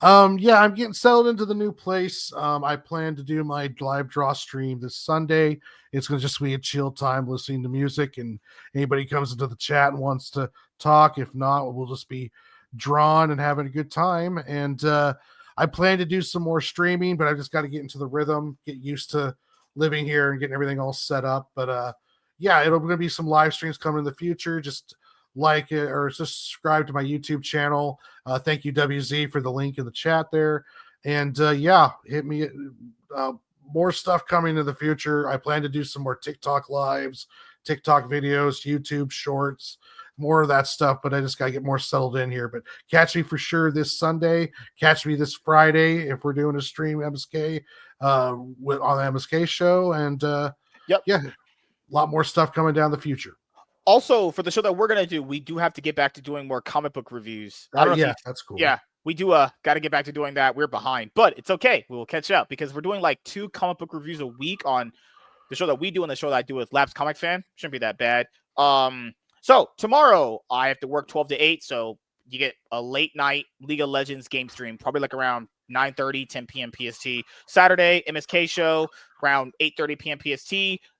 Speaker 3: I'm getting settled into the new place. I plan to do my live draw stream this Sunday. It's going to just be a chill time listening to music, and anybody comes into the chat and wants to talk. If not, we'll just be drawn and having a good time. And I plan to do some more streaming, but I've just got to get into the rhythm, get used to living here and getting everything all set up. But yeah, it'll going to be some live streams coming in the future. Just like it or subscribe to my YouTube channel. Thank you, WZ, for the link in the chat there. And hit me. More stuff coming in the future. I plan to do some more TikTok lives, TikTok videos, YouTube shorts, more of that stuff. But I just got to get more settled in here. But catch me for sure this Sunday. Catch me this Friday if we're doing a stream MSK on the MSK show. And a lot more stuff coming down the future.
Speaker 1: Also, for the show that we're going to do, we do have to get back to doing more comic book reviews.
Speaker 3: That's cool.
Speaker 1: Yeah, we do got to get back to doing that. We're behind, but it's okay. We will catch up because we're doing like 2 comic book reviews a week on the show that we do and the show that I do with Labs Comic Fan. Shouldn't be that bad. So tomorrow I have to work 12 to 8, so you get a late night League of Legends game stream, probably like around 9:30, 10 p.m. PST. Saturday, MSK show around 8:30 p.m. PST.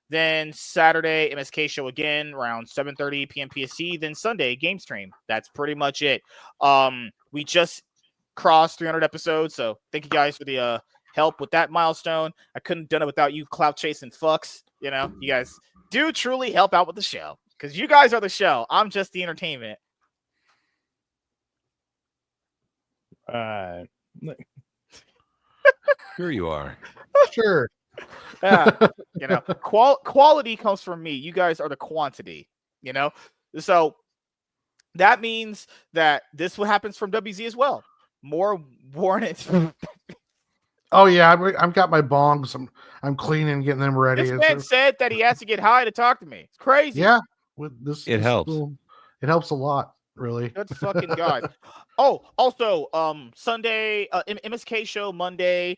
Speaker 1: Then Saturday, MSK show again around 7:30 p.m. PST. Then Sunday, game stream. That's pretty much it. We just crossed 300 episodes, so thank you guys for the help with that milestone. I couldn't have done it without you clout chasing fucks. You know, you guys do truly help out with the show because you guys are the show. I'm just the entertainment.
Speaker 2: Sure you are.
Speaker 3: Sure.
Speaker 1: Yeah, you know, quality comes from me. You guys are the quantity, you know? So that means that this what happens from WZ as well. More warrants.
Speaker 3: Oh yeah, I've got my bongs. I'm cleaning, getting them ready.
Speaker 1: This man said that he has to get high to talk to me. It's crazy.
Speaker 3: Yeah, with this,
Speaker 2: It helps.
Speaker 3: It helps a lot, really.
Speaker 1: Good fucking God. Oh, also, Sunday, MSK show Monday.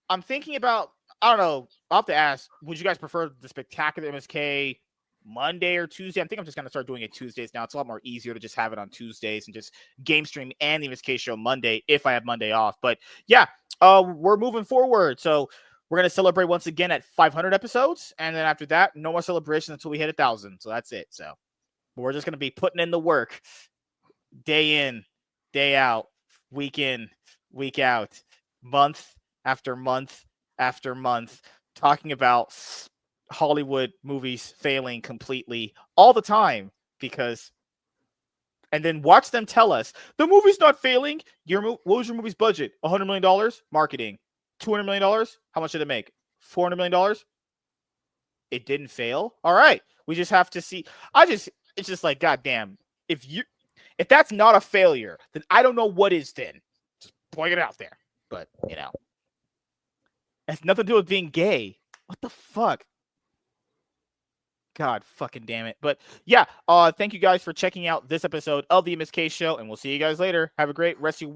Speaker 1: I'm thinking about, I don't know, I'll have to ask, would you guys prefer the spectacular MSK Monday or Tuesday? I think I'm just going to start doing it Tuesdays now. It's a lot more easier to just have it on Tuesdays and just game stream and the MSK show Monday if I have Monday off. But yeah, we're moving forward. So we're going to celebrate once again at 500 episodes. And then after that, no more celebrations until we hit 1,000. So that's it. So we're just going to be putting in the work day in, day out, week in, week out, month after month after month, talking about Hollywood movies failing completely all the time and then watch them tell us the movie's not failing. What was your movie's budget? $100 million marketing, $200 million. How much did it make? $400 million. It didn't fail. All right. We just have to see. It's just like, goddamn, if that's not a failure, then I don't know what is then. Just point it out there. But, you know, it has nothing to do with being gay. What the fuck? God fucking damn it. But yeah, thank you guys for checking out this episode of the MSK show, and we'll see you guys later. Have a great rest of your week.